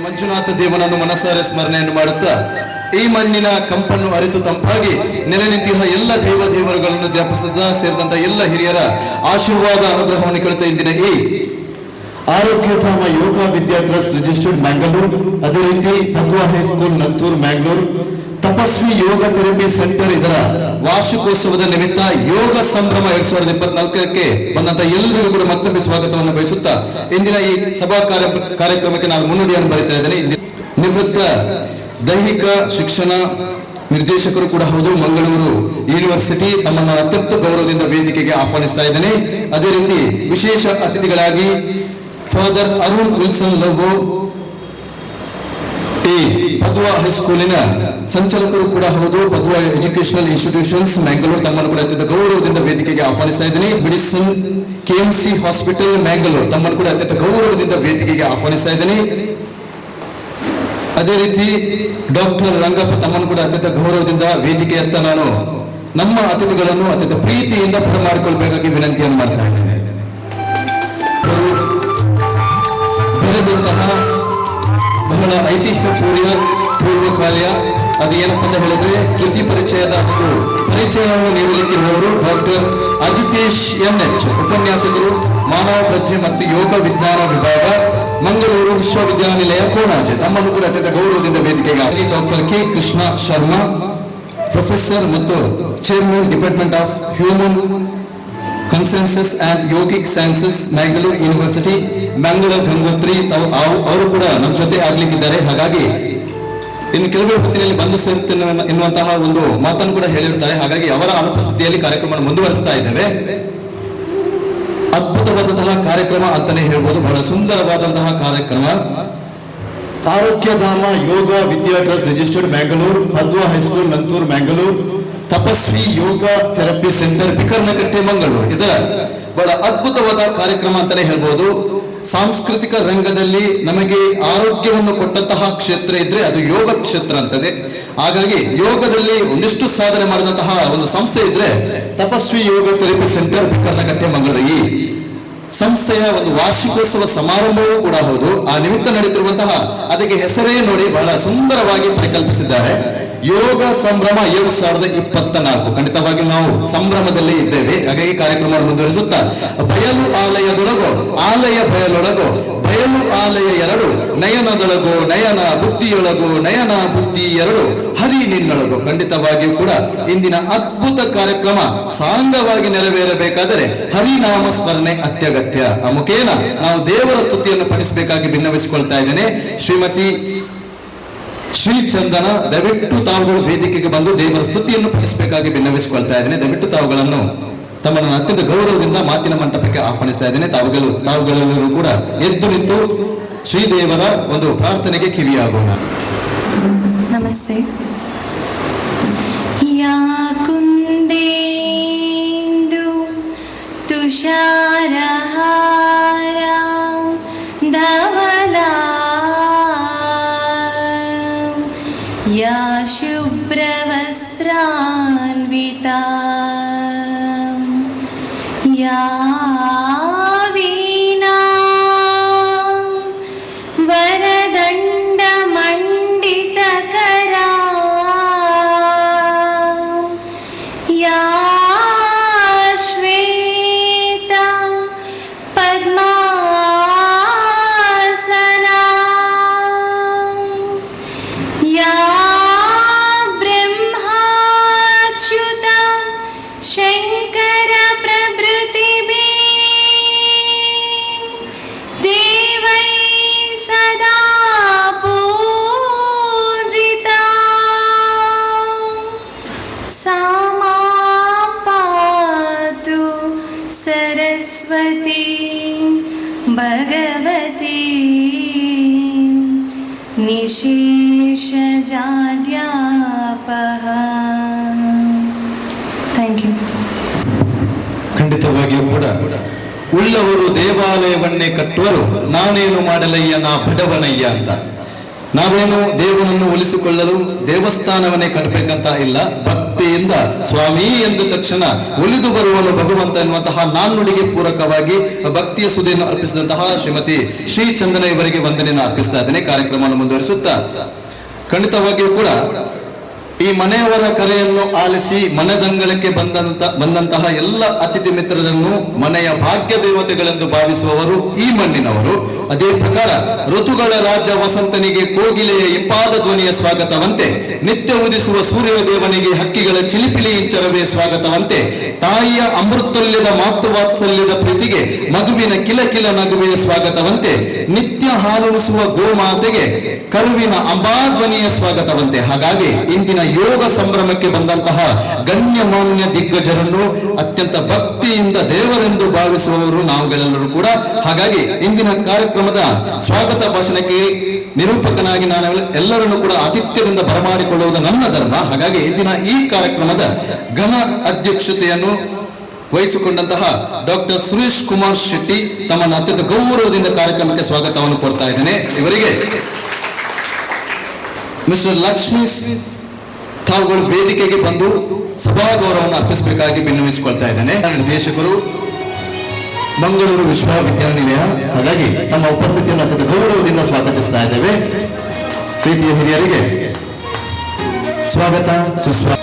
ಮಂಜುನಾಥ ದೇವನನ್ನು ಮನಸಾರೆ ಸ್ಮರಣೆಯನ್ನು ಮಾಡುತ್ತಾ ಈ ಮಣ್ಣಿನ ಕಂಪನ್ನು ಅರಿತು ತಂಪಾಗಿ ನೆಲೆ ನಿಂತಿರುವ ಎಲ್ಲ ದೇವರುಗಳನ್ನು ಜ್ಞಾಪಿಸುತ್ತಾ ಸೇರಿದಂತ ಎಲ್ಲ ಹಿರಿಯರ ಆಶೀರ್ವಾದ ಅನುಗ್ರಹವನ್ನು ಕೇಳುತ್ತಾ ಇಂದಿನ ಈ ಆರೋಗ್ಯಧಾಮ ಯೋಗ ವಿದ್ಯಾ ಟ್ರಸ್ಟ್ ರಿಜಿಸ್ಟರ್ಡ್ ಮ್ಯಾಂಗಳೂರು, ಅದೇ ರೀತಿ ಪದ್ವಾ ಹೈಸ್ಕೂಲ್ ನಂತೂರ್ ಮ್ಯಾಂಗಳೂರು, ತಪಸ್ವಿ ಯೋಗ ಥೆರಪಿ ಸೆಂಟರ್ ಇದರ ವಾರ್ಷಿಕೋತ್ಸವದ ನಿಮಿತ್ತ ಯೋಗ ಸಂಭ್ರಮ 2024ಕ್ಕೆ ಬಂದಂತ ಎಲ್ಲರಿಗೂ ಕೂಡ ಮತ್ತೊಮ್ಮೆ ಸ್ವಾಗತವನ್ನು ಬಯಸುತ್ತಾ ಇಂದಿನ ಈ ಸಭಾ ಕಾರ್ಯಕ್ರಮಕ್ಕೆ ನಾನು ಮುನ್ನುಡಿಯನ್ನು ಬರೀತಾ ಇದ್ದೇನೆ. ನಿವೃತ್ತ ದೈಹಿಕ ಶಿಕ್ಷಣ ನಿರ್ದೇಶಕರು ಕೂಡ ಹೌದು, ಮಂಗಳೂರು ಯೂನಿವರ್ಸಿಟಿ, ತಮ್ಮನ್ನು ಅತ್ಯಂತ ಗೌರವದಿಂದ ವೇದಿಕೆಗೆ ಆಹ್ವಾನಿಸ್ತಾ ಇದ್ದೇನೆ. ಅದೇ ರೀತಿ ವಿಶೇಷ ಅತಿಥಿಗಳಾಗಿ ಫಾದರ್ ಅರುಣ್ ವಿಲ್ಸನ್ ಲೋಬೋ, ಈ ಪದ್ವಾ ಹೈಸ್ಕೂಲಿನ ಸಂಚಾಲಕರು ಕೂಡ ಹೌದು, ಪದ್ವಾ ಎಜುಕೇಶನಲ್ ಇನ್ಸ್ಟಿಟ್ಯೂಷನ್ಸ್ ಮ್ಯಾಂಗಳೂರು, ತಮ್ಮನ್ನು ಕೂಡ ಅತ್ಯಂತ ಗೌರವದಿಂದ ವೇದಿಕೆಗೆ ಆಹ್ವಾನಿಸ್ತಾ ಇದ್ದೀನಿ. ಮೆಡಿಸಿನ್ ಕೆಎಂಸಿ ಹಾಸ್ಪಿಟಲ್ ಮ್ಯಾಂಗಳೂರು, ತಮ್ಮನ್ನು ಕೂಡ ಅತ್ಯಂತ ಗೌರವದಿಂದ ವೇದಿಕೆಗೆ ಆಹ್ವಾನಿಸ್ತಾ ಇದ್ದೀನಿ. ಅದೇ ರೀತಿ ಡಾಕ್ಟರ್ ರಂಗಪ್ಪ, ತಮ್ಮನ್ನು ಕೂಡ ಅತ್ಯಂತ ಗೌರವದಿಂದ ವೇದಿಕೆಯತ್ತ ನಾನು ನಮ್ಮ ಅತಿಥಿಗಳನ್ನು ಅತ್ಯಂತ ಪ್ರೀತಿಯಿಂದ ಬರಮಾಡಿಕೊಳ್ಬೇಕಾಗಿ ವಿನಂತಿಯನ್ನು ಮಾಡ್ತಾ ಇದ್ದೇನೆ. ಬೆಳೆದಂತಹ ಬಹಳ ಐತಿಹ್ಯ ಪೂರ್ವಕಾಲ್ಯ ಅದು ಏನಪ್ಪ ಅಂತ ಹೇಳಿದ್ರೆ ಕೃತಿ ಪರಿಚಯದ ಒಂದು ಪರಿಚಯವನ್ನು ನೀಡಲಿಕ್ಕಿರುವವರು ಡಾಕ್ಟರ್ ಅಜಿತೇಶ್ NH, ಉಪನ್ಯಾಸಕರು, ಮಾನವ ಪ್ರಜ್ಞೆ ಮತ್ತು ಯೋಗ ವಿಜ್ಞಾನ ವಿಭಾಗ, ಮಂಗಳೂರು ವಿಶ್ವವಿದ್ಯಾನಿಲಯ ಕೋಣಾಜೆ, ತಮ್ಮನ್ನು ಕೂಡ ಅತ್ಯಂತ ಗೌರವದಿಂದ ವೇದಿಕೆಗೆ doctor K Krishna Sharma, professor ಮತ್ತು chairman department of human consciousness and yogic sciences Mangalore university, Mangalore Gangotri, ಅವರು ಕೂಡ ನಮ್ಮ ಜೊತೆ ಆಗ್ಲಿಕ್ಕಿದ್ದಾರೆ. ಹಾಗಾಗಿ ಇನ್ನು ಕೆಲವೇ ಹೊತ್ತಿನಲ್ಲಿ ಬಂದು ಸೇರುತ್ತೇನೆ ಎನ್ನುವಂತಹ ಒಂದು ಮಾತನ್ನು ಕೂಡ ಹೇಳಿರ್ತಾರೆ. ಹಾಗಾಗಿ ಅವರ ಅನುಪಸ್ಥಿತಿಯಲ್ಲಿ ಕಾರ್ಯಕ್ರಮವನ್ನು ಮುಂದುವರಿಸ್ತಾ ಇದ್ದೇವೆ. ಅದ್ಭುತವಾದಂತಹ ಕಾರ್ಯಕ್ರಮ ಅಂತಾನೆ ಹೇಳ್ಬೋದು, ಬಹಳ ಸುಂದರವಾದಂತಹ ಕಾರ್ಯಕ್ರಮ. ಆರೋಗ್ಯಧಾಮ ಯೋಗ ವಿದ್ಯಾ trust registered Mangalore, Padua high school Nanthur Mangalore, ತಪಸ್ವಿ ಯೋಗ ಥೆರಪಿ ಸೆಂಟರ್ ಬಿಕರ್ನಕಟ್ಟೆ ಮಂಗಳೂರು, ಇದರ ಬಹಳ ಅದ್ಭುತವಾದ ಕಾರ್ಯಕ್ರಮ ಅಂತಾನೆ ಹೇಳ್ಬೋದು. ಸಾಂಸ್ಕೃತಿಕ ರಂಗದಲ್ಲಿ ನಮಗೆ ಆರೋಗ್ಯವನ್ನು ಕೊಟ್ಟಂತಹ ಕ್ಷೇತ್ರ ಇದ್ರೆ ಅದು ಯೋಗ ಕ್ಷೇತ್ರ ಅಂತದೆ. ಹಾಗಾಗಿ ಯೋಗದಲ್ಲಿ ಒಂದಿಷ್ಟು ಸಾಧನೆ ಮಾಡಿದಂತಹ ಒಂದು ಸಂಸ್ಥೆ ಇದ್ರೆ ತಪಸ್ವಿ ಯೋಗ ಥೆರಪಿ ಸೆಂಟರ್ ಬಿಕರ್ನಕಟ್ಟೆ ಮಂಗಳೂರು. ಈ ಸಂಸ್ಥೆಯ ಒಂದು ವಾರ್ಷಿಕೋತ್ಸವ ಸಮಾರಂಭವೂ ಕೂಡ ಹೌದು. ಆ ನಿಮಿತ್ತ ನಡೆದಿರುವಂತಹ ಅದಕ್ಕೆ ಹೆಸರೇ ನೋಡಿ ಬಹಳ ಸುಂದರವಾಗಿ ಪರಿಕಲ್ಪಿಸಿದ್ದಾರೆ, ಯೋಗ ಸಂಭ್ರಮ 2024. ಖಂಡಿತವಾಗಿ ನಾವು ಸಂಭ್ರಮದಲ್ಲಿ ಇದ್ದೇವೆ. ಹಾಗಾಗಿ ಕಾರ್ಯಕ್ರಮವನ್ನು ಮುಂದುವರಿಸುತ್ತಾ ಬಯಲು ಆಲಯದೊಳಗೋ ಆಲಯ ಬಯಲೊಳಗೋ ಬಯಲು ಆಲಯ ಎರಡು, ನಯನದೊಳಗೋ ನಯನ ಬುದ್ಧಿಯೊಳಗೋ ನಯನ ಬುದ್ಧಿ ಎರಡು, ಹರಿ ನಿನ್ನೊಳಗೋ. ಖಂಡಿತವಾಗಿಯೂ ಕೂಡ ಇಂದಿನ ಅದ್ಭುತ ಕಾರ್ಯಕ್ರಮ ಸಾಂಗವಾಗಿ ನೆರವೇರಬೇಕಾದರೆ ಹರಿನಾಮ ಸ್ಮರಣೆ ಅತ್ಯಗತ್ಯ. ಆ ಮುಖೇನ ನಾವು ದೇವರ ಸ್ತುತಿಯನ್ನು ಪಠಿಸಬೇಕಾಗಿ ಭಿನ್ನವಿಸಿಕೊಳ್ತಾ ಇದ್ದೇನೆ. ಶ್ರೀಮತಿ ಶ್ರೀ ಚಂದನ, ದಯವಿಟ್ಟು ತಾವುಗಳು ವೇದಿಕೆಗೆ ಬಂದು ದೇವರ ಸ್ತುತಿಯನ್ನು ಪಠಿಸಬೇಕಾಗಿ ಭಿನ್ನವಿಸಿಕೊಳ್ತಾ ಇದ್ದೇನೆ. ದಯವಿಟ್ಟು ತಾವುಗಳನ್ನು ತಮ್ಮನ್ನು ಅತ್ಯಂತ ಗೌರವದಿಂದ ಮಾತಿನ ಮಂಟಪಕ್ಕೆ ಆಹ್ವಾನಿಸ್ತಾ ಇದ್ದೇನೆ. ತಾವುಗಳೆಲ್ಲರೂ ಕೂಡ ಎದ್ದು ನಿಂತು ಶ್ರೀದೇವರ ಒಂದು ಪ್ರಾರ್ಥನೆಗೆ ಕಿವಿಯಾಗೋಣ. ನಮಸ್ತೆ. ಯಾ ಕುಂದೇಂದು ತುಷಾರಹಾರ ಧವಲ ಯಾ ಶುಭ್ರವಸ್ತ್ರಾನ್ವಿತಾ ಯಾ ವೀಣಾ ವರದಂಡ ಮಂಡಿತಕರಾ विशेषजाड्यापः ಥ್ಯಾಂಕ್ ಯು. ಖಂಡಿತವಾಗಿಯೂ ಕೂಡ ಉಳ್ಳವರು ದೇವಾಲಯವನ್ನೇ ಕಟ್ಟುವರು, ನಾನೇನು ಮಾಡಲಯ್ಯ ನಾ ಬಡವನಯ್ಯ ಅಂತ. ನಾವೇನು ದೇವನನ್ನು ಉಳಿಸಿಕೊಳ್ಳಲು ದೇವಸ್ಥಾನವನ್ನೇ ಕಟ್ಟಬೇಕಂತ ಇಲ್ಲ. ಭಕ್ತಿಯಿಂದ ಸ್ವಾಮಿ ಎಂದ ತಕ್ಷಣ ಒಲಿದು ಬರುವನು ಭಗವಂತ ಎನ್ನುವಂತಹ ನಾಣ್ಣುಡಿಗೆ ಪೂರಕವಾಗಿ ಭಕ್ತಿಯ ಸುದಿಯನ್ನು ಅರ್ಪಿಸಿದಂತಹ ಶ್ರೀಮತಿ ಶ್ರೀ ಚಂದನ ಇವರಿಗೆ ವಂದನೆಯನ್ನು ಅರ್ಪಿಸ್ತಾ ಇದ್ದೇನೆ. ಕಾರ್ಯಕ್ರಮವನ್ನು ಮುಂದುವರಿಸುತ್ತಾ ಖಂಡಿತವಾಗಿಯೂ ಕೂಡ ಈ ಮನೆಯವರ ಕರೆಯನ್ನು ಆಲಿಸಿ ಮನೆದಂಗಳಕ್ಕೆ ಬಂದಂತಹ ಎಲ್ಲ ಅತಿಥಿ ಮಿತ್ರರನ್ನು ಮನೆಯ ಭಾಗ್ಯ ದೇವತೆಗಳೆಂದು ಭಾವಿಸುವವರು ಈ ಮಣ್ಣಿನವರು. ಅದೇ ಪ್ರಕಾರ ಋತುಗಳ ರಾಜ ವಸಂತನಿಗೆ ಕೋಗಿಲೆಯ ಇಂಪಾದ ಧ್ವನಿಯ ಸ್ವಾಗತವಂತೆ, ನಿತ್ಯ ಉದಿಸುವ ಸೂರ್ಯ ದೇವನಿಗೆ ಹಕ್ಕಿಗಳ ಚಿಲಿಪಿಲಿ ಇಂಚರವೇ ಸ್ವಾಗತವಂತೆ, ತಾಯಿಯ ಅಮೃತಲ್ಯದ ಮಾತೃವಾತ್ಸಲ್ಯದ ಪ್ರೀತಿಗೆ ಮಗುವಿನ ಕಿಲಕಿಲ ನಗುವೆಯ ಸ್ವಾಗತವಂತೆ, ನಿತ್ಯ ಹಾಲುಣಿಸುವ ಗೋಮಾತೆಗೆ ಕರುವಿನ ಅಂಬಾಧ್ವನಿಯ ಸ್ವಾಗತವಂತೆ. ಹಾಗಾಗಿ ಇಂದಿನ ಯೋಗ ಸಂಭ್ರಮಕ್ಕೆ ಬಂದಂತಹ ಗಣ್ಯಮಾನ್ಯ ದಿಗ್ಗಜರನ್ನು ಅತ್ಯಂತ ಭಕ್ತಿಯಿಂದ ದೇವರೆಂದು ಭಾವಿಸುವವರು ನಾವುಗಳೆಲ್ಲರೂ ಕೂಡ. ಹಾಗಾಗಿ ಇಂದಿನ ಕಾರ್ಯಕ್ರಮದ ಸ್ವಾಗತ ಭಾಷಣಕ್ಕೆ ನಿರೂಪಕನಾಗಿ ನಾನು ಎಲ್ಲರನ್ನು ಕೂಡ ಆತಿಥ್ಯದಿಂದ ಬರಮಾಡಿಕೊಳ್ಳುವುದು ನನ್ನ ಧರ್ಮ. ಹಾಗಾಗಿ ಇಂದಿನ ಈ ಕಾರ್ಯಕ್ರಮದ ಘನ ಅಧ್ಯಕ್ಷತೆಯನ್ನು ವಹಿಸಿಕೊಂಡಂತಹ ಡಾಕ್ಟರ್ ಸುರೇಶ್ ಕುಮಾರ್ ಶೆಟ್ಟಿ ತಮ್ಮನ್ನು ಅತ್ಯಂತ ಗೌರವದಿಂದ ಕಾರ್ಯಕ್ರಮಕ್ಕೆ ಸ್ವಾಗತವನ್ನು ಕೋರ್ತಾ ಇದ್ದೇನೆ. ಇವರಿಗೆ ಮಿಸ್ಟರ್ ಲಕ್ಷ್ಮೀ ತಾವುಗಳು ವೇದಿಕೆಗೆ ಬಂದು ಸಭಾ ಗೌರವವನ್ನು ಅರ್ಪಿಸಬೇಕಾಗಿ ವಿನ್ನವಿಸಿಕೊಳ್ತಾ ಇದ್ದೇನೆ. ನಿರ್ದೇಶಕರು ಮಂಗಳೂರು ವಿಶ್ವವಿದ್ಯಾನಿಲಯ. ಹಾಗಾಗಿ ತಮ್ಮ ಉಪಸ್ಥಿತಿಯನ್ನು ಅತ್ಯಂತ ಗೌರವದಿಂದ ಸ್ವಾಗತಿಸ್ತಾ ಇದ್ದೇವೆ. ಪ್ರೀತಿಯ ಹಿರಿಯರಿಗೆ ಸ್ವಾಗತ ಸುಸ್ವಾಗತ.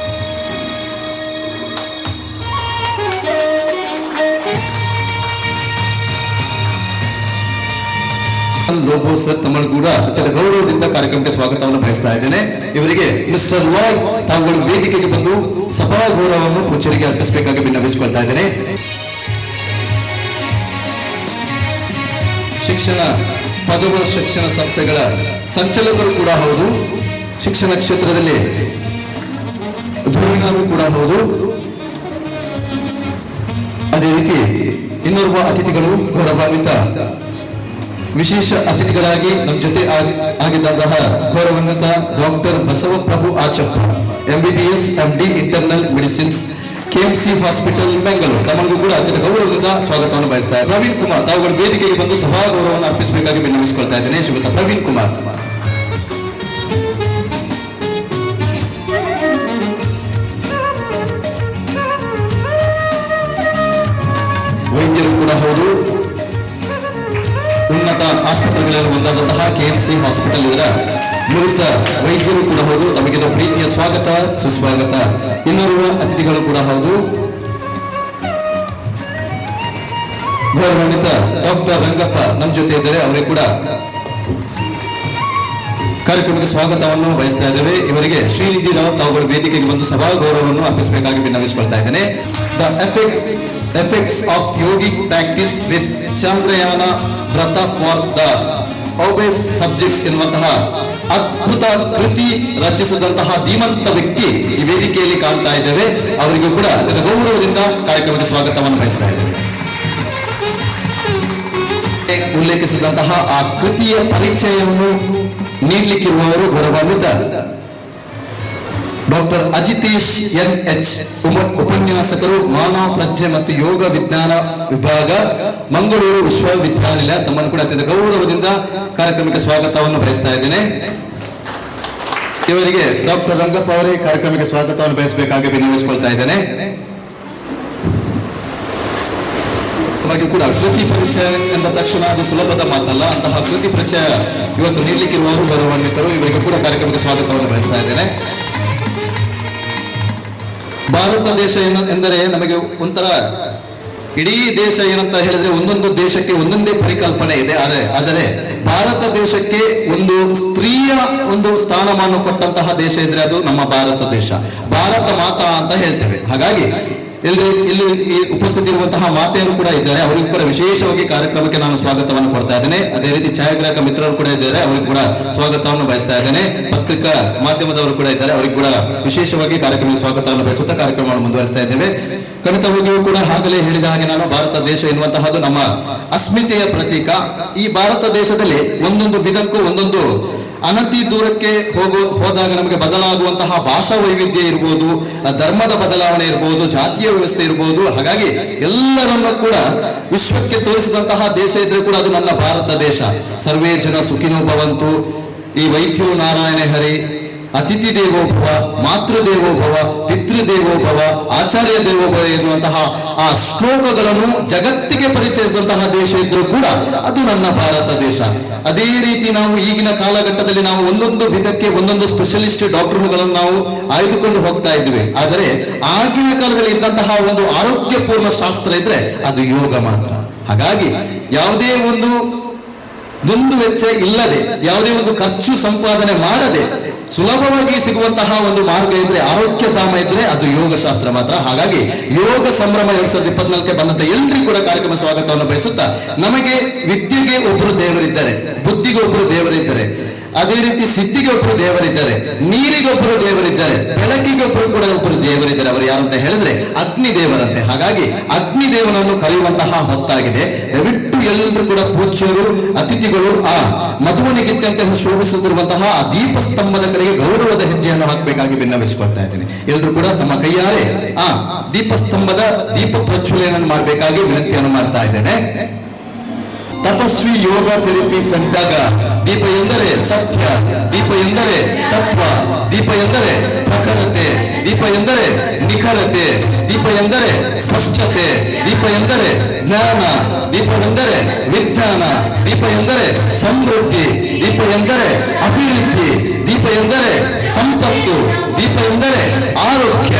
ಲೋಬೋ ಸರ್ ತಮ್ಮನ್ನು ಕೂಡ ಅತ್ಯಂತ ಗೌರವದಿಂದ ಕಾರ್ಯಕ್ರಮಕ್ಕೆ ಸ್ವಾಗತವನ್ನು ಬಯಸ್ತಾ ಇದ್ದೇನೆ. ಇವರಿಗೆ ಮಿಸ್ಟರ್ ಲಾಯ್ ತಾವುಗಳು ವೇದಿಕೆಗೆ ಬಂದು ಸಭಾ ಗೌರವವನ್ನು ಪೂಜಾರಿಗೆ ಅರ್ಪಿಸಬೇಕಾಗಿ ವಿನ್ನವಿಸಿಕೊಳ್ತಾ ಇದ್ದೇನೆ. ಶಿಕ್ಷಣ ಪದವ ಶಿಕ್ಷಣ ಸಂಸ್ಥೆಗಳ ಸಂಚಾಲಕರು ಕೂಡ ಹೌದು, ಶಿಕ್ಷಣ ಕ್ಷೇತ್ರದಲ್ಲಿ ಧುರೀಣರು ಕೂಡ ಹೌದು. ಅದೇ ರೀತಿ ಇನ್ನೋರ್ವ ಅತಿಥಿಗಳು ಗೌರವಾನ್ವಿತ ವಿಶೇಷ ಅತಿಥಿಗಳಾಗಿ ನಮ್ಮ ಜೊತೆ ಆಗಿದ್ದಂತಹ ಗೌರವಾನ್ವಿತ doctor Basavaprabhu Achappa, MBBS MD internal medicines, KMC hospital Bengaluru. ತಮ್ಮಗೂ ಕೂಡ ಅತ್ಯಂತ ಗೌರವದಿಂದ ಸ್ವಾಗತವನ್ನು ಬಯಸ್ತಾರೆ. ಪ್ರವೀಣ್ ಕುಮಾರ್ ತಾವುಗಳು ವೇದಿಕೆಗೆ ಬಂದು ಸಭಾ ಗೌರವವನ್ನು ಅರ್ಪಿಸಬೇಕಾಗಿ ವಿನ್ನವಿಸಿಕೊಳ್ತಾ ಇದ್ದೇನೆ. ಶ್ರೀಯುತ ಪ್ರವೀಣ್ ಕುಮಾರ್. ವೈದ್ಯರು ಕೂಡ ಹೌದು, ಉನ್ನತ ಆಸ್ಪತ್ರೆಗಳಲ್ಲಿ ಒಂದಾದಂತಹ KMC ಹಾಸ್ಪಿಟಲ್ ಇದರ ನುರಿತ ವೈದ್ಯರು ಕೂಡ ಹೌದು. ತಮಗೆ ಪ್ರೀತಿಯ ಸ್ವಾಗತ ಸುಸ್ವಾಗತ. ಇನ್ನೋರ್ವ ಅತಿಥಿಗಳು ಕೂಡ ಹೌದು, ಗೌರವಾನ್ವಿತ ಡಾಕ್ಟರ್ ರಂಗಪ್ಪ ನಮ್ಮ ಜೊತೆ ಇದ್ದಾರೆ. ಅವರಿಗೆ ಕೂಡ ಕಾರ್ಯಕ್ರಮಕ್ಕೆ ಸ್ವಾಗತವನ್ನು ಬಯಸ್ತಾ ಇದ್ದೇವೆ. ಇವರಿಗೆ ಶ್ರೀನಿಧಿ ರಾವ್ ತಾವುಗಳು ವೇದಿಕೆಗೆ ಬಂದು ಸಭಾ ಗೌರವವನ್ನು ಅರ್ಪಿಸಬೇಕಾಗಿ ವಿನ್ನವಿಸಿಕೊಳ್ತಾ ಇದ್ದೇನೆ. The effects of yogic practice with Chandrayaan ವ್ರತ ಫಾರ್ ದ ಆಲ್ವೇಸ್ ಸಬ್ಜೆಕ್ಟ್ಸ್ ಎನ್ನುವಂತಹ ಅದ್ಭುತ ಕೃತಿ ರಚಿಸಿದಂತಹ ಧೀಮಂತ ವ್ಯಕ್ತಿ ಈ ವೇದಿಕೆಯಲ್ಲಿ ಕಾಣ್ತಾ ಇದ್ದೇವೆ. ಅವರಿಗೂ ಕೂಡ ಅದರ ಗೌರವದಿಂದ ಕಾರ್ಯಕ್ರಮಕ್ಕೆ ಸ್ವಾಗತವನ್ನು ಬಯಸ್ತಾ ಇದ್ದೇವೆ. ಉಲ್ಲೇಖಿಸಿದಂತಹ ಆ ಕೃತಿಯ ಪರಿಚಯವನ್ನು ನೀಡಲಿಕ್ಕಿರುವವರು ಗೌರವಾನ್ವಿತ ಡಾಕ್ಟರ್ ಅಜಿತೇಶ್ NH, ಉಪನ್ಯಾಸಕರು, ಮಾನವ ಪ್ರಜ್ಞೆ ಮತ್ತು ಯೋಗ ವಿಜ್ಞಾನ ವಿಭಾಗ, ಮಂಗಳೂರು ವಿಶ್ವವಿದ್ಯಾನಿಲಯ. ತಮ್ಮನ್ನು ಕೂಡ ಅತ್ಯಂತ ಗೌರವದಿಂದ ಕಾರ್ಯಕ್ರಮಕ್ಕೆ ಸ್ವಾಗತವನ್ನು ಬಯಸ್ತಾ ಇದ್ದೇನೆ. ಇವರಿಗೆ ಡಾಕ್ಟರ್ ರಂಗಪ್ಪ ಅವರೇ ಕಾರ್ಯಕ್ರಮಕ್ಕೆ ಸ್ವಾಗತವನ್ನು ಬಯಸಬೇಕಾಗಿ ವಿನ್ನವಿಸಿಕೊಳ್ತಾ ಇದ್ದೇನೆ. ಕೂಡ ಕೃತಿ ಪರಿಚಯ ಎಂದ ತಕ್ಷಣ ಅದು ಸುಲಭದ ಮಾತಲ್ಲ. ಅಂತಹ ಕೃತಿ ಪರಿಚಯ ಇವತ್ತು ನೀಡಲಿಕ್ಕಿರುವವರು ಗೌರವಾನ್ವಿತರು. ಇವರಿಗೆ ಕೂಡ ಕಾರ್ಯಕ್ರಮಕ್ಕೆ ಸ್ವಾಗತವನ್ನು ಬಯಸ್ತಾ ಇದ್ದೇನೆ. ಭಾರತ ದೇಶ ಎಂದರೆ ನಮಗೆ ಒಂಥರ ಇಡೀ ದೇಶ ಏನಂತ ಹೇಳಿದ್ರೆ ಒಂದೊಂದು ದೇಶಕ್ಕೆ ಒಂದೊಂದೇ ಪರಿಕಲ್ಪನೆ ಇದೆ. ಆದರೆ ಭಾರತ ದೇಶಕ್ಕೆ ಒಂದು ಸ್ತ್ರೀಯ ಒಂದು ಸ್ಥಾನಮಾನ ಕೊಟ್ಟಂತಹ ದೇಶ ಇದ್ರೆ ಅದು ನಮ್ಮ ಭಾರತ ದೇಶ. ಭಾರತ ಮಾತಾ ಅಂತ ಹೇಳ್ತೇವೆ. ಹಾಗಾಗಿ ಇಲ್ಲಿ ಉಪಸ್ಥಿತಿ ಇರುವಂತಹ ಮಾತೆಯರು ಕೂಡ ಇದ್ದಾರೆ. ಅವರಿಗೂ ಕೂಡ ವಿಶೇಷವಾಗಿ ಕಾರ್ಯಕ್ರಮಕ್ಕೆ ನಾನು ಸ್ವಾಗತವನ್ನು ಕೊಡ್ತಾ ಇದ್ದೇನೆ. ಅದೇ ರೀತಿ ಛಾಯಾಗ್ರಾಹಕ ಮಿತ್ರರು ಕೂಡ ಇದ್ದಾರೆ, ಅವರಿಗೂ ಕೂಡ ಸ್ವಾಗತವನ್ನು ಬಯಸ್ತಾ ಇದ್ದೇನೆ. ಪತ್ರಿಕಾ ಮಾಧ್ಯಮದವರು ಕೂಡ ಇದ್ದಾರೆ, ಅವರಿಗೂ ಕೂಡ ವಿಶೇಷವಾಗಿ ಕಾರ್ಯಕ್ರಮಕ್ಕೆ ಸ್ವಾಗತವನ್ನು ಬಯಸುತ್ತಾ ಕಾರ್ಯಕ್ರಮವನ್ನು ಮುಂದುವರಿಸ್ತಾ ಇದ್ದೇವೆ. ಖಂಡಿತವಾಗಿಯೂ ಕೂಡ ಆಗಲೇ ಹೇಳಿದ ಹಾಗೆ ನಾನು ಭಾರತ ದೇಶ ಎನ್ನುವಂತಹದ್ದು ನಮ್ಮ ಅಸ್ಮಿತೆಯ ಪ್ರತೀಕ. ಈ ಭಾರತ ದೇಶದಲ್ಲಿ ಒಂದೊಂದು ವಿಧಕ್ಕೂ ಒಂದೊಂದು ಅನತಿ ದೂರಕ್ಕೆ ಹೋದಾಗ ನಮಗೆ ಬದಲಾಗುವಂತಹ ಭಾಷಾ ವೈವಿಧ್ಯ ಇರ್ಬೋದು, ಧರ್ಮದ ಬದಲಾವಣೆ ಇರ್ಬೋದು, ಜಾತಿಯ ವ್ಯವಸ್ಥೆ ಇರ್ಬೋದು. ಹಾಗಾಗಿ ಎಲ್ಲರನ್ನು ಕೂಡ ವಿಶ್ವಕ್ಕೆ ತೋರಿಸಿದಂತಹ ದೇಶ ಇದ್ರೆ ಕೂಡ ಅದು ನನ್ನ ಭಾರತ ದೇಶ. ಸರ್ವೇ ಜನ ಸುಖಿನೋ ಭವಂತು, ಈ ವೈದ್ಯೋ ನಾರಾಯಣ ಹರಿ, ಅತಿಥಿ ದೇವೋಭವ, ಮಾತೃದೇವೋಭವ, ಪಿತೃದೇವೋಭವ, ಆಚಾರ್ಯ ದೇವೋಭವ ಎನ್ನುವಂತಹ ಆ ಶ್ಲೋಕಗಳನ್ನು ಜಗತ್ತಿಗೆ ಪರಿಚಯಿಸಿದಂತಹ ದೇಶ ಇದ್ರೂ ಕೂಡ ಅದು ನನ್ನ ಭಾರತ ದೇಶ. ಅದೇ ರೀತಿ ನಾವು ಈಗಿನ ಕಾಲಘಟ್ಟದಲ್ಲಿ ನಾವು ಒಂದೊಂದು ವಿಧಕ್ಕೆ ಒಂದೊಂದು ಸ್ಪೆಷಲಿಸ್ಟ್ ಡಾಕ್ಟರ್ಗಳನ್ನು ನಾವು ಆಯ್ದುಕೊಂಡು ಹೋಗ್ತಾ ಇದ್ವಿ. ಆದರೆ ಆಗಿನ ಕಾಲದಲ್ಲಿ ಇದ್ದಂತಹ ಒಂದು ಆರೋಗ್ಯಪೂರ್ಣ ಶಾಸ್ತ್ರ ಇದ್ರೆ ಅದು ಯೋಗ ಮಾತ್ರ. ಹಾಗಾಗಿ ಯಾವುದೇ ಒಂದು ವೆಚ್ಚ ಇಲ್ಲದೆ, ಯಾವುದೇ ಒಂದು ಖರ್ಚು ಸಂಪಾದನೆ ಮಾಡದೆ ಸುಲಭವಾಗಿ ಸಿಗುವಂತಹ ಒಂದು ಮಾರ್ಗ ಇದ್ರೆ, ಆರೋಗ್ಯ ಧಾಮ ಇದ್ರೆ ಅದು ಯೋಗ ಶಾಸ್ತ್ರ ಮಾತ್ರ. ಹಾಗಾಗಿ ಯೋಗ ಸಂಭ್ರಮ 2024 ಬಂದಂತ ಎಲ್ರಿಗೂ ಕೂಡ ಕಾರ್ಯಕ್ರಮ ಸ್ವಾಗತವನ್ನು ಬಯಸುತ್ತಾ, ನಮಗೆ ವಿದ್ಯೆಗೆ ಒಬ್ಬರು ದೇವರಿದ್ದಾರೆ, ಬುದ್ಧಿಗೆ ಒಬ್ಬರು ದೇವರಿದ್ದಾರೆ, ಅದೇ ರೀತಿ ಸಿದ್ಧಿಗೆ ಒಬ್ಬರು ದೇವರಿದ್ದಾರೆ, ನೀರಿಗೆ ಒಬ್ಬರು ದೇವರಿದ್ದಾರೆ, ಬೆಳಕಿಗೆ ಒಬ್ಬರು ಕೂಡ ಒಬ್ಬರು ದೇವರಿದ್ದಾರೆ. ಅವರು ಯಾರು ಅಂತ ಹೇಳಿದ್ರೆ ಅಗ್ನಿ ದೇವರಂತೆ. ಹಾಗಾಗಿ ಅಗ್ನಿ ದೇವನನ್ನು ಕರೆಯುವಂತಹ ಹೊತ್ತಾಗಿದೆ. ದಯವಿಟ್ಟು ಎಲ್ಲರೂ ಕೂಡ ಪೂಜ್ಯರು, ಅತಿಥಿಗಳು ಆ ಮಧುವನಿಗಿತ್ತಂತೆ ಶೋಭಿಸುತ್ತಿರುವಂತಹ ಆ ದೀಪಸ್ತಂಭದ ಕಡೆಗೆ ಗೌರವದ ಹೆಜ್ಜೆಯನ್ನು ಹಾಕಬೇಕಾಗಿ ವಿನ್ನವಿಸಿಕೊಳ್ತಾ ಇದ್ದೇನೆ. ಎಲ್ಲರೂ ಕೂಡ ತಮ್ಮ ಕೈಯಾರೆ ಆ ದೀಪಸ್ತಂಭದ ದೀಪ ಪ್ರಜ್ವಲನೆಯನ್ನು ಮಾಡಬೇಕಾಗಿ ವಿನಂತಿಯನ್ನು ಮಾಡ್ತಾ ಇದ್ದೇನೆ. ತಪಸ್ವಿ ಯೋಗ ಥೆರಪಿ ಸೆಂಟರ್ಗ ದೀಪ ಎಂದರೆ ಸತ್ಯ, ದೀಪ ಎಂದರೆ ತತ್ವ, ದೀಪ ಎಂದರೆ ಪ್ರಖರತೆ, ದೀಪ ಎಂದರೆ ನಿಖರತೆ, ದೀಪ ಎಂದರೆ ಸ್ಪಷ್ಟತೆ, ದೀಪ ಎಂದರೆ ಜ್ಞಾನ, ದೀಪವೆಂದರೆ ವಿಜ್ಞಾನ, ದೀಪ ಎಂದರೆ ಸಮೃದ್ಧಿ, ದೀಪ ಎಂದರೆ ಅಭಿವೃದ್ಧಿ, ದೀಪ ಎಂದರೆ ಸಂಪತ್ತು, ದೀಪ ಎಂದರೆ ಆರೋಗ್ಯ.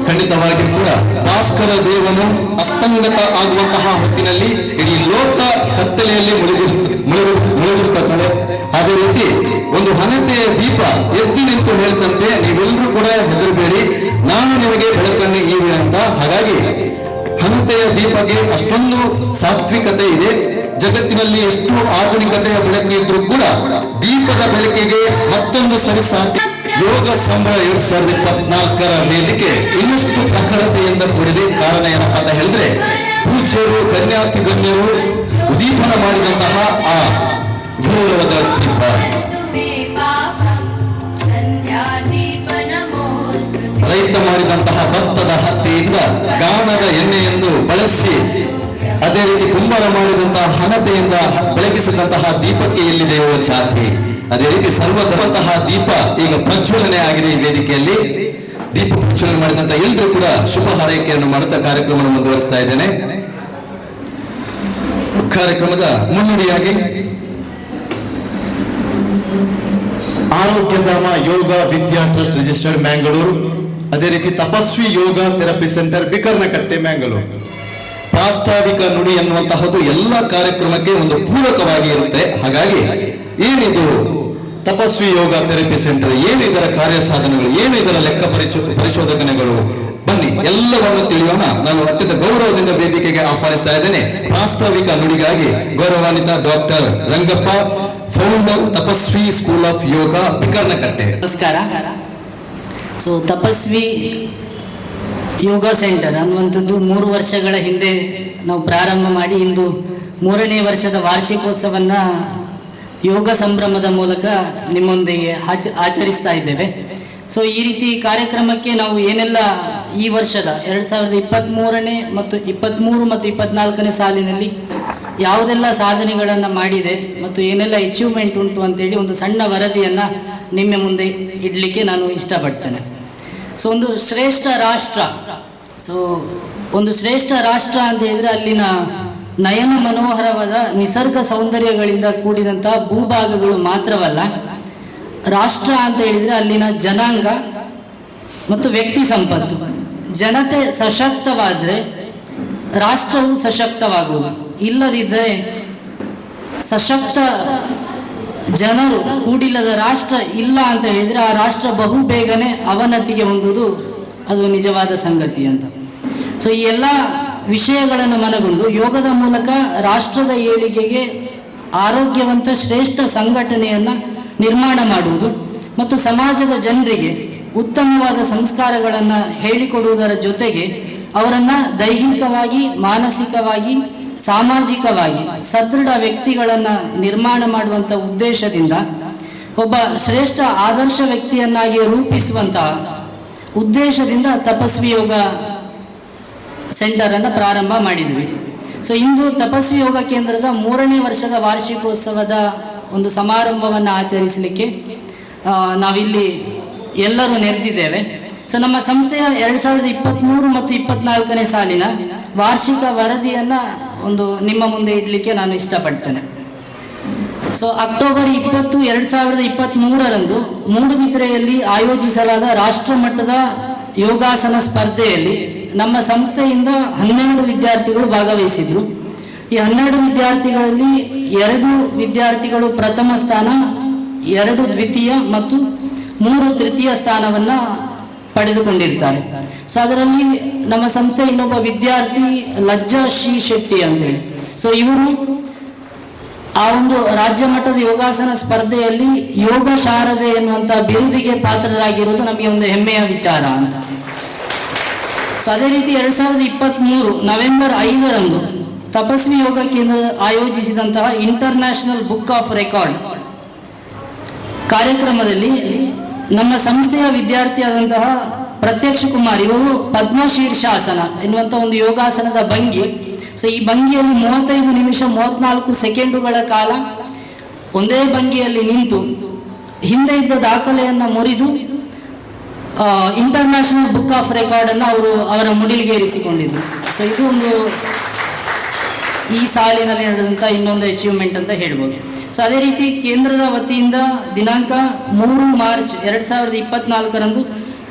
ಖಂಡಿತವಾಗಿಯೂ ಕೂಡ ಭಾಸ್ಕರ ದೇವನು ಅಸ್ತಂಗತ ಆಗುವಂತಹ ಹೊತ್ತಿನಲ್ಲಿ ಇಡೀ ಲೋಕ ಕತ್ತಲೆಯಲ್ಲಿ ಮುಳುಗಿರುತ್ತದೆ. ಅದೇ ರೀತಿ ಒಂದು ಹಣತೆಯ ದೀಪ ಎದ್ದು ನಿಂತು ಹೇಳ್ತಂತೆ, ನೀವೆಲ್ಲರೂ ಕೂಡ ಹೆದರಬೇಡಿ, ನಾನು ನಿಮಗೆ ಬೆಳಕನ್ನು ಈವೆ ಅಂತ. ಹಾಗಾಗಿ ಹಣತೆಯ ದೀಪಕ್ಕೆ ಅಷ್ಟೊಂದು ಸಾತ್ವಿಕತೆ ಇದೆ. ಜಗತ್ತಿನಲ್ಲಿ ಎಷ್ಟು ಆಧುನಿಕತೆಯ ಬೆಳಕು ಇದ್ರೂ ಕೂಡ ದೀಪದ ಬೆಳಕಿಗೆ ಮತ್ತೊಂದು ಸರಿಸಾಟಿ. ಯೋಗ ಸಂಭ್ರಮ 2024 ವೇದಿಕೆ ಇನ್ನಷ್ಟು ಪ್ರಖರತೆಯಿಂದ ಕೂಡಿದೆ. ಕಾರಣ ಏನಪ್ಪಾ ಅಂತ ಹೇಳಿದ್ರೆ, ಪೂಜ್ಯರು, ಗಣ್ಯಾತಿ ಗಣ್ಯರು ಉದ್ದೀಪನ ಮಾಡಿದಂತಹ ಆ ಗೌರವದ ದೀಪ, ರೈತ ಮಾಡಿದಂತಹ ಭತ್ತದ ಹತ್ತಿಯಿಂದ ಗಾಣದ ಎಣ್ಣೆಯನ್ನು ಬಳಸಿ, ಅದೇ ರೀತಿ ಕುಂಬಾರ ಮಾಡಿದಂತಹ ಹಣತೆಯಿಂದ ಬೆಳಗಿಸಿದಂತಹ ದೀಪಕ್ಕೆ ಎಲ್ಲಿದೆಯೋ ಜಾತಿ. ಅದೇ ರೀತಿ ಸರ್ವಧರ್ಮಂತಹ ದೀಪ ಈಗ ಪ್ರಜ್ವಲನೆ ಆಗಿದೆ ಈ ವೇದಿಕೆಯಲ್ಲಿ. ದೀಪ ಪ್ರಜ್ವಲನೆ ಮಾಡಿದಂತ ಎಲ್ಲರೂ ಕೂಡ ಶುಭ ಹಾರೈಕೆಯನ್ನು ಮಾಡುತ್ತಾ ಕಾರ್ಯಕ್ರಮವನ್ನು ಮುಂದುವರಿಸ್ತಾ ಇದ್ದೇನೆ. ಕಾರ್ಯಕ್ರಮದ ಮುನ್ನುಡಿಯಾಗಿ ಆರೋಗ್ಯಧಾಮ ಯೋಗ ವಿದ್ಯಾ ಟ್ರಸ್ಟ್ ರಿಜಿಸ್ಟರ್ಡ್ ಮ್ಯಾಂಗಳೂರು, ಅದೇ ರೀತಿ ತಪಸ್ವಿ ಯೋಗ ಥೆರಪಿ ಸೆಂಟರ್ ಬಿಕರ್ನಕಟ್ಟೆ ಮ್ಯಾಂಗಳೂರು. ಪ್ರಾಸ್ತಾವಿಕ ನುಡಿ ಎನ್ನುವಂತಹದ್ದು ಎಲ್ಲ ಕಾರ್ಯಕ್ರಮಕ್ಕೆ ಒಂದು ಪೂರಕವಾಗಿ ಇರುತ್ತೆ. ಹಾಗಾಗಿ ಏನಿದು ತಪಸ್ವಿ ಯೋಗ ಥೆರಪಿ ಸೆಂಟರ್, ಏನು ಇದರ ಕಾರ್ಯ ಸಾಧನೆಗಳು, ಏನು ಇದರ ಲೆಕ್ಕ ಪರಿಶೋಧನೆಗಳು, ಬನ್ನಿ ಎಲ್ಲವನ್ನು ತಿಳಿಯೋಣ. ನಾನು ಅತ್ಯಂತ ಗೌರವದಿಂದ ವೇದಿಕೆಗೆ ಆಹ್ವಾನಿಸ್ತಾ ಇದ್ದೇನೆ. ಪ್ರಾಸ್ತಾವಿಕ ನುಡಿಗಾಗಿ ಗೌರವಾನ್ವಿತ doctor Rangappa, founder Tapasvi school of yoga Bikarnakatte. ನಮಸ್ಕಾರ. ಸೊ ತಪಸ್ವಿ ಯೋಗ ಸೆಂಟರ್ ಅನ್ನುವಂಥದ್ದು 3 ವರ್ಷಗಳ ಹಿಂದೆ ನಾವು ಪ್ರಾರಂಭ ಮಾಡಿ ಇಂದು 3ನೇ ವರ್ಷದ ವಾರ್ಷಿಕೋತ್ಸವನ್ನ ಯೋಗ ಸಂಭ್ರಮದ ಮೂಲಕ ನಿಮ್ಮೊಂದಿಗೆ ಆಚರಿಸ್ತಾ ಇದ್ದೇವೆ. ಸೊ ಈ ರೀತಿ ಕಾರ್ಯಕ್ರಮಕ್ಕೆ ನಾವು ಏನೆಲ್ಲ ಈ ವರ್ಷದ 2023ನೇ ಮತ್ತು 23 ಮತ್ತು 24ನೇ ಸಾಲಿನಲ್ಲಿ ಯಾವುದೆಲ್ಲ ಸಾಧನೆಗಳನ್ನು ಮಾಡಿದೆ ಮತ್ತು ಏನೆಲ್ಲ ಅಚೀವ್ಮೆಂಟ್ ಉಂಟು ಅಂತೇಳಿ ಒಂದು ಸಣ್ಣ ವರದಿಯನ್ನು ನಿಮ್ಮ ಮುಂದೆ ಇಡಲಿಕ್ಕೆ ನಾನು ಇಷ್ಟಪಡ್ತೇನೆ. ಸೊ ಒಂದು ಶ್ರೇಷ್ಠ ರಾಷ್ಟ್ರ, ಒಂದು ಶ್ರೇಷ್ಠ ರಾಷ್ಟ್ರ ಅಂತ ಹೇಳಿದರೆ ಅಲ್ಲಿನ ನಯನ ಮನೋಹರವಾದ ನಿಸರ್ಗ ಸೌಂದರ್ಯಗಳಿಂದ ಕೂಡಿದಂತಹ ಭೂಭಾಗಗಳು ಮಾತ್ರವಲ್ಲ, ರಾಷ್ಟ್ರ ಅಂತ ಹೇಳಿದರೆ ಅಲ್ಲಿನ ಜನಾಂಗ ಮತ್ತು ವ್ಯಕ್ತಿ ಸಂಪತ್ತು. ಜನತೆ ಸಶಕ್ತವಾದರೆ ರಾಷ್ಟ್ರವು ಸಶಕ್ತವಾಗುವುದು. ಇಲ್ಲದಿದ್ದರೆ ಸಶಕ್ತ ಜನರು ಕೂಡಿಲ್ಲದ ರಾಷ್ಟ್ರ ಇಲ್ಲ ಅಂತ ಹೇಳಿದರೆ ಆ ರಾಷ್ಟ್ರ ಬಹು ಬೇಗನೆ ಅವನತಿಗೆ ಹೊಂದುವುದು ಅದು ನಿಜವಾದ ಸಂಗತಿ ಅಂತ. ಸೊ ಈ ಎಲ್ಲ ವಿಷಯಗಳನ್ನು ಮನಗೊಂಡು ಯೋಗದ ಮೂಲಕ ರಾಷ್ಟ್ರದ ಏಳಿಗೆಗೆ ಆರೋಗ್ಯವಂತ ಶ್ರೇಷ್ಠ ಸಂಘಟನೆಯನ್ನು ನಿರ್ಮಾಣ ಮಾಡುವುದು ಮತ್ತು ಸಮಾಜದ ಜನರಿಗೆ ಉತ್ತಮವಾದ ಸಂಸ್ಕಾರಗಳನ್ನು ಹೇಳಿಕೊಡುವುದರ ಜೊತೆಗೆ ಅವರನ್ನು ದೈಹಿಕವಾಗಿ, ಮಾನಸಿಕವಾಗಿ, ಸಾಮಾಜಿಕವಾಗಿ ಸದೃಢ ವ್ಯಕ್ತಿಗಳನ್ನು ನಿರ್ಮಾಣ ಮಾಡುವಂಥ ಉದ್ದೇಶದಿಂದ ಒಬ್ಬ ಶ್ರೇಷ್ಠ ಆದರ್ಶ ವ್ಯಕ್ತಿಯನ್ನಾಗಿ ರೂಪಿಸುವಂತಹ ಉದ್ದೇಶದಿಂದ ತಪಸ್ವಿ ಯೋಗ ಸೆಂಟರನ್ನು ಪ್ರಾರಂಭ ಮಾಡಿದ್ವಿ. ಸೊ ಇಂದು ತಪಸ್ವಿ ಯೋಗ ಕೇಂದ್ರದ 3ನೇ ವರ್ಷದ ವಾರ್ಷಿಕೋತ್ಸವದ ಒಂದು ಸಮಾರಂಭವನ್ನು ಆಚರಿಸಲಿಕ್ಕೆ ನಾವಿಲ್ಲಿ ಎಲ್ಲರೂ ನೆರೆದಿದ್ದೇವೆ. ಸೊ ನಮ್ಮ ಸಂಸ್ಥೆಯ 2023 ಮತ್ತು 24ನೇ ಸಾಲಿನ ವಾರ್ಷಿಕ ವರದಿಯನ್ನು ನಿಮ್ಮ ಮುಂದೆ ಇಡಲಿಕ್ಕೆ ನಾನು ಇಷ್ಟಪಡ್ತೇನೆ. ಸೊ ಅಕ್ಟೋಬರ್ 20, 2023ರಂದು ಮೂಡುಬಿದಿರೆಯಲ್ಲಿ ಆಯೋಜಿಸಲಾದ ರಾಷ್ಟ್ರ ಮಟ್ಟದ ಯೋಗಾಸನ ಸ್ಪರ್ಧೆಯಲ್ಲಿ ನಮ್ಮ ಸಂಸ್ಥೆಯಿಂದ 12 ವಿದ್ಯಾರ್ಥಿಗಳು ಭಾಗವಹಿಸಿದ್ರು. ಈ 12 ವಿದ್ಯಾರ್ಥಿಗಳಲ್ಲಿ 2 ವಿದ್ಯಾರ್ಥಿಗಳು ಪ್ರಥಮ ಸ್ಥಾನ, 2 ದ್ವಿತೀಯ ಮತ್ತು 3 ತೃತೀಯ ಸ್ಥಾನವನ್ನು ಪಡೆದುಕೊಂಡಿರ್ತಾರೆ. ಸೊ ಅದರಲ್ಲಿ ನಮ್ಮ ಸಂಸ್ಥೆ ಇನ್ನೊಬ್ಬ ವಿದ್ಯಾರ್ಥಿ ಲಜ್ಜಾ ಶ್ರೀ ಶೆಟ್ಟಿ ಅಂತೇಳಿ, ಸೊ ಇವರು ಆ ಒಂದು ರಾಜ್ಯ ಮಟ್ಟದ ಯೋಗಾಸನ ಸ್ಪರ್ಧೆಯಲ್ಲಿ ಯೋಗ ಶಾರದೆ ಎನ್ನುವಂಥ ಬಿರುದಿಗೆ ಪಾತ್ರರಾಗಿರುವುದು ನಮಗೆ ಒಂದು ಹೆಮ್ಮೆಯ ವಿಚಾರ ಅಂತ. ಸೊ ಅದೇ ರೀತಿ 2023 ನವೆಂಬರ್ 5ರಂದು ತಪಸ್ವಿ ಯೋಗ ಕೇಂದ್ರ ಆಯೋಜಿಸಿದಂತಹ ಇಂಟರ್ನ್ಯಾಷನಲ್ ಬುಕ್ ಆಫ್ ರೆಕಾರ್ಡ್ ಕಾರ್ಯಕ್ರಮದಲ್ಲಿ ನಮ್ಮ ಸಂಸ್ಥೆಯ ವಿದ್ಯಾರ್ಥಿಯಾದಂತಹ ಪ್ರತ್ಯಕ್ಷ ಕುಮಾರ್ ಇವರು ಪದ್ಮಶೀರ್ಷಾಸನ ಎನ್ನುವಂಥ ಒಂದು ಯೋಗಾಸನದ ಭಂಗಿ. ಸೊ ಈ ಭಂಗಿಯಲ್ಲಿ 35 ನಿಮಿಷ 34 ಸೆಕೆಂಡುಗಳ ಕಾಲ ಒಂದೇ ಭಂಗಿಯಲ್ಲಿ ನಿಂತು ಹಿಂದೆ ಇದ್ದ ದಾಖಲೆಯನ್ನು ಮುರಿದು ಇಂಟರ್ನ್ಯಾಷನಲ್ ಬುಕ್ ಆಫ್ ರೆಕಾರ್ಡನ್ನು ಅವರ ಮುಡಿಲಿಗೇರಿಸಿಕೊಂಡಿದ್ರು. ಸೊ ಇದು ಈ ಸಾಲಿನಲ್ಲಿ ನಡೆದಂಥ ಇನ್ನೊಂದು ಅಚೀವ್ಮೆಂಟ್ ಅಂತ ಹೇಳ್ಬೋದು. ಸೊ ಅದೇ ರೀತಿ ಕೇಂದ್ರದ ವತಿಯಿಂದ ದಿನಾಂಕ 3 ಮಾರ್ಚ್ 2024ರಂದು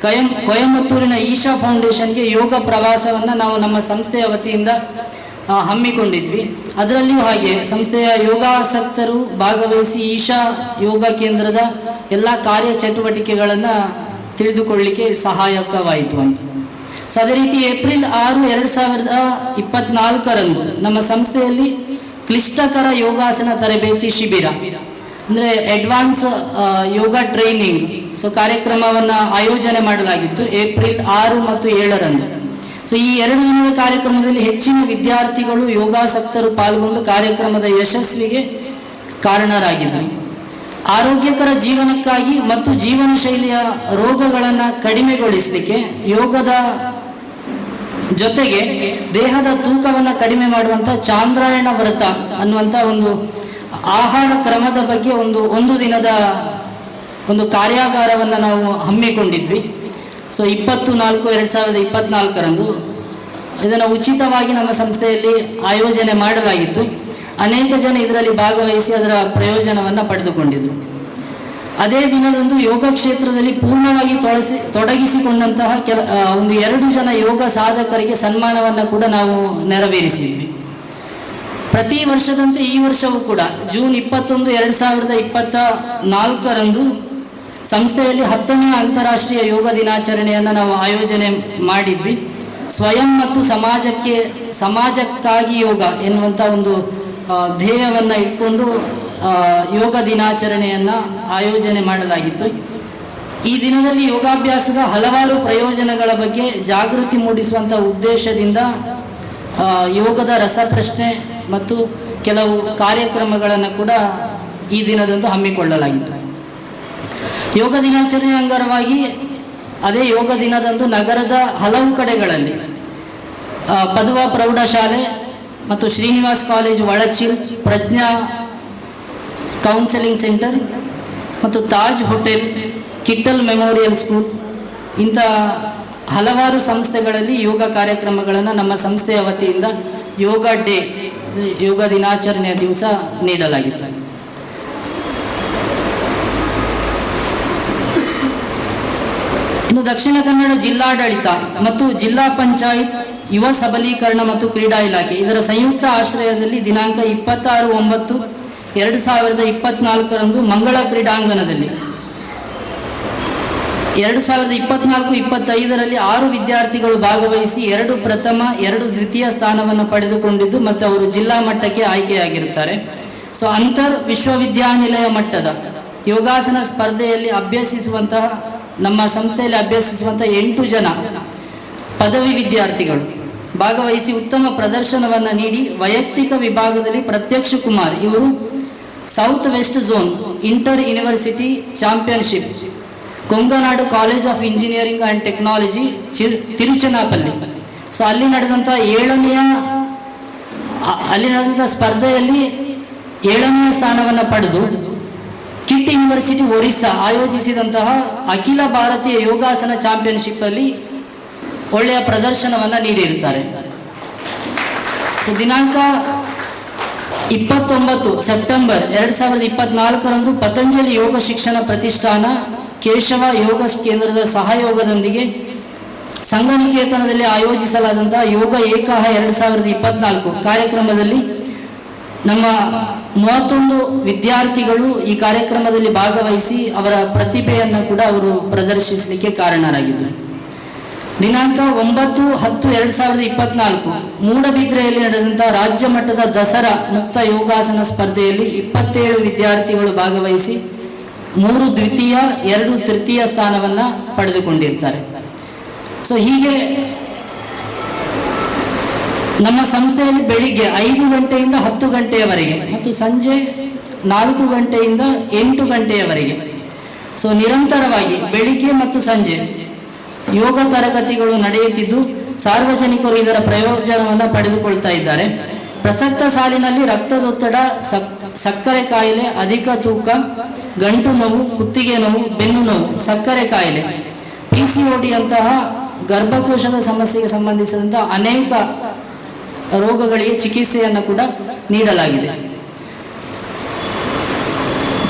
ಕೊಯಮತ್ತೂರಿನ ಈಶಾ ಫೌಂಡೇಶನ್ಗೆ ಯೋಗ ಪ್ರವಾಸವನ್ನು ನಾವು ನಮ್ಮ ಸಂಸ್ಥೆಯ ವತಿಯಿಂದ ಹಮ್ಮಿಕೊಂಡಿದ್ವಿ. ಅದರಲ್ಲಿಯೂ ಹಾಗೆ ಸಂಸ್ಥೆಯ ಯೋಗಾಸಕ್ತರು ಭಾಗವಹಿಸಿ ಈಶಾ ಯೋಗ ಕೇಂದ್ರದ ಎಲ್ಲ ಕಾರ್ಯಚಟುವಟಿಕೆಗಳನ್ನು ತಿಳಿದುಕೊಳ್ಳಲಿಕ್ಕೆ ಸಹಾಯಕವಾಯಿತು ಅಂತ. ಸೊ ಅದೇ ರೀತಿ ಏಪ್ರಿಲ್ 6, 2024ರಂದು ನಮ್ಮ ಸಂಸ್ಥೆಯಲ್ಲಿ ಕ್ಲಿಷ್ಟಕರ ಯೋಗಾಸನ ತರಬೇತಿ ಶಿಬಿರ ಅಂದರೆ ಅಡ್ವಾನ್ಸ್ ಯೋಗ ಟ್ರೈನಿಂಗ್ ಕಾರ್ಯಕ್ರಮವನ್ನು ಆಯೋಜನೆ ಮಾಡಲಾಗಿತ್ತು ಏಪ್ರಿಲ್ 6 ಮತ್ತು 7ರಂದು. ಸೊ ಈ 2 ದಿನದ ಕಾರ್ಯಕ್ರಮದಲ್ಲಿ ಹೆಚ್ಚಿನ ವಿದ್ಯಾರ್ಥಿಗಳು ಯೋಗಾಸಕ್ತರು ಪಾಲ್ಗೊಂಡು ಕಾರ್ಯಕ್ರಮದ ಯಶಸ್ವಿಗೆ ಕಾರಣರಾಗಿದ್ದರು. ಆರೋಗ್ಯಕರ ಜೀವನಕ್ಕಾಗಿ ಮತ್ತು ಜೀವನ ಶೈಲಿಯ ರೋಗಗಳನ್ನು ಕಡಿಮೆಗೊಳಿಸಲಿಕ್ಕೆ ಯೋಗದ ಜೊತೆಗೆ ದೇಹದ ತೂಕವನ್ನು ಕಡಿಮೆ ಮಾಡುವಂಥ ಚಾಂದ್ರಾಯಣ ವ್ರತ ಅನ್ನುವಂಥ ಒಂದು ಆಹಾರ ಕ್ರಮದ ಬಗ್ಗೆ ಒಂದು ದಿನದ ಒಂದು ಕಾರ್ಯಾಗಾರವನ್ನು ನಾವು ಹಮ್ಮಿಕೊಂಡಿದ್ವಿ. ಸೊ 20/4/2024ರಂದು ಇದನ್ನು ಉಚಿತವಾಗಿ ನಮ್ಮ ಸಂಸ್ಥೆಯಲ್ಲಿ ಆಯೋಜನೆ ಮಾಡಲಾಗಿತ್ತು. ಅನೇಕ ಜನ ಇದರಲ್ಲಿ ಭಾಗವಹಿಸಿ ಅದರ ಪ್ರಯೋಜನವನ್ನು ಪಡೆದುಕೊಂಡಿದ್ದರು. ಅದೇ ದಿನದಂದು ಯೋಗ ಕ್ಷೇತ್ರದಲ್ಲಿ ಪೂರ್ಣವಾಗಿ ತೊಡಗಿಸಿಕೊಂಡಂತಹ 2 ಜನ ಯೋಗ ಸಾಧಕರಿಗೆ ಸನ್ಮಾನವನ್ನು ಕೂಡ ನಾವು ನೆರವೇರಿಸಿದ್ವಿ. ಪ್ರತಿ ವರ್ಷದಂತೆ ಈ ವರ್ಷವೂ ಕೂಡ ಜೂನ್ 21, 2024ರಂದು ಸಂಸ್ಥೆಯಲ್ಲಿ 10ನೇ ಅಂತಾರಾಷ್ಟ್ರೀಯ ಯೋಗ ದಿನಾಚರಣೆಯನ್ನು ನಾವು ಆಯೋಜನೆ ಮಾಡಿದ್ವಿ. ಸ್ವಯಂ ಮತ್ತು ಸಮಾಜಕ್ಕಾಗಿ ಯೋಗ ಎನ್ನುವಂಥ ಒಂದು ಧ್ಯೇಯವನ್ನು ಇಟ್ಕೊಂಡು ಯೋಗ ದಿನಾಚರಣೆಯನ್ನು ಆಯೋಜನೆ ಮಾಡಲಾಗಿತ್ತು. ಈ ದಿನದಲ್ಲಿ ಯೋಗಾಭ್ಯಾಸದ ಹಲವಾರು ಪ್ರಯೋಜನಗಳ ಬಗ್ಗೆ ಜಾಗೃತಿ ಮೂಡಿಸುವಂಥ ಉದ್ದೇಶದಿಂದ ಯೋಗದ ರಸಪ್ರಶ್ನೆ ಮತ್ತು ಕೆಲವು ಕಾರ್ಯಕ್ರಮಗಳನ್ನು ಕೂಡ ಈ ದಿನದಂದು ಹಮ್ಮಿಕೊಳ್ಳಲಾಗಿತ್ತು. ಯೋಗ ದಿನಾಚರಣೆ ಅಂಗವಾಗಿ ಅದೇ ಯೋಗ ದಿನದಂದು ನಗರದ ಹಲವು ಕಡೆಗಳಲ್ಲಿ ಪದವ ಪ್ರೌಢಶಾಲೆ ಮತ್ತು ಶ್ರೀನಿವಾಸ್ ಕಾಲೇಜ್ ಒಳಚಿಲ್, ಪ್ರಜ್ಞಾ ಕೌನ್ಸೆಲಿಂಗ್ ಸೆಂಟರ್ ಮತ್ತು Taj hotel, Kittel memorial school ಇಂಥ ಹಲವಾರು ಸಂಸ್ಥೆಗಳಲ್ಲಿ ಯೋಗ ಕಾರ್ಯಕ್ರಮಗಳನ್ನು ನಮ್ಮ ಸಂಸ್ಥೆಯ ವತಿಯಿಂದ ಯೋಗ ಡೇ, ಯೋಗ ದಿನಾಚರಣೆಯ ದಿವಸ ನೀಡಲಾಗಿತ್ತು. ಇನ್ನು ದಕ್ಷಿಣ ಕನ್ನಡ ಜಿಲ್ಲಾಡಳಿತ ಮತ್ತು ಜಿಲ್ಲಾ ಪಂಚಾಯತ್ ಯುವ ಸಬಲೀಕರಣ ಮತ್ತು ಕ್ರೀಡಾ ಇಲಾಖೆ ಇದರ ಸಂಯುಕ್ತ ಆಶ್ರಯದಲ್ಲಿ ದಿನಾಂಕ 26/9/2024ರಂದು ಮಂಗಳ ಕ್ರೀಡಾಂಗಣದಲ್ಲಿ 2024-25ರಲ್ಲಿ 6 ವಿದ್ಯಾರ್ಥಿಗಳು ಭಾಗವಹಿಸಿ 2 ಪ್ರಥಮ 2 ದ್ವಿತೀಯ ಸ್ಥಾನವನ್ನು ಪಡೆದುಕೊಂಡಿದ್ದು ಮತ್ತು ಅವರು ಜಿಲ್ಲಾ ಮಟ್ಟಕ್ಕೆ ಆಯ್ಕೆಯಾಗಿರುತ್ತಾರೆ. ಸೊ ಅಂತರ್ ವಿಶ್ವವಿದ್ಯಾನಿಲಯ ಮಟ್ಟದ ಯೋಗಾಸನ ಸ್ಪರ್ಧೆಯಲ್ಲಿ ನಮ್ಮ ಸಂಸ್ಥೆಯಲ್ಲಿ ಅಭ್ಯಸಿಸುವಂತಹ 8 ಜನ ಪದವಿ ವಿದ್ಯಾರ್ಥಿಗಳು ಭಾಗವಹಿಸಿ ಉತ್ತಮ ಪ್ರದರ್ಶನವನ್ನು ನೀಡಿ ವೈಯಕ್ತಿಕ ವಿಭಾಗದಲ್ಲಿ ಪ್ರತ್ಯಕ್ಷ ಕುಮಾರ್ ಇವರು south west zone inter university championship Kongunadu college of engineering and technology Tiruchirappalli. So ಅಲ್ಲಿ ನಡೆದಂಥ ಸ್ಪರ್ಧೆಯಲ್ಲಿ 7ನೇ ಸ್ಥಾನವನ್ನು ಪಡೆದು ಕಿಟ್ ಯೂನಿವರ್ಸಿಟಿ ಒರಿಸ್ಸಾ ಆಯೋಜಿಸಿದಂತಹ ಅಖಿಲ ಭಾರತೀಯ ಯೋಗಾಸನ ಚಾಂಪಿಯನ್ಶಿಪ್ ಅಲ್ಲಿ ಒಳ್ಳೆಯ ಪ್ರದರ್ಶನವನ್ನು ನೀಡಿರುತ್ತಾರೆ. ಸೊ ದಿನಾಂಕ 29 ಸೆಪ್ಟೆಂಬರ್ 2024ರಂದು ಪತಂಜಲಿ ಯೋಗ ಶಿಕ್ಷಣ ಪ್ರತಿಷ್ಠಾನ ಕೇಶವ ಯೋಗ ಕೇಂದ್ರದ ಸಹಯೋಗದೊಂದಿಗೆ ಸಂಘನಿಕೇತನದಲ್ಲಿ ಆಯೋಜಿಸಲಾದಂತಹ ಯೋಗ ಏಕಾಹ 2024 ಕಾರ್ಯಕ್ರಮದಲ್ಲಿ ನಮ್ಮ 31 ವಿದ್ಯಾರ್ಥಿಗಳು ಈ ಕಾರ್ಯಕ್ರಮದಲ್ಲಿ ಭಾಗವಹಿಸಿ ಅವರ ಪ್ರತಿಭೆಯನ್ನು ಕೂಡ ಅವರು ಪ್ರದರ್ಶಿಸಲಿಕ್ಕೆ ಕಾರಣರಾಗಿದ್ದರು. ದಿನಾಂಕ 9/10/2024 ಮೂಡಬಿದ್ರೆಯಲ್ಲಿ ನಡೆದಂತಹ ರಾಜ್ಯ ಮಟ್ಟದ ದಸರಾ ಮುಕ್ತ ಯೋಗಾಸನ ಸ್ಪರ್ಧೆಯಲ್ಲಿ 27 ವಿದ್ಯಾರ್ಥಿಗಳು ಭಾಗವಹಿಸಿ 3 ದ್ವಿತೀಯ 2 ತೃತೀಯ ಸ್ಥಾನವನ್ನು ಪಡೆದುಕೊಂಡಿರ್ತಾರೆ. ಸೊ ಹೀಗೆ ನಮ್ಮ ಸಂಸ್ಥೆಯಲ್ಲಿ ಬೆಳಿಗ್ಗೆ 5 ಗಂಟೆಯಿಂದ 10 ಗಂಟೆಯವರೆಗೆ ಮತ್ತು ಸಂಜೆ 4 ಗಂಟೆಯಿಂದ 8 ಗಂಟೆಯವರೆಗೆ ಸೊ ನಿರಂತರವಾಗಿ ಬೆಳಿಗ್ಗೆ ಮತ್ತು ಸಂಜೆ ಯೋಗ ತರಗತಿಗಳು ನಡೆಯುತ್ತಿದ್ದು ಸಾರ್ವಜನಿಕರು ಇದರ ಪ್ರಯೋಜನವನ್ನು ಪಡೆದುಕೊಳ್ತಾ ಇದ್ದಾರೆ. ಪ್ರಸಕ್ತ ಸಾಲಿನಲ್ಲಿ ರಕ್ತದೊತ್ತಡ, ಸಕ್ಕರೆ ಕಾಯಿಲೆ, ಅಧಿಕ ತೂಕ, ಗಂಟು ನೋವು, ಕುತ್ತಿಗೆ ನೋವು, ಬೆನ್ನು ನೋವು, ಸಕ್ಕರೆ ಕಾಯಿಲೆ, PCOD ಅಂತಹ ಗರ್ಭಕೋಶದ ಸಮಸ್ಯೆಗೆ ಸಂಬಂಧಿಸಿದಂಥ ಅನೇಕ ರೋಗಗಳಿಗೆ ಚಿಕಿತ್ಸೆಯನ್ನು ಕೂಡ ನೀಡಲಾಗಿದೆ.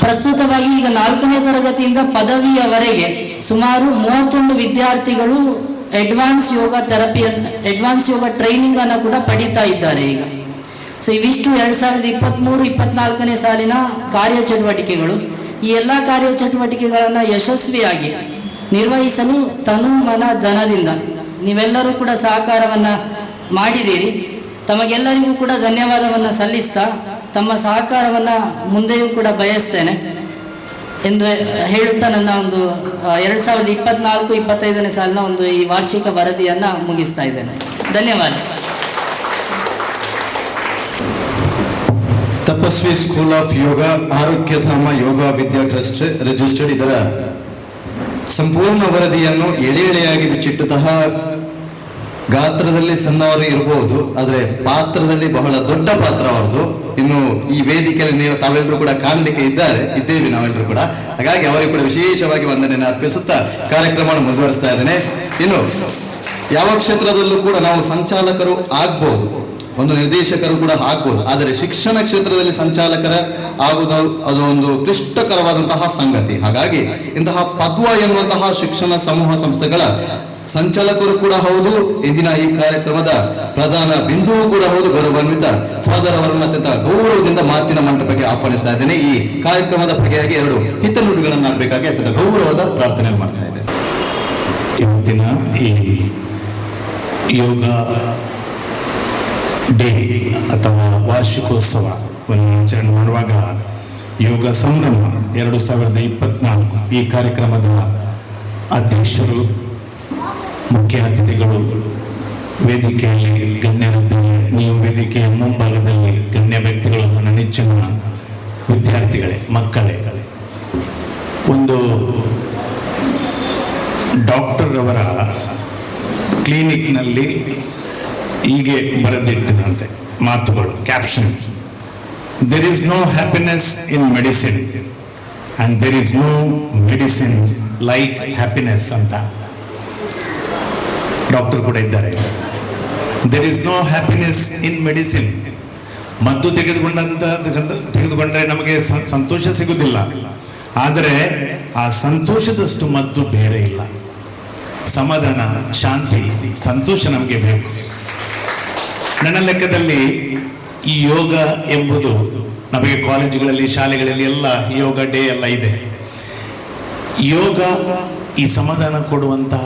ಪ್ರಸ್ತುತವಾಗಿ ಈಗ 4ನೇ ತರಗತಿಯಿಂದ ಪದವಿಯವರೆಗೆ ಸುಮಾರು 31 ವಿದ್ಯಾರ್ಥಿಗಳು ಅಡ್ವಾನ್ಸ್ ಯೋಗ ಟ್ರೈನಿಂಗ್ ಅನ್ನು ಕೂಡ ಪಡೀತಾ ಇದ್ದಾರೆ ಈಗ. ಸೊ ಇವಿಷ್ಟು 2023-24ನೇ ಸಾಲಿನ ಕಾರ್ಯಚಟುವಟಿಕೆಗಳು. ಈ ಎಲ್ಲ ಕಾರ್ಯಚಟುವಟಿಕೆಗಳನ್ನು ಯಶಸ್ವಿಯಾಗಿ ನಿರ್ವಹಿಸಲು ತನು ಮನ ಧನದಿಂದ ನೀವೆಲ್ಲರೂ ಕೂಡ ಸಹಕಾರವನ್ನು ಮಾಡಿದ್ದೀರಿ. ತಮಗೆಲ್ಲರಿಗೂ ಕೂಡ ಧನ್ಯವಾದವನ್ನು ಸಲ್ಲಿಸ್ತಾ ತಮ್ಮ ಸಹಕಾರವನ್ನು ಮುಂದೆಯೂ ಕೂಡ ಬಯಸ್ತೇನೆ ಎಂದು ಹೇಳುತ್ತಾ ನನ್ನ ಒಂದು 2024-25ನೇ ಸಾಲಿನ ಒಂದು ಈ ವಾರ್ಷಿಕ ವರದಿಯನ್ನು ಮುಗಿಸ್ತಾ ಇದ್ದೇನೆ. ಧನ್ಯವಾದ. ತಪಸ್ವಿ school of yoga Arogyadhama yoga Vidya trust registered ಇದರ ಸಂಪೂರ್ಣ ವರದಿಯನ್ನು ಎಳೆಯಾಗಿ ಬಿಚ್ಚಿಟ್ಟಂತಹ ಗಾತ್ರದಲ್ಲಿ ಸಣ್ಣವರು ಇರಬಹುದು, ಆದರೆ ಪಾತ್ರದಲ್ಲಿ ಬಹಳ ದೊಡ್ಡ ಪಾತ್ರ ಅವರದು. ಇನ್ನು ಈ ವೇದಿಕೆಯಲ್ಲಿ ನೀವು ತಾವೆಲ್ಲರೂ ಕೂಡ ಕಾಣಲಿಕ್ಕೆ ಇದ್ದೇವೆ ನಾವೆಲ್ಲರೂ ಕೂಡ. ಹಾಗಾಗಿ ಅವರಿಗೆ ಕೂಡ ವಿಶೇಷವಾಗಿ ವಂದನೆಯನ್ನು ಅರ್ಪಿಸುತ್ತಾ ಕಾರ್ಯಕ್ರಮವನ್ನು ಮುಂದುವರಿಸ್ತಾ ಇದ್ದೇನೆ. ಇನ್ನು ಯಾವ ಕ್ಷೇತ್ರದಲ್ಲೂ ಕೂಡ ನಾವು ಸಂಚಾಲಕರು ಆಗ್ಬಹುದು, ಒಂದು ನಿರ್ದೇಶಕರು ಕೂಡ ಆಗ್ಬಹುದು, ಆದರೆ ಶಿಕ್ಷಣ ಕ್ಷೇತ್ರದಲ್ಲಿ ಸಂಚಾಲಕರ ಆಗುವುದು ಅದು ಒಂದು ಕ್ಲಿಷ್ಟಕರವಾದಂತಹ ಸಂಗತಿ. ಹಾಗಾಗಿ ಇಂತಹ ಪದ್ವ ಎನ್ನುವಂತಹ ಶಿಕ್ಷಣ ಸಮೂಹ ಸಂಸ್ಥೆಗಳ ಸಂಚಾಲಕರು ಕೂಡ ಹೌದು, ಇಂದಿನ ಈ ಕಾರ್ಯಕ್ರಮದ ಪ್ರಧಾನ ಬಿಂದುವು ಕೂಡ ಹೌದು. ಗೌರವಾನ್ವಿತ ಫಾದರ್ ಅವರನ್ನು ಅತ್ಯಂತ ಗೌರವದಿಂದ ಮಾತಿನ ಮಂಟಪಕ್ಕೆ ಆಹ್ವಾನಿಸ್ತಾ ಇದ್ದೇನೆ. ಈ ಕಾರ್ಯಕ್ರಮದ ಬಗೆಯಾಗಿ 2 ಹಿತನುಡಿಗಳನ್ನು ಆಡಬೇಕಾಗಿ ಅತ್ಯಂತ ಗೌರವದ ಪ್ರಾರ್ಥನೆ ಮಾಡ್ತಾ ಇದ್ದೇನೆ. ಇವತ್ತಿನ ಈ ಯೋಗ ಡೇ ಅಥವಾ ವಾರ್ಷಿಕೋತ್ಸವವನ್ನು ಆಚರಣೆ ಮಾಡುವಾಗ ಯೋಗ ಸಂಭ್ರಮ 2024 ಈ ಕಾರ್ಯಕ್ರಮದ ಅಧ್ಯಕ್ಷರು, ಮುಖ್ಯ ಅತಿಥಿಗಳು, ವೇದಿಕೆಯಲ್ಲಿ ಗಣ್ಯರಿದ್ದಾರೆ. ನೀವು ವೇದಿಕೆಯ ಮುಂಭಾಗದಲ್ಲಿ ಗಣ್ಯ ವ್ಯಕ್ತಿಗಳು, ನನ್ನ ನೆಚ್ಚಿನ ವಿದ್ಯಾರ್ಥಿಗಳೇ, ಮಕ್ಕಳೇ. ಒಂದು ಡಾಕ್ಟರ್ ಅವರ ಕ್ಲಿನಿಕ್ನಲ್ಲಿ ಹೀಗೆ ಬರೆದಿಟ್ಟಿದಂತೆ ಮಾತುಗಳು, caption: there is no happiness in medicine and there is no medicine like happiness ಅಂತ ಡಾಕ್ಟರ್ ಕೂಡ ಇದ್ದಾರೆ. There is no happiness in medicine. ಮದ್ದು ತೆಗೆದುಕೊಂಡ್ರೆ ನಮಗೆ ಸಂತೋಷ ಸಿಗುವುದಿಲ್ಲ, ಆದರೆ ಆ ಸಂತೋಷದಷ್ಟು ಮದ್ದು ಬೇರೆ ಇಲ್ಲ. ಸಮಾಧಾನ, ಶಾಂತಿ, ಸಂತೋಷ ನಮಗೆ ಬೇಕು. ನನ್ನ ಲೆಕ್ಕದಲ್ಲಿ ಈ ಯೋಗ ಎಂಬುದು ನಮಗೆ ಕಾಲೇಜುಗಳಲ್ಲಿ, ಶಾಲೆಗಳಲ್ಲಿ ಎಲ್ಲ ಯೋಗ ಡೇ ಎಲ್ಲ ಇದೆ. ಯೋಗ ಈ ಸಮಾಧಾನ ಕೊಡುವಂತಹ,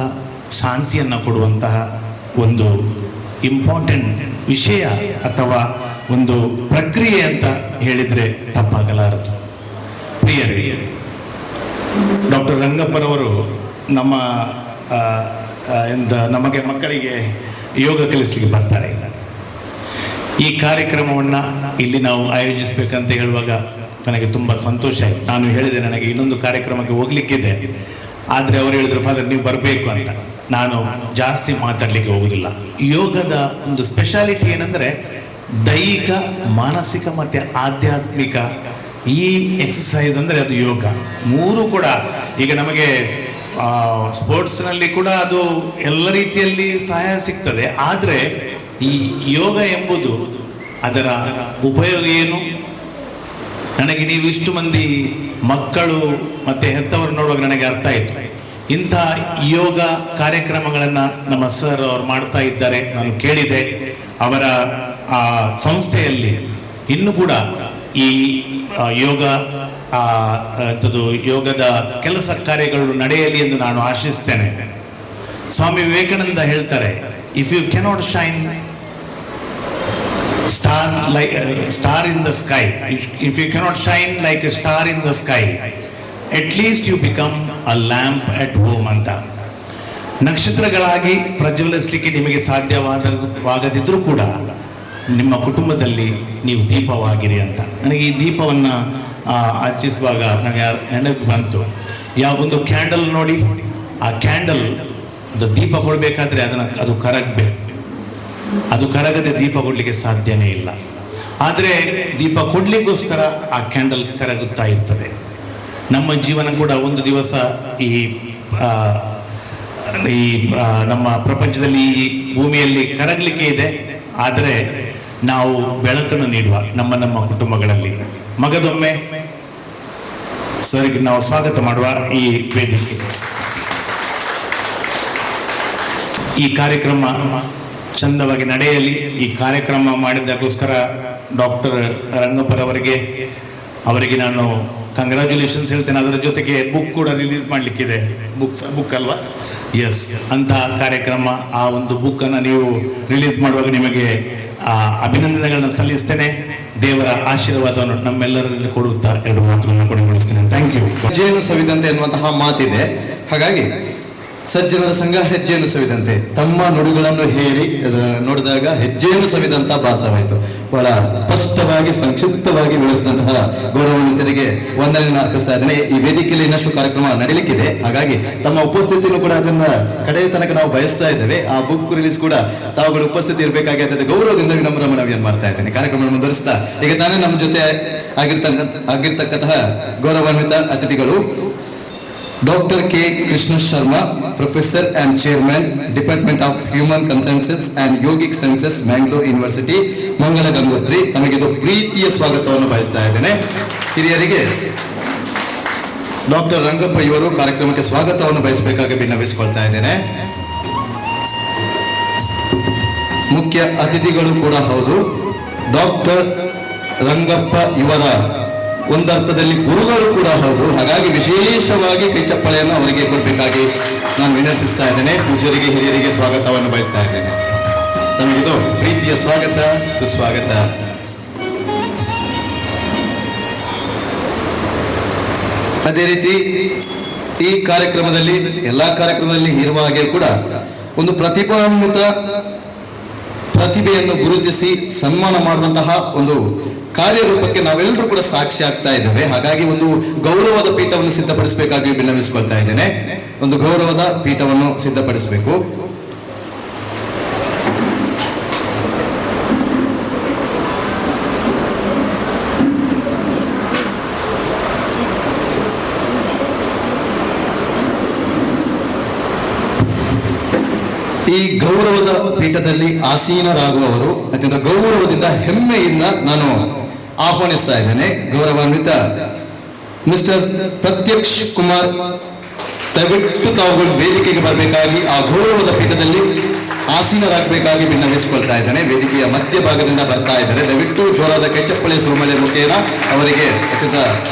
ಶಾಂತಿಯನ್ನು ಕೊಡುವಂತಹ ಒಂದು ಇಂಪಾರ್ಟೆಂಟ್ ವಿಷಯ ಅಥವಾ ಒಂದು ಪ್ರಕ್ರಿಯೆ ಅಂತ ಹೇಳಿದರೆ ತಪ್ಪಾಗಲಾರದು. ಪ್ರಿಯರೇ, ಡಾಕ್ಟರ್ ರಂಗಪ್ಪರವರು ನಮ್ಮ ನಮಗೆ ಮಕ್ಕಳಿಗೆ ಯೋಗ ಕಲಿಸಲಿಕ್ಕೆ ಬರ್ತಾರೆ. ಈ ಕಾರ್ಯಕ್ರಮವನ್ನು ಇಲ್ಲಿ ನಾವು ಆಯೋಜಿಸಬೇಕಂತ ಹೇಳುವಾಗ ನನಗೆ ತುಂಬ ಸಂತೋಷ ಆಯಿತು. ನಾನು ಹೇಳಿದೆ ನನಗೆ ಇನ್ನೊಂದು ಕಾರ್ಯಕ್ರಮಕ್ಕೆ ಹೋಗ್ಲಿಕ್ಕಿದೆ, ಆದರೆ ಅವರು ಹೇಳಿದ್ರು ಫಾದರ್ ನೀವು ಬರಬೇಕು ಅಂತ. ನಾನು ಜಾಸ್ತಿ ಮಾತಾಡಲಿಕ್ಕೆ ಹೋಗುವುದಿಲ್ಲ. ಯೋಗದ ಒಂದು ಸ್ಪೆಷಾಲಿಟಿ ಏನಂದರೆ ದೈಹಿಕ, ಮಾನಸಿಕ ಮತ್ತು ಆಧ್ಯಾತ್ಮಿಕ ಈ ಎಕ್ಸಸೈಸ್ ಅಂದರೆ ಅದು ಯೋಗ. ಮೂರು ಕೂಡ ಈಗ ನಮಗೆ ಸ್ಪೋರ್ಟ್ಸ್ನಲ್ಲಿ ಕೂಡ ಅದು ಎಲ್ಲ ರೀತಿಯಲ್ಲಿ ಸಹಾಯ ಸಿಗ್ತದೆ. ಆದರೆ ಈ ಯೋಗ ಎಂಬುದು ಅದರ ಉಪಯೋಗ ಏನು? ನನಗೆ ನೀವು ಇಷ್ಟು ಮಂದಿ ಮಕ್ಕಳು ಮತ್ತು ಹೆತ್ತವರು ನೋಡುವಾಗ ನನಗೆ ಅರ್ಥ ಆಯಿತು. ಇಂಥ ಯೋಗ ಕಾರ್ಯಕ್ರಮಗಳನ್ನು ನಮ್ಮ ಸರ್ ಅವರು ಮಾಡ್ತಾ ಇದ್ದಾರೆ. ನಾನು ಕೇಳಿದೆ ಅವರ ಆ ಸಂಸ್ಥೆಯಲ್ಲಿ ಇನ್ನೂ ಕೂಡ ಈ ಯೋಗ ಯೋಗದ ಕೆಲಸ ಕಾರ್ಯಗಳು ನಡೆಯಲಿ ಎಂದು ನಾನು ಆಶಿಸ್ತೇನೆ. ಸ್ವಾಮಿ ವಿವೇಕಾನಂದ ಹೇಳ್ತಾರೆ, if you cannot shine star in the sky, if you cannot shine like a star in the sky, at least you become a lamp at home ಅಂತ. ನಕ್ಷತ್ರಗಳಾಗಿ ಪ್ರಜ್ವಲಿಸಲಿಕ್ಕೆ ನಿಮಗೆ ಸಾಧ್ಯವಾಗದಿದ್ರೂ ಕೂಡ ನಿಮ್ಮ ಕುಟುಂಬದಲ್ಲಿ ನೀವು ದೀಪವಾಗಿರಿ ಅಂತ. ನನಗೆ ಈ ದೀಪವನ್ನು ಹಚ್ಚಿಸುವಾಗ ನನಗೆ ನೆನಪು ಬಂತು. ಒಂದು ಕ್ಯಾಂಡಲ್ ನೋಡಿ, ಆ ಕ್ಯಾಂಡಲ್ ಅದು ದೀಪ ಕೊಡಬೇಕಾದ್ರೆ ಅದು ಕರಗಬೇಕು. ಅದು ಕರಗದೆ ದೀಪ ಕೊಡಲಿಕ್ಕೆ ಸಾಧ್ಯನೇ ಇಲ್ಲ. ಆದರೆ ದೀಪ ಕೊಡಲಿಕ್ಕೋಸ್ಕರ ಆ ಕ್ಯಾಂಡಲ್ ಕರಗುತ್ತಾ ಇರ್ತದೆ. ನಮ್ಮ ಜೀವನ ಕೂಡ ಒಂದು ದಿವಸ ಈ ನಮ್ಮ ಪ್ರಪಂಚದಲ್ಲಿ ಈ ಭೂಮಿಯಲ್ಲಿ ಕರಗಲಿಕ್ಕೆ ಇದೆ. ಆದರೆ ನಾವು ಬೆಳಕನ್ನು ನೀಡುವ ನಮ್ಮ ಕುಟುಂಬಗಳಲ್ಲಿ. ಮಗದೊಮ್ಮೆ ಸರಿಗೆ ನಾವು ಸ್ವಾಗತ ಮಾಡುವ ಈ ವೇದಿಕೆ. ಈ ಕಾರ್ಯಕ್ರಮ ಚಂದವಾಗಿ ನಡೆಯಲಿ. ಈ ಕಾರ್ಯಕ್ರಮ ಮಾಡಿದ್ದಕ್ಕೋಸ್ಕರ ಡಾಕ್ಟರ್ ರಂಗಪ್ಪರವರಿಗೆ ನಾನು ಕಂಗ್ರ್ಯಾಚುಲೇಷನ್ಸ್ ಹೇಳ್ತೇನೆ. ಅದರ ಜೊತೆಗೆ ಬುಕ್ ಕೂಡ ರಿಲೀಸ್ ಮಾಡಲಿಕ್ಕಿದೆ. ಬುಕ್ ಅಲ್ವಾ? ಎಸ್, ಅಂತಹ ಕಾರ್ಯಕ್ರಮ. ಆ ಒಂದು ಬುಕ್ಕನ್ನು ನೀವು ರಿಲೀಸ್ ಮಾಡುವಾಗ ನಿಮಗೆ ಅಭಿನಂದನೆಗಳನ್ನು ಸಲ್ಲಿಸ್ತೇನೆ. ದೇವರ ಆಶೀರ್ವಾದವನ್ನು ನಮ್ಮೆಲ್ಲರಲ್ಲಿ ಕೊಡುತ್ತಾ ಎರಡು ಮಾತುಗಳನ್ನು ಕೊನೆಗೊಳಿಸ್ತೇನೆ. Thank you. ಹೆಜ್ಜೆಯನ್ನು ಸವಿದಂತೆ ಎನ್ನುವಂತಹ ಮಾತಿದೆ. ಹಾಗಾಗಿ ಸಜ್ಜನರ ಸಂಘ ಹೆಜ್ಜೆಯನ್ನು ಸವಿದಂತೆ ತಮ್ಮ ನುಡಿಗಳನ್ನು ಹೇಳಿ ನೋಡಿದಾಗ ಹೆಜ್ಜೆಯನ್ನು ಸವಿದಂತ ಭಾಸವಾಯಿತು. ಬಹಳ ಸ್ಪಷ್ಟವಾಗಿ ಸಂಕ್ಷಿಪ್ತವಾಗಿ ವಿವರಿಸಿದಂತಹ ಗೌರವಾನ್ವಿತರಿಗೆ ವಂದನೆಯನ್ನು ಅರ್ಪಿಸ್ತಾ ಇದ್ದೇನೆ. ಈ ವೇದಿಕೆಯಲ್ಲಿ ಇನ್ನಷ್ಟು ಕಾರ್ಯಕ್ರಮ ನಡೀಲಿಕ್ಕಿದೆ. ಹಾಗಾಗಿ ತಮ್ಮ ಉಪಸ್ಥಿತಿಯನ್ನು ಕೂಡ ಅದನ್ನ ಕಡೆಯ ತನಕ ನಾವು ಬಯಸ್ತಾ ಇದ್ದೇವೆ. ಆ ಬುಕ್ ರಿಲೀಸ್ ಕೂಡ ತಾವುಗಳು ಉಪಸ್ಥಿತಿ ಇರಬೇಕಾಗಿ ಗೌರವದಿಂದ ವಿನಮ್ರ ಮನವಿಯನ್ನು ಮಾಡ್ತಾ ಇದ್ದೇನೆ. ಕಾರ್ಯಕ್ರಮ ಮುಂದುವರಿಸ್ತಾ ಈಗ ತಾನೇ ನಮ್ಮ ಜೊತೆ ಆಗಿರ್ತಕ್ಕಂತಹ ಗೌರವಾನ್ವಿತ ಅತಿಥಿಗಳು Dr. K. Krishna Sharma, Professor and Chairman, Department of Human Consensus and Yogic Sciences, Mangalore University, ಮಂಗಲ ಗಂಗೋತ್ರಿ. ತಮಗಿದು ಪ್ರೀತಿಯ ಸ್ವಾಗತವನ್ನು ಬಯಸ್ತಾ ಇದ್ದೇನೆ. ಹಿರಿಯರಿಗೆ ಡಾಕ್ಟರ್ ರಂಗಪ್ಪ ಇವರು ಕಾರ್ಯಕ್ರಮಕ್ಕೆ ಸ್ವಾಗತವನ್ನು ಬಯಸಬೇಕಾಗಿ ವಿನ್ನವಿಸಿಕೊಳ್ತಾ ಇದ್ದೇನೆ. ಮುಖ್ಯ ಅತಿಥಿಗಳು ಕೂಡ ಹೌದು. ಡಾಕ್ಟರ್ ರಂಗಪ್ಪ ಇವರ ಒಂದರ್ಥದಲ್ಲಿ ಗುರುಗಳು ಕೂಡ ಹೌದು. ಹಾಗಾಗಿ ವಿಶೇಷವಾಗಿ ಕೈಚಪ್ಪಳೆಯನ್ನು ಅವರಿಗೆ ಕೊಡಬೇಕಾಗಿ ನಾನು ವಿನಂತಿಸ್ತಾ ಇದ್ದೇನೆ. ಪೂಜ್ಯರಿಗೆ, ಹಿರಿಯರಿಗೆ ಸ್ವಾಗತವನ್ನು ಬಯಸ್ತಾ ಇದ್ದೇನೆ. ನಮಗಿದು ಪ್ರೀತಿಯ ಸ್ವಾಗತ, ಸುಸ್ವಾಗತ. ಅದೇ ರೀತಿ ಈ ಕಾರ್ಯಕ್ರಮದಲ್ಲಿ, ಎಲ್ಲಾ ಕಾರ್ಯಕ್ರಮದಲ್ಲಿ ಇರುವ ಹಾಗೆ ಕೂಡ ಒಂದು ಪ್ರತಿಭಾನ್ವಿತ ಪ್ರತಿಭೆಯನ್ನು ಗುರುತಿಸಿ ಸನ್ಮಾನ ಮಾಡುವಂತಹ ಒಂದು ಕಾರ್ಯರೂಪಕ್ಕೆ ನಾವೆಲ್ಲರೂ ಕೂಡ ಸಾಕ್ಷಿ ಆಗ್ತಾ ಇದ್ದೇವೆ. ಹಾಗಾಗಿ ಒಂದು ಗೌರವದ ಪೀಠವನ್ನು ಸಿದ್ಧಪಡಿಸಬೇಕಾಗಿ ವಿನ್ನವಿಸಿಕೊಳ್ತಾ ಇದ್ದೇನೆ. ಒಂದು ಗೌರವದ ಪೀಠವನ್ನು ಸಿದ್ಧಪಡಿಸಬೇಕು. ಈ ಗೌರವದ ಪೀಠದಲ್ಲಿ ಆಸೀನರಾಗುವವರು ಅತ್ಯಂತ ಗೌರವದಿಂದ, ಹೆಮ್ಮೆಯಿಂದ ನಾನು ಆಹ್ವಾನಿಸ್ತಾ ಇದ್ದೇನೆ. ಗೌರವಾನ್ವಿತ ಮಿಸ್ಟರ್ ಪ್ರತ್ಯಕ್ಷ್ ಕುಮಾರ್, ದಯವಿಟ್ಟು ತಾವುಗಳು ವೇದಿಕೆಗೆ ಬರಬೇಕಾಗಿ ಆ ಗೌರವದ ಪೀಠದಲ್ಲಿ ಆಸೀನರಾಗಬೇಕಾಗಿ ವಿನ್ನವಿಸಿಕೊಳ್ತಾ ಇದ್ದೇನೆ. ವೇದಿಕೆಯ ಮಧ್ಯಭಾಗದಿಂದ ಬರ್ತಾ ಇದ್ದಾರೆ. ದಯವಿಟ್ಟು ಜೋರಾದ ಕೆಚ್ಚಪ್ಪಳೆ ಸುರುಮಳೆ ಮುಖೇನ ಅವರಿಗೆ ಅತ್ಯಂತ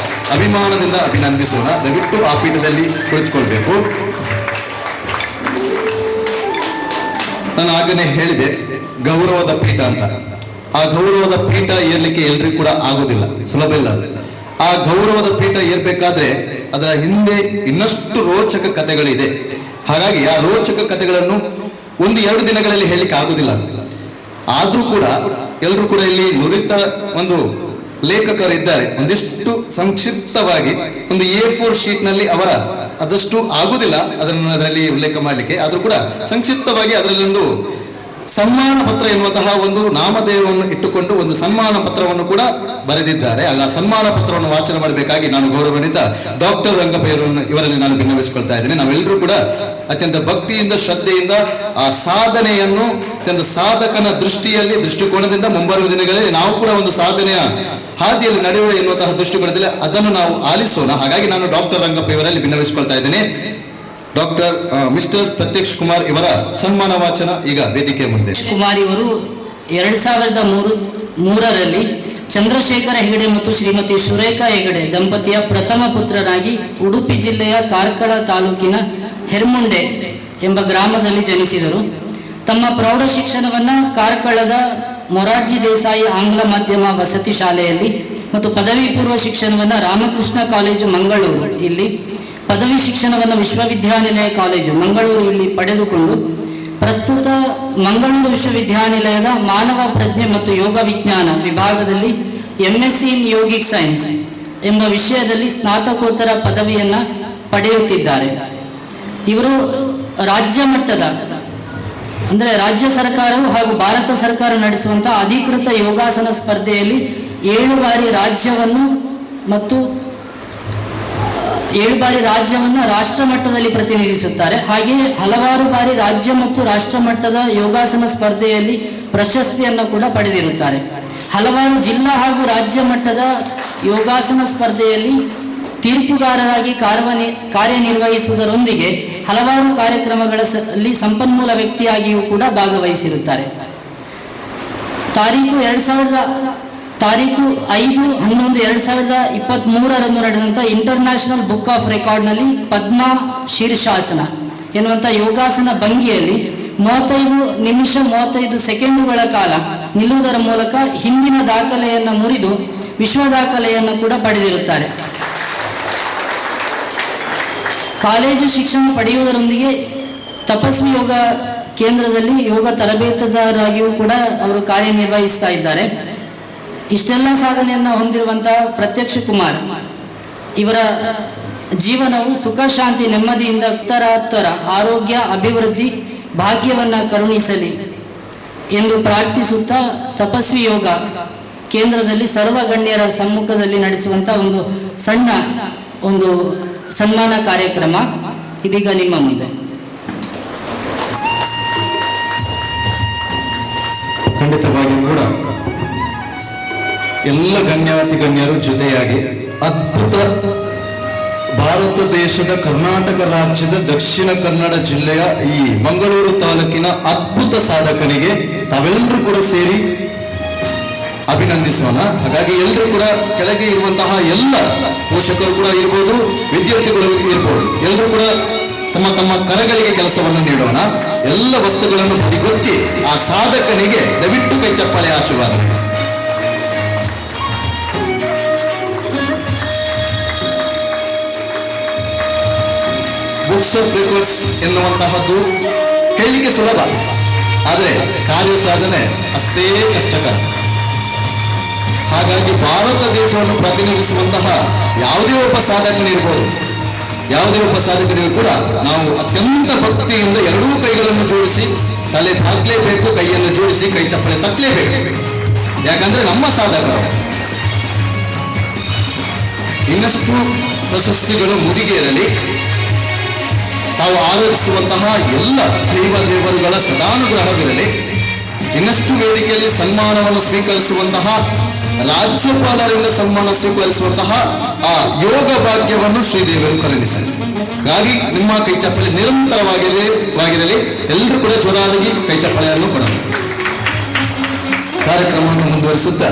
ಅಭಿಮಾನದಿಂದ ಅಭಿನಂದಿಸೋಣ. ದಯವಿಟ್ಟು ಆ ಪೀಠದಲ್ಲಿ ಕುಳಿತುಕೊಳ್ಬೇಕು. ನಾನು ಆಗನೇ ಹೇಳಿದೆ ಗೌರವದ ಪೀಠ ಅಂತ. ಆ ಗೌರವದ ಪೀಠ ಏರ್ಲಿಕ್ಕೆ ಎಲ್ರಿಗೂ ಕೂಡ ಆಗೋದಿಲ್ಲ, ಸುಲಭ ಇಲ್ಲ. ಆ ಗೌರವದ ಪೀಠ ಏರ್ಬೇಕಾದ್ರೆ ಅದರ ಹಿಂದೆ ಇನ್ನಷ್ಟು ರೋಚಕ ಕಥೆಗಳಿದೆ. ಹಾಗಾಗಿ ಆ ರೋಚಕ ಕಥೆಗಳನ್ನು 1-2 ದಿನಗಳಲ್ಲಿ ಹೇಳಲಿಕ್ಕೆ ಆಗುದಿಲ್ಲ. ಆದ್ರೂ ಕೂಡ ಎಲ್ಲರೂ ಕೂಡ ಇಲ್ಲಿ ನುರಿತ ಒಂದು ಲೇಖಕರು ಇದ್ದಾರೆ. ಒಂದಿಷ್ಟು ಸಂಕ್ಷಿಪ್ತವಾಗಿ ಒಂದು A4 ಶೀಟ್ ನಲ್ಲಿ ಅವರ ಅದಷ್ಟು ಆಗುದಿಲ್ಲ ಅದರಲ್ಲಿ ಉಲ್ಲೇಖ ಮಾಡಲಿಕ್ಕೆ, ಆದ್ರೂ ಕೂಡ ಸಂಕ್ಷಿಪ್ತವಾಗಿ ಅದರಲ್ಲಿ ಒಂದು ಸನ್ಮಾನ ಪತ್ರ ಎನ್ನುವಂತಹ ಒಂದು ನಾಮಧೇಯವನ್ನು ಇಟ್ಟುಕೊಂಡು ಒಂದು ಸನ್ಮಾನ ಪತ್ರವನ್ನು ಕೂಡ ಬರೆದಿದ್ದಾರೆ. ಆ ಸನ್ಮಾನ ಪತ್ರವನ್ನು ವಾಚನ ಮಾಡಬೇಕಾಗಿ ನಾನು ಗೌರವಾನ್ವಿತ ಡಾಕ್ಟರ್ ರಂಗಪ್ಪಯ್ಯರನ್ನು ಇವರಲ್ಲಿ ನಾನು ಭಿನ್ನವಿಸಿಕೊಳ್ತಾ ಇದ್ದೇನೆ. ನಾವೆಲ್ಲರೂ ಕೂಡ ಅತ್ಯಂತ ಭಕ್ತಿಯಿಂದ ಶ್ರದ್ಧೆಯಿಂದ ಆ ಸಾಧನೆಯನ್ನು ಅತ್ಯಂತ ಸಾಧಕನ ದೃಷ್ಟಿಕೋನದಿಂದ ಮುಂಬರುವ ದಿನಗಳಲ್ಲಿ ನಾವು ಕೂಡ ಒಂದು ಸಾಧನೆಯ ಹಾದಿಯಲ್ಲಿ ನಡೆಯುವ ಎನ್ನುವಂತಹ ದೃಷ್ಟಿಕೋನದಲ್ಲಿ ಅದನ್ನು ನಾವು ಆಲಿಸೋಣ. ಹಾಗಾಗಿ ನಾನು ಡಾಕ್ಟರ್ ರಂಗಪ್ಪ ಇವರಲ್ಲಿ ಭಿನ್ನವಿಸಿಕೊಳ್ತಾ ಇದ್ದೇನೆ. ಡಾಕ್ಟರ್ ಮಿಸ್ಟರ್ ಪ್ರತ್ಯಕ್ಷ ಕುಮಾರ್ ಇವರ ಸನ್ಮಾನ ವಾಚನ ಈಗ ವೇದಿಕೆ ಮುಂದೆ. ಕುಮಾರ್ ಇವರು 2003ರಲ್ಲಿ ಚಂದ್ರಶೇಖರ ಹೆಗಡೆ ಮತ್ತು ಶ್ರೀಮತಿ ಸುರೇಖಾ ಹೆಗಡೆ ದಂಪತಿಯ ಪ್ರಥಮ ಪುತ್ರರಾಗಿ ಉಡುಪಿ ಜಿಲ್ಲೆಯ ಕಾರ್ಕಳ ತಾಲೂಕಿನ ಹೆರ್ಮುಂಡೆ ಎಂಬ ಗ್ರಾಮದಲ್ಲಿ ಜನಿಸಿದರು. ತಮ್ಮ ಪ್ರೌಢ ಶಿಕ್ಷಣವನ್ನ ಕಾರ್ಕಳದ ಮೊರಾರ್ಜಿ ದೇಸಾಯಿ ಆಂಗ್ಲ ಮಾಧ್ಯಮ ವಸತಿ ಶಾಲೆಯಲ್ಲಿ ಮತ್ತು ಪದವಿ ಪೂರ್ವ ಶಿಕ್ಷಣವನ್ನ ರಾಮಕೃಷ್ಣ ಕಾಲೇಜು ಮಂಗಳೂರು ಇಲ್ಲಿ, ಪದವಿ ಶಿಕ್ಷಣವನ್ನು ವಿಶ್ವವಿದ್ಯಾನಿಲಯ ಕಾಲೇಜು ಮಂಗಳೂರು ಇಲ್ಲಿ ಪಡೆದುಕೊಂಡು ಪ್ರಸ್ತುತ ಮಂಗಳೂರು ವಿಶ್ವವಿದ್ಯಾನಿಲಯದ ಮಾನವ ಪ್ರಜ್ಞೆ ಮತ್ತು ಯೋಗ ವಿಜ್ಞಾನ ವಿಭಾಗದಲ್ಲಿ MSc ಇನ್ ಯೋಗಿಕ್ ಸೈನ್ಸ್ ಎಂಬ ವಿಷಯದಲ್ಲಿ ಸ್ನಾತಕೋತ್ತರ ಪದವಿಯನ್ನ ಪಡೆಯುತ್ತಿದ್ದಾರೆ. ಇವರು ರಾಜ್ಯ ಮಟ್ಟದ ಅಂದರೆ ರಾಜ್ಯ ಸರ್ಕಾರವು ಹಾಗೂ ಭಾರತ ಸರ್ಕಾರ ನಡೆಸುವಂತಹ ಅಧಿಕೃತ ಯೋಗಾಸನ ಸ್ಪರ್ಧೆಯಲ್ಲಿ 7 ಬಾರಿ ರಾಜ್ಯವನ್ನು ಮತ್ತು 7 ಬಾರಿ ರಾಜ್ಯವನ್ನು ರಾಷ್ಟ್ರ ಮಟ್ಟದಲ್ಲಿ ಪ್ರತಿನಿಧಿಸುತ್ತಾರೆ. ಹಾಗೆಯೇ ಹಲವಾರು ಬಾರಿ ರಾಜ್ಯ ಮತ್ತು ರಾಷ್ಟ್ರ ಮಟ್ಟದ ಯೋಗಾಸನ ಸ್ಪರ್ಧೆಯಲ್ಲಿ ಪ್ರಶಸ್ತಿಯನ್ನು ಕೂಡ ಪಡೆದಿರುತ್ತಾರೆ. ಹಲವಾರು ಜಿಲ್ಲಾ ಹಾಗೂ ರಾಜ್ಯ ಮಟ್ಟದ ಯೋಗಾಸನ ಸ್ಪರ್ಧೆಯಲ್ಲಿ ತೀರ್ಪುಗಾರರಾಗಿ ಕಾರ್ಯನಿರ್ವಹಿಸುವುದರೊಂದಿಗೆ ಹಲವಾರು ಕಾರ್ಯಕ್ರಮಗಳಲ್ಲಿ ಸಂಪನ್ಮೂಲ ವ್ಯಕ್ತಿಯಾಗಿಯೂ ಕೂಡ ಭಾಗವಹಿಸಿರುತ್ತಾರೆ. ತಾರೀಕು 5/11/2023 ನಡೆದಂಥ ಇಂಟರ್ನ್ಯಾಷನಲ್ ಬುಕ್ ಆಫ್ ರೆಕಾರ್ಡ್ನಲ್ಲಿ ಪದ್ಮ ಶೀರ್ಷಾಸನ ಎನ್ನುವಂಥ ಯೋಗಾಸನ ಭಂಗಿಯಲ್ಲಿ 35 ನಿಮಿಷ 35 ಸೆಕೆಂಡುಗಳ ಕಾಲ ನಿಲ್ಲುವುದರ ಮೂಲಕ ಹಿಂದಿನ ದಾಖಲೆಯನ್ನು ಮುರಿದು ವಿಶ್ವ ದಾಖಲೆಯನ್ನು ಕೂಡ ಪಡೆದಿರುತ್ತಾರೆ. ಕಾಲೇಜು ಶಿಕ್ಷಣ ಪಡೆಯುವುದರೊಂದಿಗೆ ತಪಸ್ವಿ ಯೋಗ ಕೇಂದ್ರದಲ್ಲಿ ಯೋಗ ತರಬೇತುದಾರರಾಗಿಯೂ ಕೂಡ ಅವರು ಕಾರ್ಯನಿರ್ವಹಿಸ್ತಾ ಇದ್ದಾರೆ. ಇಷ್ಟೆಲ್ಲ ಸಾಧನೆಯನ್ನು ಹೊಂದಿರುವಂತಹ ಪ್ರತ್ಯಕ್ಷ ಕುಮಾರ್ ಇವರ ಜೀವನವು ಸುಖ ಶಾಂತಿ ನೆಮ್ಮದಿಯಿಂದ ಉತ್ತರೋತ್ತರ ಆರೋಗ್ಯ ಅಭಿವೃದ್ಧಿ ಭಾಗ್ಯವನ್ನ ಕರುಣಿಸಲಿ ಎಂದು ಪ್ರಾರ್ಥಿಸುತ್ತಾ ತಪಸ್ವಿ ಯೋಗ ಕೇಂದ್ರದಲ್ಲಿ ಸರ್ವಗಣ್ಯರ ಸಮ್ಮುಖದಲ್ಲಿ ನಡೆಸುವಂತಹ ಒಂದು ಸಣ್ಣ ಒಂದು ಸನ್ಮಾನ ಕಾರ್ಯಕ್ರಮ ಇದೀಗ ನಿಮ್ಮ ಮುಂದೆ. ಖಂಡಿತವಾಗಿಯೂ ಕೂಡ ಎಲ್ಲ ಗಣ್ಯಾತಿ ಗಣ್ಯರು ಜೊತೆಯಾಗಿ ಅದ್ಭುತ ಭಾರತ ದೇಶದ ಕರ್ನಾಟಕ ರಾಜ್ಯದ ದಕ್ಷಿಣ ಕನ್ನಡ ಜಿಲ್ಲೆಯ ಈ ಮಂಗಳೂರು ತಾಲೂಕಿನ ಅದ್ಭುತ ಸಾಧಕನಿಗೆ ತಾವೆಲ್ಲರೂ ಕೂಡ ಸೇರಿ ಅಭಿನಂದಿಸೋಣ. ಹಾಗಾಗಿ ಎಲ್ಲರೂ ಕೂಡ ಕೆಳಗೆ ಇರುವಂತಹ ಎಲ್ಲ ಪೋಷಕರು ಕೂಡ ಇರ್ಬೋದು, ವಿದ್ಯಾರ್ಥಿಗಳು ಇರ್ಬೋದು, ಎಲ್ಲರೂ ಕೂಡ ತಮ್ಮ ತಮ್ಮ ಕರಗಳಿಗೆ ಕೆಲಸವನ್ನು ನೀಡೋಣ. ಎಲ್ಲ ವಸ್ತುಗಳನ್ನು ಬದಿಗೊತ್ತಿ ಆ ಸಾಧಕನಿಗೆ ದಯವಿಟ್ಟು ಕೈ ಚಪ್ಪಾಳೆ ಆಶೀರ್ವಾದ. ಬುಕ್ಸ್ ಆಫ್ ರೆಕಾರ್ಡ್ಸ್ ಎನ್ನುವಂತಹದ್ದು ಹೇಳಲಿಕ್ಕೆ ಸುಲಭ, ಆದರೆ ಕಾರ್ಯ ಸಾಧನೆ ಅಷ್ಟೇ ಕಷ್ಟಕರ. ಹಾಗಾಗಿ ಭಾರತ ದೇಶವನ್ನು ಪ್ರತಿನಿಧಿಸುವಂತಹ ಯಾವುದೇ ಒಬ್ಬ ಸಾಧಕನಿಗೂ ಕೂಡ ನಾವು ಅತ್ಯಂತ ಭಕ್ತಿಯಿಂದ ಎರಡೂ ಕೈಗಳನ್ನು ಜೋಡಿಸಿ ತಲೆ ಹಾಕಲೇಬೇಕು, ಕೈಯನ್ನು ಜೋಡಿಸಿ ಕೈ ಚಪ್ಪಳೆ ತಟ್ಟಲೇಬೇಕು. ಯಾಕಂದ್ರೆ ನಮ್ಮ ಸಾಧಕರು ಇನ್ನಷ್ಟು ಪ್ರಶಸ್ತಿಗಳು ಮುದಿಗೇರಲಿ. ತಾವು ಆರಾಧಿಸುವಂತಹ ಎಲ್ಲ ದೇವರುಗಳ ಸದಾನುಗ್ರಹವಿರಲಿ. ಇನ್ನಷ್ಟು ವೇದಿಕೆಯಲ್ಲಿ ಸನ್ಮಾನವನ್ನು ಸ್ವೀಕರಿಸುವಂತಹ ರಾಜ್ಯಪಾಲರಿಂದ ಸನ್ಮಾನ ಸ್ವೀಕರಿಸುವಂತಹ ಆ ಯೋಗ ಭಾಗ್ಯವನ್ನು ಶ್ರೀದೇವರು ಕರುಣಿಸಲಿ. ಹಾಗಾಗಿ ನಿಮ್ಮ ಕೈ ಚಪ್ಪಲೆ ನಿರಂತರವಾಗಿರಲಿ. ಎಲ್ಲರೂ ಕೂಡ ಜೋರಾಗಿ ಕೈ ಚಪ್ಪಳೆಯನ್ನು ಕೊಡೋಣ. ಕಾರ್ಯಕ್ರಮವನ್ನು ಮುಂದುವರಿಸುತ್ತಾ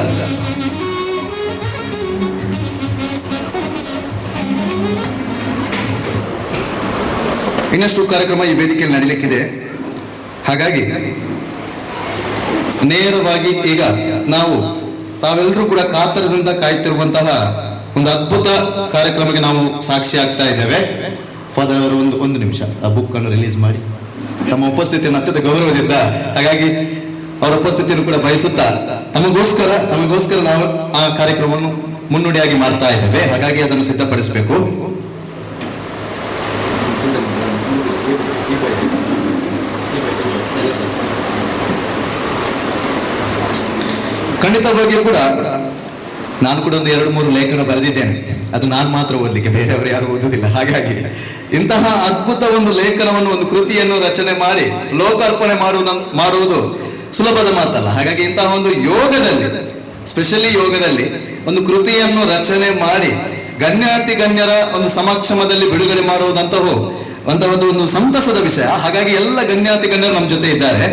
ಇನ್ನಷ್ಟು ಕಾರ್ಯಕ್ರಮ ಈ ವೇದಿಕೆಯಲ್ಲಿ ನಡೀಲಿಕ್ಕಿದೆ. ಹಾಗಾಗಿ ನೇರವಾಗಿ ಈಗ ನಾವು ತಾವೆಲ್ಲರೂ ಕೂಡ ಕಾತರದಿಂದ ಕಾಯ್ತಿರುವಂತಹ ಒಂದು ಅದ್ಭುತ ಕಾರ್ಯಕ್ರಮಕ್ಕೆ ನಾವು ಸಾಕ್ಷಿ ಆಗ್ತಾ ಇದ್ದೇವೆ. ಫಾದರ್ ಅವರು ಒಂದು ನಿಮಿಷ ಆ ಬುಕ್ ಅನ್ನು ರಿಲೀಸ್ ಮಾಡಿ ತಮ್ಮ ಉಪಸ್ಥಿತಿಯನ್ನು ಅತ್ಯಂತ ಗೌರವದಿಂದ, ಹಾಗಾಗಿ ಅವರ ಉಪಸ್ಥಿತಿಯನ್ನು ಕೂಡ ಬಯಸುತ್ತಾ ತಮಗೋಸ್ಕರ ನಾವು ಆ ಕಾರ್ಯಕ್ರಮವನ್ನು ಮುನ್ನುಡಿಯಾಗಿ ಮಾಡ್ತಾ ಇದ್ದೇವೆ. ಹಾಗಾಗಿ ಅದನ್ನು ಸಿದ್ಧಪಡಿಸಬೇಕು. ಖಂಡಿತವಾಗಿಯೂ ಕೂಡ ನಾನು ಕೂಡ ಒಂದು 2-3 ಲೇಖನ ಬರೆದಿದ್ದೇನೆ. ಅದು ನಾನು ಮಾತ್ರ ಓದಲಿಕ್ಕೆ, ಬೇರೆಯವರು ಯಾರು ಓದುವುದಿಲ್ಲ. ಹಾಗಾಗಿ ಇಂತಹ ಅದ್ಭುತ ಒಂದು ಲೇಖನವನ್ನು, ಒಂದು ಕೃತಿಯನ್ನು ರಚನೆ ಮಾಡಿ ಲೋಕಾರ್ಪಣೆ ಮಾಡುವುದು ಸುಲಭದ ಮಾತಲ್ಲ. ಹಾಗಾಗಿ ಇಂತಹ ಒಂದು ಯೋಗದಲ್ಲಿ, ಸ್ಪೆಷಲಿ ಯೋಗದಲ್ಲಿ ಒಂದು ಕೃತಿಯನ್ನು ರಚನೆ ಮಾಡಿ ಗಣ್ಯರ ಒಂದು ಸಮಕ್ಷಮದಲ್ಲಿ ಬಿಡುಗಡೆ ಮಾಡುವುದಂತಹ ಒಂದು ಸಂತಸದ ವಿಷಯ. ಹಾಗಾಗಿ ಎಲ್ಲ ಗಣ್ಯರು ನಮ್ಮ ಜೊತೆ ಇದ್ದಾರೆ.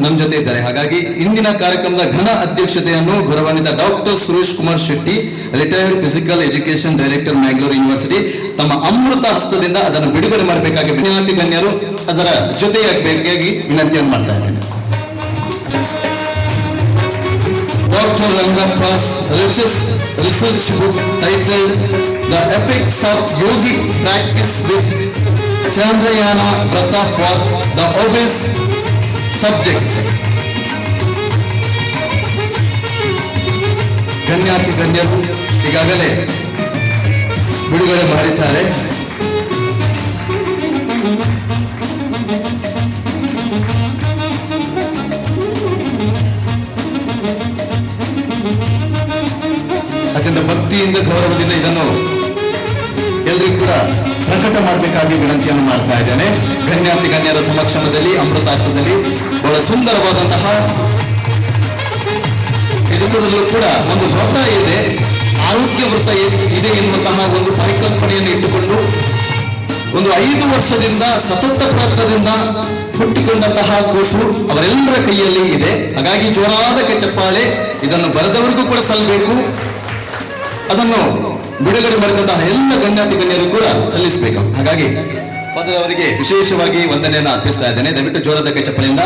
ನಮ್ಮ ಜೊತೆ ಇದ್ದಾರೆ. ಹಾಗಾಗಿ ಇಂದಿನ ಕಾರ್ಯಕ್ರಮದ ಘನ ಅಧ್ಯಕ್ಷತೆಯನ್ನು ಗೌರವಾನ್ವಿತ doctor Suresh Kumar Shetty, retired physical education director, Mangalore university, ತಮ್ಮ ಅಮೃತ ಹಸ್ತದಿಂದ ಅದನ್ನು ಬಿಡುಗಡೆ ಮಾಡಬೇಕಾಗಿ ಗಣ್ಯರು ಅದರ ಜೊತೆಯಾಗಬೇಕಾಗಿ ವಿನಂತಿಯನ್ನು ಮಾಡ್ತಾ ಇದ್ದೇನೆ. Doctor Rangappa's research book titled The Effects of Yogic Practice with Chandrayana Vrata for the Obese Subjects. ಗಣ್ಯರು ಈಗಾಗಲೇ ಬಿಡುಗಡೆ ಮಾಡಿದ್ದಾರೆ. ಅತ್ಯಂತ ಭಕ್ತಿಯಿಂದ, ಗೌರವದಿಂದ ಇದನ್ನು ಎಲ್ಲರಿಗೂ ಕೂಡ ಪ್ರಕಟ ಮಾಡಬೇಕಾಗಿ ವಿನಂತಿಯನ್ನು ಮಾಡ್ತಾ ಇದ್ದೇನೆ. ಗಣ್ಯರ ಸಮಕ್ಷಮದಲ್ಲಿ ಅಮೃತಾರ್ಥದಲ್ಲಿ ಬಹಳ ಸುಂದರವಾದಂತಹ ಇದರಲ್ಲೂ ಕೂಡ ಒಂದು ವ್ರತ ಇದೆ, ಆರೋಗ್ಯ ವ್ರತ ಇದೆ ಎನ್ನುವಂತಹ ಒಂದು ಪರಿಕಲ್ಪನೆಯನ್ನು ಇಟ್ಟುಕೊಂಡು ಒಂದು 5 ವರ್ಷದಿಂದ ಸತತ ಪ್ರಯತ್ನದಿಂದ ಹುಟ್ಟಿಕೊಂಡಂತಹ ಕೂಸು ಅವರೆಲ್ಲರ ಕೈಯಲ್ಲಿ ಇದೆ. ಹಾಗಾಗಿ ಜೋರಾದ ಚಪ್ಪಾಳೆ ಇದನ್ನು ಬರೆದವರಿಗೂ ಕೂಡ ಸಲ್ಲಬೇಕು. ಅದನ್ನು ಬಿಡುಗಡೆ ಮಾಡಿದಂತಹ ಎಲ್ಲ ಗಣ್ಯರು ಕೂಡ ಸಲ್ಲಿಸಬೇಕು. ಹಾಗಾಗಿ ಫಾದರ್ ಅವರಿಗೆ ವಿಶೇಷವಾಗಿ ವಂದನೆಯನ್ನು ಅರ್ಪಿಸ್ತಾ ಇದ್ದೇನೆ. ದಯವಿಟ್ಟು ಜೋರಾದ ಚಪ್ಪಾಳೆಯಿಂದ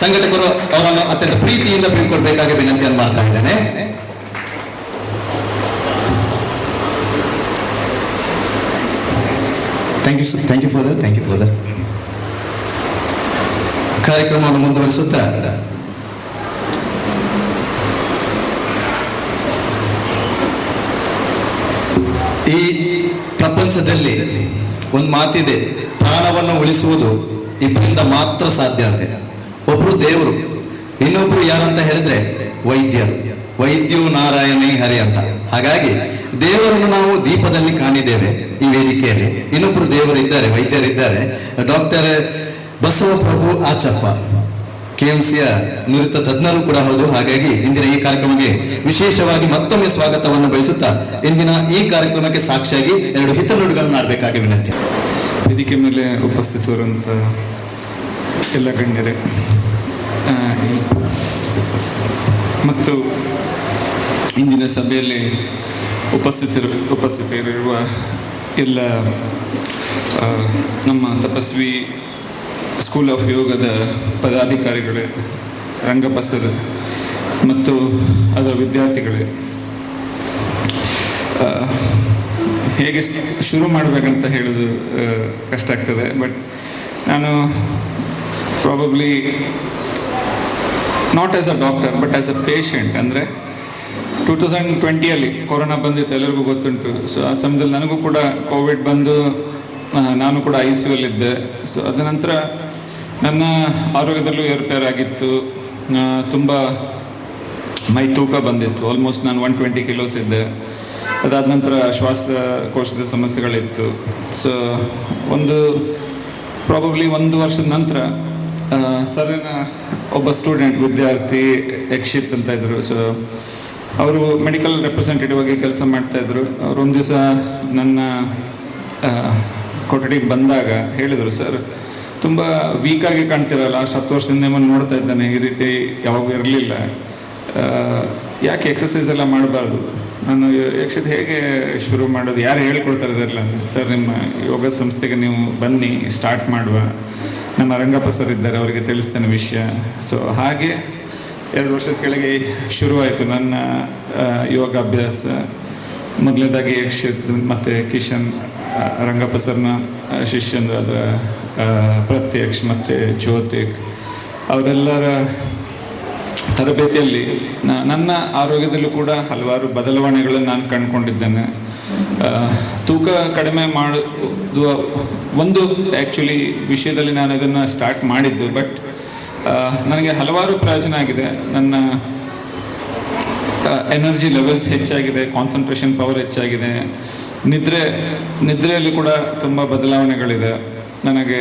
ಸಂಘಟಕರು ಅವರನ್ನು ಅತ್ಯಂತ ಪ್ರೀತಿಯಿಂದ ಬೀಳ್ಕೊಳ್ಬೇಕಾಗಿ ವಿನಂತಿಯನ್ನು ಮಾಡ್ತಾ ಇದ್ದೇನೆ. Thank you father. ಕಾರ್ಯಕ್ರಮವನ್ನು ಮುಂದುವರಿಸುತ್ತಾ ಈ ಪ್ರಪಂಚದಲ್ಲಿ ಒಂದು ಮಾತಿದೆ, ಪ್ರಾಣವನ್ನು ಉಳಿಸುವುದು ಇಬ್ಬರಿಂದ ಮಾತ್ರ ಸಾಧ್ಯ ಅಂತ. ಒಬ್ರು ದೇವರು, ಇನ್ನೊಬ್ರು ಯಾರಂತ ಹೇಳಿದ್ರೆ ವೈದ್ಯು ನಾರಾಯಣಿ ಹರಿ ಅಂತ. ಹಾಗಾಗಿ ದೇವರನ್ನು ನಾವು ದೀಪದಲ್ಲಿ ಕಾಣಿದ್ದೇವೆ ಈ ವೇದಿಕೆಯಲ್ಲಿ. ಇನ್ನೊಬ್ರು ದೇವರು ಇದ್ದಾರೆ, ವೈದ್ಯರಿದ್ದಾರೆ. ಡಾಕ್ಟರ್ ಬಸವಪ್ರಭು ಆಚಪ್ಪ, KMCಯ ನುರಿತ ತಜ್ಞರು ಕೂಡ ಹೌದು. ಹಾಗಾಗಿ ಇಂದಿನ ಈ ಕಾರ್ಯಕ್ರಮಕ್ಕೆ ವಿಶೇಷವಾಗಿ ಮತ್ತೊಮ್ಮೆ ಸ್ವಾಗತವನ್ನು ಬಯಸುತ್ತಾ ಇಂದಿನ ಈ ಕಾರ್ಯಕ್ರಮಕ್ಕೆ ಸಾಕ್ಷಿಯಾಗಿ 2 ಹಿತನುಡಿಗಳನ್ನು ಮಾಡಬೇಕಾಗಿ ವಿನಂತಿ. ವೇದಿಕೆ ಮೇಲೆ ಉಪಸ್ಥಿತರುವಂಥ ಎಲ್ಲ ಗಣ್ಯರೇ ಮತ್ತು ಇಂದಿನ ಸಭೆಯಲ್ಲಿ ಉಪಸ್ಥಿತರಿರುವ ಎಲ್ಲ ನಮ್ಮ ತಪಸ್ವಿ ಸ್ಕೂಲ್ ಆಫ್ ಯೋಗದ ಪದಾಧಿಕಾರಿಗಳೇ, ರಂಗಪ್ಪ ಸರ್ ಮತ್ತು ಅದರ ವಿದ್ಯಾರ್ಥಿಗಳೇ, ಹೇಗೆ ಶುರು ಮಾಡಬೇಕಂತ ಹೇಳೋದು ಕಷ್ಟ ಆಗ್ತದೆ. ಬಟ್ ನಾನು probably not as a doctor but as a patient. ಅಂದರೆ 2020 ಕೊರೋನಾ ಬಂದಿತ್ತು, ಎಲ್ಲರಿಗೂ ಗೊತ್ತುಂಟು. ಸೊ ಆ ಸಮಯದಲ್ಲಿ ನನಗೂ ಕೂಡ ಕೋವಿಡ್ ಬಂದು ನಾನು ಕೂಡ ICU ಯಲ್ಲಿದ್ದೆ. ಸೊ ಅದ ನಂತರ ನನ್ನ ಆರೋಗ್ಯದಲ್ಲೂ ಏರುಪೇರಾಗಿತ್ತು. ತುಂಬ ಮೈ ತೂಕ ಬಂದಿತ್ತು. ಆಲ್ಮೋಸ್ಟ್ ನಾನು 120 ಕಿಲೋಸ್ ಇದ್ದೆ. ಅದಾದ ನಂತರ ಶ್ವಾಸಕೋಶದ ಸಮಸ್ಯೆಗಳಿತ್ತು. ಸೊ ಪ್ರಾಬಬ್ಲಿ 1 ವರ್ಷದ ನಂತರ ಸರಿನ ಒಬ್ಬ ಸ್ಟೂಡೆಂಟ್, ವಿದ್ಯಾರ್ಥಿ ಯಕ್ಷಿತ್ ಅಂತ ಇದ್ದರು. ಸೊ ಅವರು ಮೆಡಿಕಲ್ ರೆಪ್ರೆಸೆಂಟೇಟಿವ್ ಆಗಿ ಕೆಲಸ ಮಾಡ್ತಾಯಿದ್ರು. ಅವರು ಒಂದು ದಿವಸ ನನ್ನ ಕೊಠಡಿಗೆ ಬಂದಾಗ ಹೇಳಿದರು, ಸರ್ ತುಂಬ ವೀಕಾಗಿ ಕಾಣ್ತಿರಲ್ಲ, ಲಾಸ್ಟ್ 10 ವರ್ಷದಿಂದ ನಿಮ್ಮನ್ನು ನೋಡ್ತಾ ಇದ್ದಾನೆ, ಈ ರೀತಿ ಯಾವಾಗೂ ಇರಲಿಲ್ಲ, ಯಾಕೆ ಎಕ್ಸಸೈಸ್ ಎಲ್ಲ ಮಾಡಬಾರ್ದು? ನಾನು ಯಕ್ಷಿತ್ ಹೇಗೆ ಶುರು ಮಾಡೋದು, ಯಾರು ಹೇಳ್ಕೊಡ್ತಾರೆ ಇದೆಲ್ಲ? ಸರ್ ನಿಮ್ಮ ಯೋಗ ಸಂಸ್ಥೆಗೆ ನೀವು ಬನ್ನಿ, ಸ್ಟಾರ್ಟ್ ಮಾಡುವ, ನಮ್ಮ ರಂಗಪ್ಪ ಸರ್ ಇದ್ದಾರೆ, ಅವರಿಗೆ ತಿಳಿಸ್ತೇನೆ ವಿಷಯ. ಸೊ ಹಾಗೆ 2 ವರ್ಷದ ಕೆಳಗೆ ಶುರುವಾಯಿತು ನನ್ನ ಯೋಗಾಭ್ಯಾಸ. ಮೊದಲನೇದಾಗಿ ಯಕ್ಷಿತ್ ಮತ್ತು ಕಿಶನ್ ರಂಗಪ್ಪ ಸರ್ನ ಶಿಷ್ಯಂದು ಅದರ ಪ್ರತ್ಯಕ್ಷ ಮತ್ತು ಜ್ಯೋತಿಕ್ ಅವರೆಲ್ಲರ ತರಬೇತಿಯಲ್ಲಿ ನನ್ನ ಆರೋಗ್ಯದಲ್ಲೂ ಕೂಡ ಹಲವಾರು ಬದಲಾವಣೆಗಳನ್ನು ನಾನು ಕಂಡುಕೊಂಡಿದ್ದೇನೆ. ತೂಕ ಕಡಿಮೆ ಮಾಡುವ ಒಂದು ಆ್ಯಕ್ಚುಲಿ ವಿಷಯದಲ್ಲಿ ನಾನು ಅದನ್ನು ಸ್ಟಾರ್ಟ್ ಮಾಡಿದ್ದು, ಬಟ್ ನನಗೆ ಹಲವಾರು ಪ್ರಯೋಜನ ಆಗಿದೆ. ನನ್ನ ಎನರ್ಜಿ ಲೆವೆಲ್ಸ್ ಹೆಚ್ಚಾಗಿದೆ, ಕಾನ್ಸಂಟ್ರೇಷನ್ ಪವರ್ ಹೆಚ್ಚಾಗಿದೆ, ನಿದ್ರೆಯಲ್ಲಿ ಕೂಡ ತುಂಬ ಬದಲಾವಣೆಗಳಿದೆ. ನನಗೆ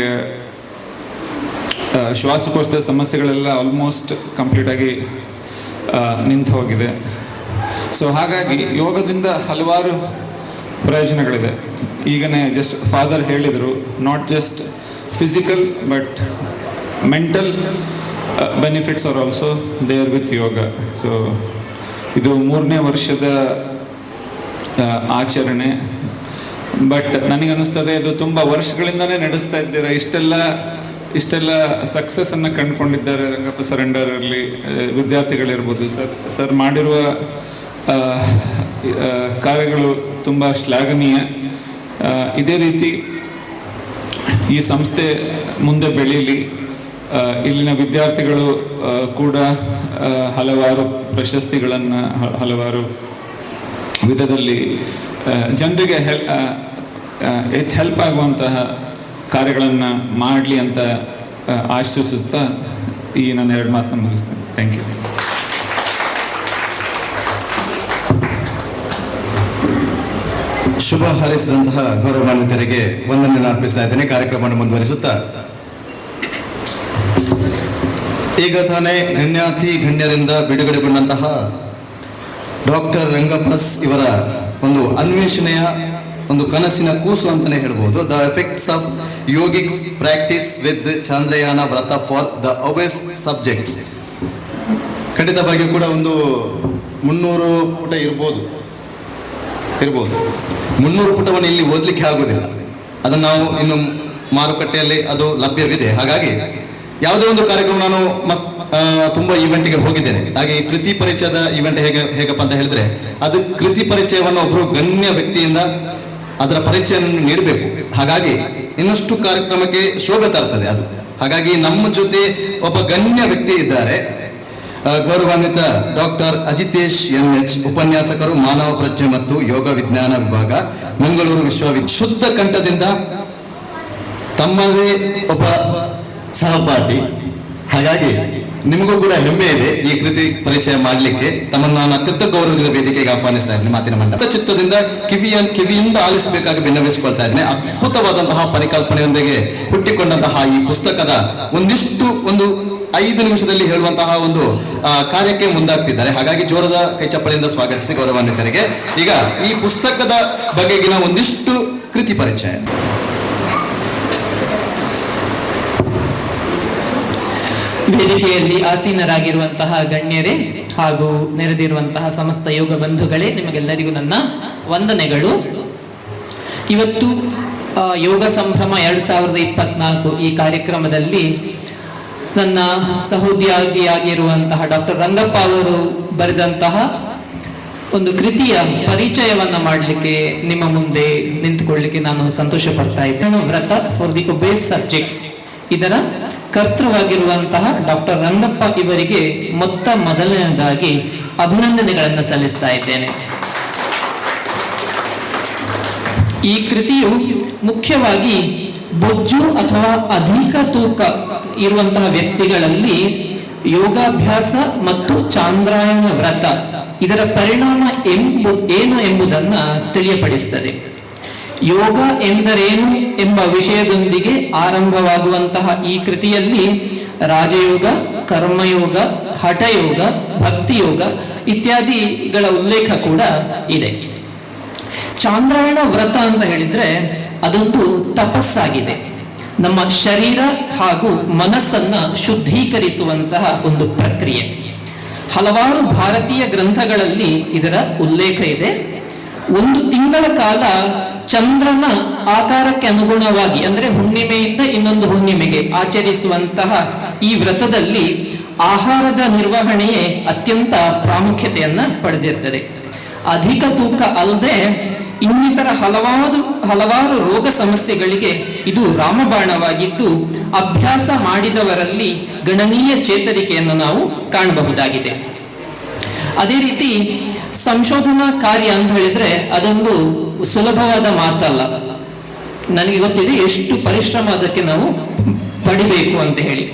ಶ್ವಾಸಕೋಶದ ಸಮಸ್ಯೆಗಳೆಲ್ಲ ಆಲ್ಮೋಸ್ಟ್ ಕಂಪ್ಲೀಟಾಗಿ ನಿಂತು ಹೋಗಿದೆ. ಸೊ ಹಾಗಾಗಿ ಯೋಗದಿಂದ ಹಲವಾರು ಪ್ರಯೋಜನಗಳಿದೆ. ಈಗನೇ ಜಸ್ಟ್ ಫಾದರ್ ಹೇಳಿದರು, not just physical but mental benefits are also there with yoga. So ಇದು 3ನೇ ವರ್ಷದ ಆಚರಣೆ, ಬಟ್ ನನಗನ್ನಿಸ್ತದೆ ಇದು ತುಂಬ ವರ್ಷಗಳಿಂದನೇ ನಡೆಸ್ತಾ ಇದ್ದೀರಾ. ಇಷ್ಟೆಲ್ಲ ಸಕ್ಸಸ್ಸನ್ನು ಕಂಡುಕೊಂಡಿದ್ದಾರೆ ರಂಗಪ್ಪ ಸರ್ ಅಂಡರಲ್ಲಿ ವಿದ್ಯಾರ್ಥಿಗಳಿರ್ಬೋದು. ಸರ್ ಮಾಡಿರುವ ಕಾರ್ಯಗಳು ತುಂಬ ಶ್ಲಾಘನೀಯ. ಇದೇ ರೀತಿ ಈ ಸಂಸ್ಥೆ ಮುಂದೆ ಬೆಳೀಲಿ. ಇಲ್ಲಿನ ವಿದ್ಯಾರ್ಥಿಗಳು ಕೂಡ ಹಲವಾರು ಪ್ರಶಸ್ತಿಗಳನ್ನು ಹಲವಾರು ವಿಧದಲ್ಲಿ ಜನರಿಗೆ ಹೆಲ್ಪ್ ಆಗುವಂತಹ ಕಾರ್ಯಗಳನ್ನು ಮಾಡಲಿ ಅಂತ ಆಶಿಸುತ್ತಾ ಈ ನನ್ನ 2 ಮಾತನ್ನು ಮುಗಿಸ್ತೇನೆ. Thank you. ಶುಭ ಹಾರೈಸಿದಂತಹ ಗೌರವಾನ್ವಿತರಿಗೆ ವಂದನೆಯನ್ನು ಅರ್ಪಿಸ್ತಾ ಇದ್ದೇನೆ. ಕಾರ್ಯಕ್ರಮವನ್ನು ಮುಂದುವರಿಸುತ್ತಾ ಈಗ ತಾನೇ ಗಣ್ಯಾತಿ ಗಣ್ಯರಿಂದ ಬಿಡುಗಡೆಗೊಂಡಂತಹ ಡಾಕ್ಟರ್ ರಂಗಪ್ಪಸ್ ಇವರ ಒಂದು ಅನ್ವೇಷಣೆಯ ಒಂದು ಕನಸಿನ ಕೂಸು ಅಂತಲೇ ಹೇಳ್ಬೋದು. The effects of yogic practice with Chandrayana Vrata for the ಒಬೆಸ್ subjects. ಖಂಡಿತವಾಗಿಯೂ ಕೂಡ ಒಂದು 300 ಪುಟ ಇರ್ಬೋದು. 300 ಪುಟವನ್ನು ಇಲ್ಲಿ ಓದಲಿಕ್ಕೆ ಆಗೋದಿಲ್ಲ. ಅದನ್ನು ನಾವು ಇನ್ನು ಮಾರುಕಟ್ಟೆಯಲ್ಲಿ ಅದು ಲಭ್ಯವಿದೆ. ಹಾಗಾಗಿ ಯಾವುದೇ ಒಂದು ಕಾರ್ಯಕ್ರಮ ನಾನು ತುಂಬ ಈವೆಂಟ್ಗೆ ಹೋಗಿದ್ದೇನೆ. ಹಾಗೆ ಈ ಕೃತಿ ಪರಿಚಯದ ಈವೆಂಟ್ ಹೇಗಪ್ಪ ಅಂತ ಹೇಳಿದ್ರೆ, ಅದು ಕೃತಿ ಪರಿಚಯವನ್ನು ಒಬ್ಬರು ಗಣ್ಯ ವ್ಯಕ್ತಿಯಿಂದ ಅದರ ಪರಿಚಯವನ್ನು ನೀಡಬೇಕು. ಹಾಗಾಗಿ ಇನ್ನಷ್ಟು ಕಾರ್ಯಕ್ರಮಕ್ಕೆ ಶೋಭೆ ತರ್ತದೆ ಅದು. ಹಾಗಾಗಿ ನಮ್ಮ ಜೊತೆ ಒಬ್ಬ ಗಣ್ಯ ವ್ಯಕ್ತಿ ಇದ್ದಾರೆ. ಗೌರವಾನ್ವಿತ ಡಾಕ್ಟರ್ ಅಜಿತೇಶ್ NH, ಉಪನ್ಯಾಸಕರು, ಮಾನವ ಪ್ರಜ್ಞೆ ಮತ್ತು ಯೋಗ ವಿಜ್ಞಾನ ವಿಭಾಗ, ಮಂಗಳೂರು ವಿಶ್ವವಿದ್ಯಾಲಯ. ಶುದ್ಧ ಕಂಠದಿಂದ ತಮ್ಮದೇ ಒಬ್ಬ ಸಹಪಾಠಿ. ಹಾಗಾಗಿ ನಿಮಗೂ ಕೂಡ ಹೆಮ್ಮೆ ಇದೆ ಈ ಕೃತಿ ಪರಿಚಯ ಮಾಡಲಿಕ್ಕೆ. ತಮ್ಮನ್ನು ನಾನು ಅತ್ಯಂತ ಗೌರವದಿಂದ ವೇದಿಕೆಗೆ ಆಹ್ವಾನಿಸ್ತಾ ಇದ್ದೀನಿ. ಮಾತಿನ ಮಂಡಪ ಚಿತ್ತದಿಂದ ಕಿವಿಯಿಂದ ಆಲಿಸಬೇಕಾಗಿ ವಿನ್ನವಿಸಿಕೊಳ್ತಾ ಇದ್ದೇನೆ. ಅದ್ಭುತವಾದಂತಹ ಪರಿಕಲ್ಪನೆಯೊಂದಿಗೆ ಹುಟ್ಟಿಕೊಂಡಂತಹ ಈ ಪುಸ್ತಕದ ಒಂದು 5 ನಿಮಿಷದಲ್ಲಿ ಹೇಳುವಂತಹ ಒಂದು ಕಾರ್ಯಕ್ಕೆ ಮುಂದಾಗ್ತಿದ್ದಾರೆ. ಹಾಗಾಗಿ ಜೋರದ ಕೈ ಚಪ್ಪಳಿಯಿಂದ ಸ್ವಾಗತಿಸಿ ಗೌರವಾನ್ವಿತರಿಗೆ. ಈಗ ಈ ಪುಸ್ತಕದ ಬಗೆಗಿನ ಒಂದಿಷ್ಟು ಕೃತಿ ಪರಿಚಯ. ವೇದಿಕೆಯಲ್ಲಿ ಆಸೀನರಾಗಿರುವಂತಹ ಗಣ್ಯರೇ ಹಾಗೂ ನೆರೆದಿರುವಂತಹ ಸಮಸ್ತ ಯೋಗ ಬಂಧುಗಳೇ, ನಿಮಗೆಲ್ಲರಿಗೂ ನನ್ನ ವಂದನೆಗಳು. ಇವತ್ತು ಯೋಗ ಸಂಭ್ರಮ 2024 ಈ ಕಾರ್ಯಕ್ರಮದಲ್ಲಿ ನನ್ನ ಸಹೋದ್ಯೋಗಿಯಾಗಿರುವಂತಹ ಡಾಕ್ಟರ್ ರಂಗಪ್ಪ ಅವರು ಬರೆದಂತಹ ಒಂದು ಕೃತಿಯ ಪರಿಚಯವನ್ನು ಮಾಡಲಿಕ್ಕೆ ನಿಮ್ಮ ಮುಂದೆ ನಿಂತುಕೊಳ್ಳಲಿಕ್ಕೆ ನಾನು ಸಂತೋಷ ಪಡ್ತಾ ಇದ್ದೇನೆ. ವ್ರತ ಫಾರ್ ದಿ ಒಬೇಸ್ ಸಬ್ಜೆಕ್ಟ್ಸ್ ಇದರ ಕರ್ತೃವಾಗಿರುವಂತಹ ಡಾಕ್ಟರ್ ರಂಗಪ್ಪ ಇವರಿಗೆ ಮೊದಲನೇದಾಗಿ ಅಭಿನಂದನೆಗಳನ್ನು ಸಲ್ಲಿಸ್ತಾ ಇದ್ದೇನೆ. ಈ ಕೃತಿಯು ಮುಖ್ಯವಾಗಿ ಬೊಜ್ಜು ಅಥವಾ ಅಧಿಕ ತೂಕ ಇರುವಂತಹ ವ್ಯಕ್ತಿಗಳಲ್ಲಿ ಯೋಗಾಭ್ಯಾಸ ಮತ್ತು ಚಾಂದ್ರಾಯಣ ವ್ರತ ಇದರ ಪರಿಣಾಮ ಏನು ಎಂಬುದನ್ನ ತಿಳಿಯಪಡಿಸುತ್ತದೆ. ಯೋಗ ಎಂದರೇನು ಎಂಬ ವಿಷಯದೊಂದಿಗೆ ಆರಂಭವಾಗುವಂತಹ ಈ ಕೃತಿಯಲ್ಲಿ ರಾಜಯೋಗ, ಕರ್ಮಯೋಗ, ಹಠಯೋಗ, ಭಕ್ತಿಯೋಗ ಇತ್ಯಾದಿಗಳ ಉಲ್ಲೇಖ ಕೂಡ ಇದೆ. ಚಾಂದ್ರಾಯಣ ವ್ರತ ಅಂತ ಹೇಳಿದ್ರೆ ಅದೊಂದು ತಪಸ್ಸಾಗಿದೆ. ನಮ್ಮ ಶರೀರ ಹಾಗೂ ಮನಸ್ಸನ್ನ ಶುದ್ಧೀಕರಿಸುವಂತಹ ಒಂದು ಪ್ರಕ್ರಿಯೆ. ಹಲವಾರು ಭಾರತೀಯ ಗ್ರಂಥಗಳಲ್ಲಿ ಇದರ ಉಲ್ಲೇಖ ಇದೆ. 1 ತಿಂಗಳ ಕಾಲ ಚಂದ್ರನ ಆಕಾರಕ್ಕೆ ಅನುಗುಣವಾಗಿ, ಅಂದ್ರೆ ಹುಣ್ಣಿಮೆಯಿಂದ ಇನ್ನೊಂದು ಹುಣ್ಣಿಮೆಗೆ ಆಚರಿಸುವಂತಹ ಈ ವ್ರತದಲ್ಲಿ ಆಹಾರದ ನಿರ್ವಹಣೆಯೇ ಅತ್ಯಂತ ಪ್ರಾಮುಖ್ಯತೆಯನ್ನ ಪಡೆದಿರ್ತದೆ. ಅಧಿಕ ತೂಕ ಅಲ್ಲದೆ ಇನ್ನಿತರ ಹಲವಾರು ರೋಗ ಸಮಸ್ಯೆಗಳಿಗೆ ಇದು ರಾಮಬಾಣವಾಗಿದ್ದು ಅಭ್ಯಾಸ ಮಾಡಿದವರಲ್ಲಿ ಗಣನೀಯ ಚೇತರಿಕೆಯನ್ನು ನಾವು ಕಾಣಬಹುದಾಗಿದೆ. ಅದೇ ರೀತಿ ಸಂಶೋಧನಾ ಕಾರ್ಯ ಅಂತ ಹೇಳಿದ್ರೆ ಅದೊಂದು ಸುಲಭವಾದ ಮಾತಲ್ಲ. ನನಗೆ ಗೊತ್ತಿದೆ ಎಷ್ಟು ಪರಿಶ್ರಮ ಅದಕ್ಕೆ ನಾವು ಪಡಿಬೇಕು ಅಂತ ಹೇಳಿ.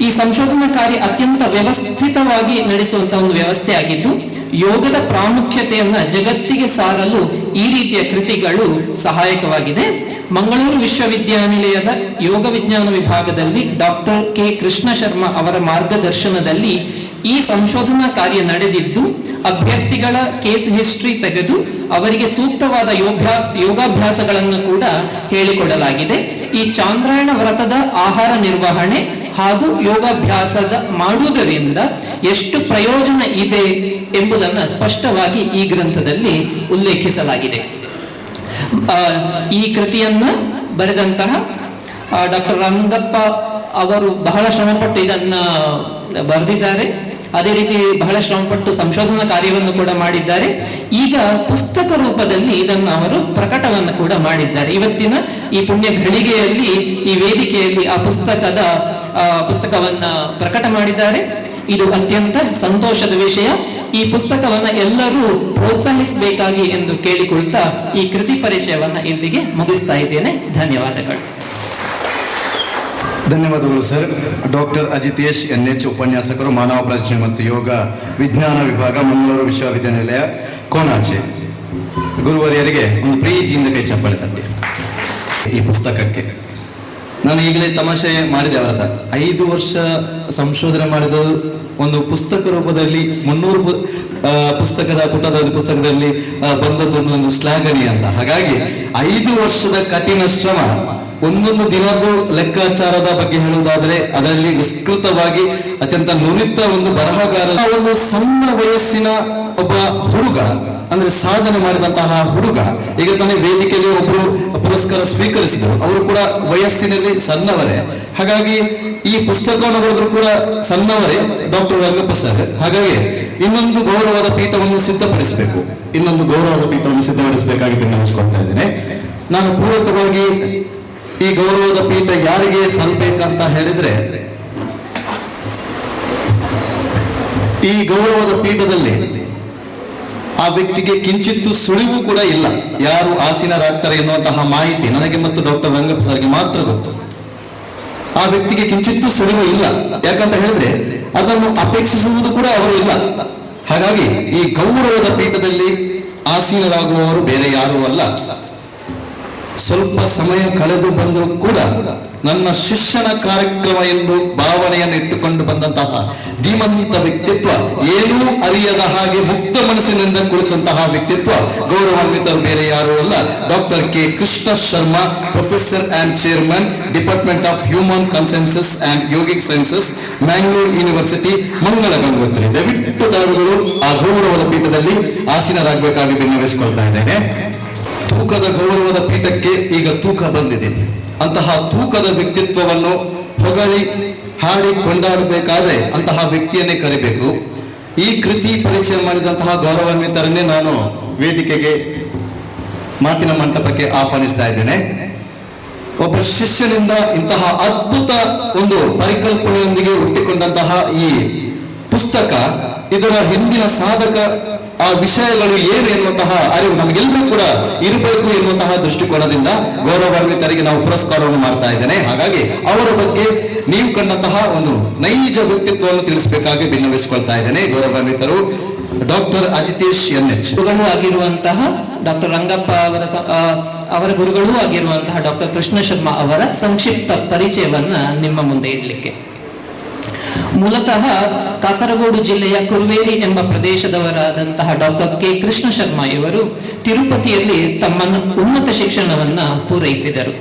ಈ ಸಂಶೋಧನಾ ಕಾರ್ಯ ಅತ್ಯಂತ ವ್ಯವಸ್ಥಿತವಾಗಿ ನಡೆಸುವಂತಹ ಒಂದು ವ್ಯವಸ್ಥೆ ಆಗಿದ್ದು ಯೋಗದ ಪ್ರಾಮುಖ್ಯತೆಯನ್ನ ಜಗತ್ತಿಗೆ ಸಾರಲು ಈ ರೀತಿಯ ಕೃತಿಗಳು ಸಹಾಯಕವಾಗಿದೆ. ಮಂಗಳೂರು ವಿಶ್ವವಿದ್ಯಾನಿಲಯದ ಯೋಗ ವಿಜ್ಞಾನ ವಿಭಾಗದಲ್ಲಿ ಡಾಕ್ಟರ್ ಕೆ ಕೃಷ್ಣ ಶರ್ಮಾ ಅವರ ಮಾರ್ಗದರ್ಶನದಲ್ಲಿ ಈ ಸಂಶೋಧನಾ ಕಾರ್ಯ ನಡೆದಿದ್ದು ಅಭ್ಯರ್ಥಿಗಳ ಕೇಸ್ ಹಿಸ್ಟರಿ ತೆಗೆದು ಅವರಿಗೆ ಸೂಕ್ತವಾದ ಯೋಗಾಭ್ಯಾಸಗಳನ್ನು ಕೂಡ ಹೇಳಿಕೊಡಲಾಗಿದೆ. ಈ ಚಾಂದ್ರಾಯಣ ವ್ರತದ ಆಹಾರ ನಿರ್ವಹಣೆ ಹಾಗೂ ಯೋಗಾಭ್ಯಾಸದ ಮಾಡುವುದರಿಂದ ಎಷ್ಟು ಪ್ರಯೋಜನ ಇದೆ ಎಂಬುದನ್ನು ಸ್ಪಷ್ಟವಾಗಿ ಈ ಗ್ರಂಥದಲ್ಲಿ ಉಲ್ಲೇಖಿಸಲಾಗಿದೆ. ಈ ಕೃತಿಯನ್ನ ಬರೆದಂತಹ ಡಾಕ್ಟರ್ ರಂಗಪ್ಪ ಅವರು ಬಹಳ ಶ್ರಮಪಟ್ಟು ಇದನ್ನ ಬರೆದಿದ್ದಾರೆ. ಅದೇ ರೀತಿ ಬಹಳ ಶ್ರಮಪಟ್ಟು ಸಂಶೋಧನಾ ಕಾರ್ಯವನ್ನು ಕೂಡ ಮಾಡಿದ್ದಾರೆ. ಈಗ ಪುಸ್ತಕ ರೂಪದಲ್ಲಿ ಇದನ್ನು ಅವರು ಪ್ರಕಟವನ್ನು ಕೂಡ ಮಾಡಿದ್ದಾರೆ. ಇವತ್ತಿನ ಈ ಪುಣ್ಯ ಘಳಿಗೆಯಲ್ಲಿ ಈ ವೇದಿಕೆಯಲ್ಲಿ ಆ ಪುಸ್ತಕವನ್ನ ಪ್ರಕಟ ಮಾಡಿದ್ದಾರೆ. ಇದು ಅತ್ಯಂತ ಸಂತೋಷದ ವಿಷಯ. ಈ ಪುಸ್ತಕವನ್ನ ಎಲ್ಲರೂ ಪ್ರೋತ್ಸಾಹಿಸಬೇಕಾಗಿ ಎಂದು ಕೇಳಿಕೊಳ್ತಾ ಈ ಕೃತಿ ಪರಿಚಯವನ್ನ ಇಲ್ಲಿಗೆ ಮುಗಿಸ್ತಾ ಇದ್ದೇನೆ. ಧನ್ಯವಾದಗಳು. ಧನ್ಯವಾದಗಳು ಸರ್. ಡಾಕ್ಟರ್ ಅಜಿತೇಶ್ NH, ಉಪನ್ಯಾಸಕರು, ಮಾನವ ಪ್ರಜ್ಞೆ ಮತ್ತು ಯೋಗ ವಿಜ್ಞಾನ ವಿಭಾಗ, ಮಂಗಳೂರು ವಿಶ್ವವಿದ್ಯಾನಿಲಯ, ಕೋಣಾಚೆ. ಗುರುವರಿಯರಿಗೆ ಒಂದು ಪ್ರೀತಿಯಿಂದ ಕೈ ಚಪ್ಪಾಳೆ ತಟ್ಟಿ. ಈ ಪುಸ್ತಕಕ್ಕೆ ನಾನು ಈಗಲೇ ತಮಾಷೆ ಮಾಡಿದೆ ಅವರ ಹತ್ರ. 5 ವರ್ಷ ಸಂಶೋಧನೆ ಮಾಡಿದ ಒಂದು ಪುಸ್ತಕ ರೂಪದಲ್ಲಿ 300 ಪುಸ್ತಕದಲ್ಲಿ ಬಂದದ್ದೊಂದು ಶ್ಲಾಘನೀಯ ಅಂತ. ಹಾಗಾಗಿ 5 ವರ್ಷದ ಕಠಿಣ ಶ್ರಮ, ಒಂದೊಂದು ದಿನದ ಲೆಕ್ಕಾಚಾರದ ಬಗ್ಗೆ ಹೇಳುವುದಾದ್ರೆ ಅದರಲ್ಲಿ ವಿಸ್ತೃತವಾಗಿ ಅತ್ಯಂತ ನುರಿತ ಒಂದು ಬರಹಗಾರ, ಒಂದು ಸಣ್ಣ ವಯಸ್ಸಿನ ಒಬ್ಬ ಹುಡುಗ, ಅಂದ್ರೆ ಸಾಧನೆ ಮಾಡಿದಂತಹ ಹುಡುಗ ಈಗ ತಾನೇ ವೇದಿಕೆಯಲ್ಲಿ ಒಬ್ಬರು ಪುರಸ್ಕಾರ ಸ್ವೀಕರಿಸಿದರು. ಅವರು ಕೂಡ ವಯಸ್ಸಿನಲ್ಲಿ ಸಣ್ಣವರೇ. ಹಾಗಾಗಿ ಈ ಪುಸ್ತಕವನ್ನು ಬರೆದ್ರು ಕೂಡ ಸಣ್ಣವರೇ ಡಾಕ್ಟರ್ ರಂಗಪ್ಪ ಸರ್. ಹಾಗಾಗಿ ಇನ್ನೊಂದು ಗೌರವದ ಪೀಠವನ್ನು ಸಿದ್ಧಪಡಿಸಬೇಕಾಗಿ ವಿನ್ನವಿಸಿಕೊಳ್ತಾ ಇದ್ದೇನೆ. ನಾನು ಪೂರಕವಾಗಿ ಈ ಗೌರವದ ಪೀಠ ಯಾರಿಗೆ ಸಲ್ಲಬೇಕಂತ ಹೇಳಿದ್ರೆ, ಈ ಗೌರವದ ಪೀಠದಲ್ಲಿ ಆ ವ್ಯಕ್ತಿಗೆ ಕಿಂಚಿತ್ತು ಸುಳಿವು ಕೂಡ ಇಲ್ಲ. ಯಾರು ಆಸೀನರಾಗ್ತಾರೆ ಎನ್ನುವಂತಹ ಮಾಹಿತಿ ನನಗೆ ಮತ್ತು ಡಾಕ್ಟರ್ ರಂಗಪ್ಪ ಸರ್ಗೆ ಮಾತ್ರ ಗೊತ್ತು. ಆ ವ್ಯಕ್ತಿಗೆ ಕಿಂಚಿತ್ತು ಸುಳಿವು ಇಲ್ಲ. ಯಾಕಂತ ಹೇಳಿದ್ರೆ ಅದನ್ನು ಅಪೇಕ್ಷಿಸುವುದು ಕೂಡ ಅವರು ಇಲ್ಲ. ಹಾಗಾಗಿ ಈ ಗೌರವದ ಪೀಠದಲ್ಲಿ ಆಸೀನರಾಗುವವರು ಬೇರೆ ಯಾರೂ ಅಲ್ಲ. ಸ್ವಲ್ಪ ಸಮಯ ಕಳೆದು ಬಂದರೂ ಕೂಡ ನನ್ನ ಶಿಷ್ಯನ ಕಾರ್ಯಕ್ರಮ ಎಂದು ಭಾವನೆಯನ್ನು ಇಟ್ಟುಕೊಂಡು ಬಂದಂತಹ ಧೀಮಂತ ವ್ಯಕ್ತಿತ್ವ, ಏನೂ ಅರಿಯದ ಹಾಗೆ ಮುಕ್ತ ಮನಸ್ಸಿನಿಂದ ಕುಳಿತಂತಹ ವ್ಯಕ್ತಿತ್ವ, ಗೌರವಾನ್ವಿತರು ಬೇರೆ ಯಾರೂ ಅಲ್ಲ, doctor K Krishna Sharma, professor and chairman, department of human consciousness and yogic sciences, Mangalore university, ಮಂಗಳ ಗಂಗೋತ್ರಿ. ದಯವಿಟ್ಟು ತಾವುಗಳು ಆ ಗೌರವದ ಪೀಠದಲ್ಲಿ ಆಸೀನರಾಗಬೇಕಾಗಿ ವಿನ್ನವಿಸಿಕೊಳ್ತಾ ಇದ್ದೇನೆ. ತೂಕದ ಗೌರವದ ಪೀಠಕ್ಕೆ ಈಗ ತೂಕ ಬಂದಿದೆ. ಅಂತಹ ತೂಕದ ವ್ಯಕ್ತಿತ್ವವನ್ನು ಹೊಗಳಿ ಹಾಡಿ ಕೊಂಡಾಡಬೇಕಾದ್ರೆ ಅಂತಹ ವ್ಯಕ್ತಿಯನ್ನೇ ಕರಿಬೇಕು. ಈ ಕೃತಿ ಪರಿಚಯ ಮಾಡಿದಂತಹ ಗೌರವಾನ್ವಿತರನ್ನೇ ನಾನು ವೇದಿಕೆಗೆ, ಮಾತಿನ ಮಂಟಪಕ್ಕೆ ಆಹ್ವಾನಿಸ್ತಾ ಇದ್ದೇನೆ. ಒಬ್ಬ ಶಿಷ್ಯನಿಂದ ಇಂತಹ ಅದ್ಭುತ ಒಂದು ಪರಿಕಲ್ಪನೆಯೊಂದಿಗೆ ಹುಟ್ಟಿಕೊಂಡಂತಹ ಈ ಪುಸ್ತಕ, ಇದರ ಹಿಂದಿನ ಸಾಧಕ, ಆ ವಿಷಯಗಳು ಏನು ಎನ್ನುವಂತಹ ಅರಿವು ನಮಗೆಲ್ಲರೂ ಕೂಡ ಇರಬೇಕು ಎನ್ನುವಂತಹ ದೃಷ್ಟಿಕೋನದಿಂದ ಗೌರವಾನ್ವಿತರಿಗೆ ನಾವು ಪುರಸ್ಕಾರವನ್ನು ಮಾಡ್ತಾ ಇದ್ದೇನೆ. ಹಾಗಾಗಿ ಅವರ ಬಗ್ಗೆ ನೀವು ಕಂಡಂತಹ ಒಂದು ನೈಜ ವ್ಯಕ್ತಿತ್ವವನ್ನು ತಿಳಿಸಬೇಕಾಗಿ ಭಿನ್ನವಿಸಿಕೊಳ್ತಾ ಇದ್ದೇನೆ. ಗೌರವಾನ್ವಿತರು ಡಾಕ್ಟರ್ ಅಜಿತೇಶ್ NH, ಗುರುಗಳು ಆಗಿರುವಂತಹ ಡಾಕ್ಟರ್ ರಂಗಪ್ಪ ಅವರ ಗುರುಗಳೂ ಆಗಿರುವಂತಹ ಡಾಕ್ಟರ್ ಕೃಷ್ಣ ಶರ್ಮಾ ಅವರ ಸಂಕ್ಷಿಪ್ತ ಪರಿಚಯವನ್ನ ನಿಮ್ಮ ಮುಂದೆ ಇಡಲಿಕ್ಕೆ. ಮೂಲತಃ ಕಾಸರಗೋಡು ಜಿಲ್ಲೆಯ ಕುರುವೇರಿ ಎಂಬ ಪ್ರದೇಶದವರಾದಂತಹ ಡಾಕ್ಟರ್ ಕೆ ಕೃಷ್ಣ ಶರ್ಮಾ ಇವರು ತಿರುಪತಿಯಲ್ಲಿ ತಮ್ಮ ಉನ್ನತ ಶಿಕ್ಷಣವನ್ನ ಪೂರೈಸಿದರು.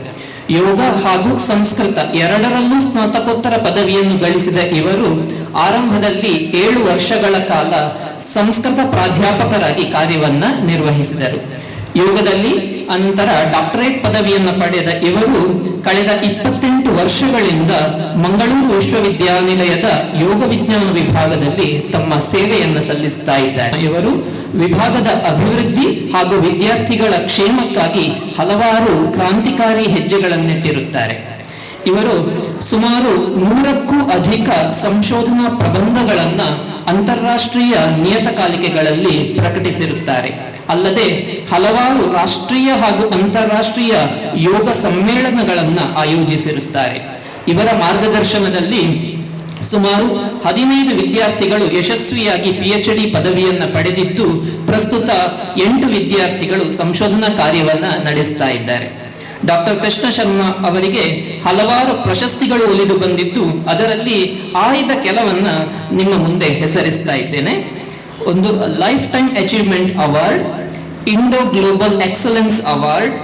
ಯೋಗ ಹಾಗೂ ಸಂಸ್ಕೃತ ಎರಡರಲ್ಲೂ ಸ್ನಾತಕೋತ್ತರ ಪದವಿಯನ್ನು ಗಳಿಸಿದ ಇವರು ಆರಂಭದಲ್ಲಿ 7 ವರ್ಷಗಳ ಕಾಲ ಸಂಸ್ಕೃತ ಪ್ರಾಧ್ಯಾಪಕರಾಗಿ ಕಾರ್ಯವನ್ನ ನಿರ್ವಹಿಸಿದರು. ಯೋಗದಲ್ಲಿ ಅನಂತರ ಡಾಕ್ಟರೇಟ್ ಪದವಿಯನ್ನು ಪಡೆದ ಇವರು ಕಳೆದ 28 ವರ್ಷಗಳಿಂದ ಮಂಗಳೂರು ವಿಶ್ವವಿದ್ಯಾನಿಲಯದ ಯೋಗ ವಿಜ್ಞಾನ ವಿಭಾಗದಲ್ಲಿ ತಮ್ಮ ಸೇವೆಯನ್ನು ಸಲ್ಲಿಸ್ತಾ ಇದ್ದಾರೆ. ಇವರು ವಿಭಾಗದ ಅಭಿವೃದ್ಧಿ ಹಾಗೂ ವಿದ್ಯಾರ್ಥಿಗಳ ಕ್ಷೇಮಕ್ಕಾಗಿ ಹಲವಾರು ಕ್ರಾಂತಿಕಾರಿ ಹೆಜ್ಜೆಗಳನ್ನಿಟ್ಟಿರುತ್ತಾರೆ. ಇವರು ಸುಮಾರು 100ಕ್ಕೂ ಅಧಿಕ ಸಂಶೋಧನಾ ಪ್ರಬಂಧಗಳನ್ನು ಅಂತಾರಾಷ್ಟ್ರೀಯ ನಿಯತಕಾಲಿಕೆಗಳಲ್ಲಿ ಪ್ರಕಟಿಸಿರುತ್ತಾರೆ. ಅಲ್ಲದೆ ಹಲವಾರು ರಾಷ್ಟ್ರೀಯ ಹಾಗೂ ಅಂತಾರಾಷ್ಟ್ರೀಯ ಯೋಗ ಸಮ್ಮೇಳನಗಳನ್ನು ಆಯೋಜಿಸಿರುತ್ತಾರೆ. ಇವರ ಮಾರ್ಗದರ್ಶನದಲ್ಲಿ ಸುಮಾರು 15 ವಿದ್ಯಾರ್ಥಿಗಳು ಯಶಸ್ವಿಯಾಗಿ PhD ಪದವಿಯನ್ನು ಪಡೆದಿದ್ದು, ಪ್ರಸ್ತುತ 8 ವಿದ್ಯಾರ್ಥಿಗಳು ಸಂಶೋಧನಾ ಕಾರ್ಯವನ್ನು ನಡೆಸ್ತಾ ಇದ್ದಾರೆ. ಡಾಕ್ಟರ್ ಕೃಷ್ಣ ಶರ್ಮಾ ಅವರಿಗೆ ಹಲವಾರು ಪ್ರಶಸ್ತಿಗಳು ಒಲಿದು ಬಂದಿದ್ದು, ಅದರಲ್ಲಿ ಆಯ್ದ ಕೆಲವನ್ನ ನಿಮ್ಮ ಮುಂದೆ ಹೆಸರಿಸ್ತಾ ಇದ್ದೇನೆ. ಒಂದು life time achievement award, Indo global excellence award,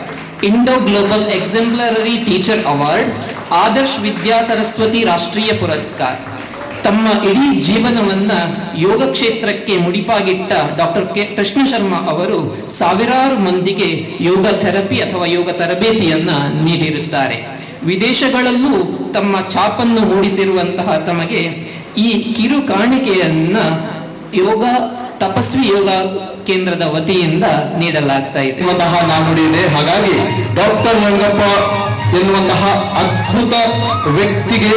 Indo global exemplary teacher award, Adarsh Vidya Saraswati Rashtriya Puraskar. ತಮ್ಮ ಇಡೀ ಜೀವನವನ್ನ ಯೋಗ ಕ್ಷೇತ್ರಕ್ಕೆ ಮುಡಿಪಾಗಿಟ್ಟ ಡಾಕ್ಟರ್ ಕೃಷ್ಣ ಶರ್ಮಾ ಅವರು ಸಾವಿರಾರು ಮಂದಿಗೆ ಯೋಗ ಥೆರಪಿ ಅಥವಾ ಯೋಗ ತರಬೇತಿಯನ್ನ ನೀಡಿರುತ್ತಾರೆ. ವಿದೇಶಗಳಲ್ಲೂ ತಮ್ಮ ಛಾಪನ್ನು ಮೂಡಿಸಿರುವಂತಹ ತಮಗೆ ಈ ಕಿರು ಕಾಣಿಕೆಯನ್ನ ಯೋಗ ತಪಸ್ವಿ ಯೋಗ ಕೇಂದ್ರದ ವತಿಯಿಂದ ನೀಡಲಾಗ್ತಾ ಇದೆ. ನಾನುಡಿ ಇದೆ. ಹಾಗಾಗಿ ಡಾಕ್ಟರ್ ರಂಗಪ್ಪ ಎನ್ನುವಂತಹ ಅದ್ಭುತ ವ್ಯಕ್ತಿಗೆ,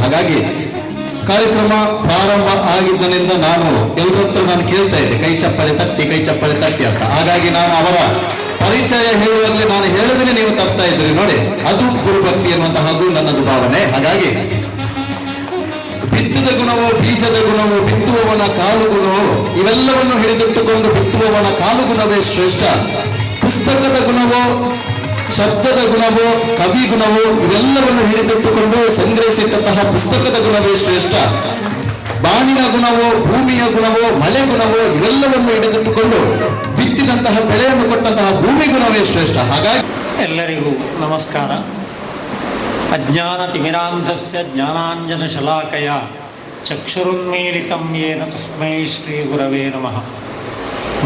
ಹಾಗಾಗಿ ಕಾರ್ಯಕ್ರಮ ಪ್ರಾರಂಭ ಆಗಿದ್ದರಿಂದ ನಾನು ಎಲ್ಲರತ್ರ ನಾನು ಕೇಳ್ತಾ ಇದ್ದೆ, ಕೈ ಚಪ್ಪಳೆ ತಟ್ಟಿ ಅಂತ. ಹಾಗಾಗಿ ನಾನು ಅವರ ಪರಿಚಯ ಹೇಳುವಾಗಲೇ ನಾನು ಹೇಳಿದ್ರೆ ನೀವು ತಪ್ತಾ ಇದ್ರಿ ನೋಡಿ, ಅದು ಗುರುಭಕ್ತಿ ಎನ್ನುವಂತಹದ್ದು ನನ್ನದು ಭಾವನೆ. ಹಾಗಾಗಿ ಬಿತ್ತಿದ ಗುಣವೋ ಬೀಜದ ಗುಣವೋ ಬಿತ್ತುವವನ ಕಾಲು ಗುಣವೋ ಇವೆಲ್ಲವನ್ನು ಹಿಡಿದಿಟ್ಟುಕೊಂಡು ಬಿತ್ತುವವನ ಕಾಲು ಗುಣವೇ ಶ್ರೇಷ್ಠ. ಪುಸ್ತಕದ ಗುಣವೋ ಶಬ್ದದ ಗುಣವೋ ಕವಿ ಗುಣವೋ ಇವೆಲ್ಲವನ್ನು ಹಿಡಿದಿಟ್ಟುಕೊಂಡು ಸಂಗ್ರಹಿಸಿದಂತಹ ಪುಸ್ತಕದ ಗುಣವೇ ಶ್ರೇಷ್ಠ. ಬಾಣಿನ ಗುಣವೋ ಭೂಮಿಯ ಗುಣವೋ ಮಳೆ ಗುಣವೋ ಇವೆಲ್ಲವನ್ನು ಹಿಡಿದಿಟ್ಟುಕೊಂಡು ಬಿತ್ತಿದಂತಹ ಬೆಳೆಯನ್ನು ಕೊಟ್ಟಂತಹ ಭೂಮಿ ಗುಣವೇ ಶ್ರೇಷ್ಠ. ಹಾಗಾಗಿ ಎಲ್ಲರಿಗೂ ನಮಸ್ಕಾರ. ಅಜ್ಞಾನತಿಮಿರಾಂಧಸ್ಯ ಜ್ಞಾನಾಂಜನಶಲಾಕಯ ಚಕ್ಷುರುನ್ಮೀಲಿತಂ ಯೇನ ತಸ್ಮೈ ಶ್ರೀ ಗುರವೇ ನಮಃ.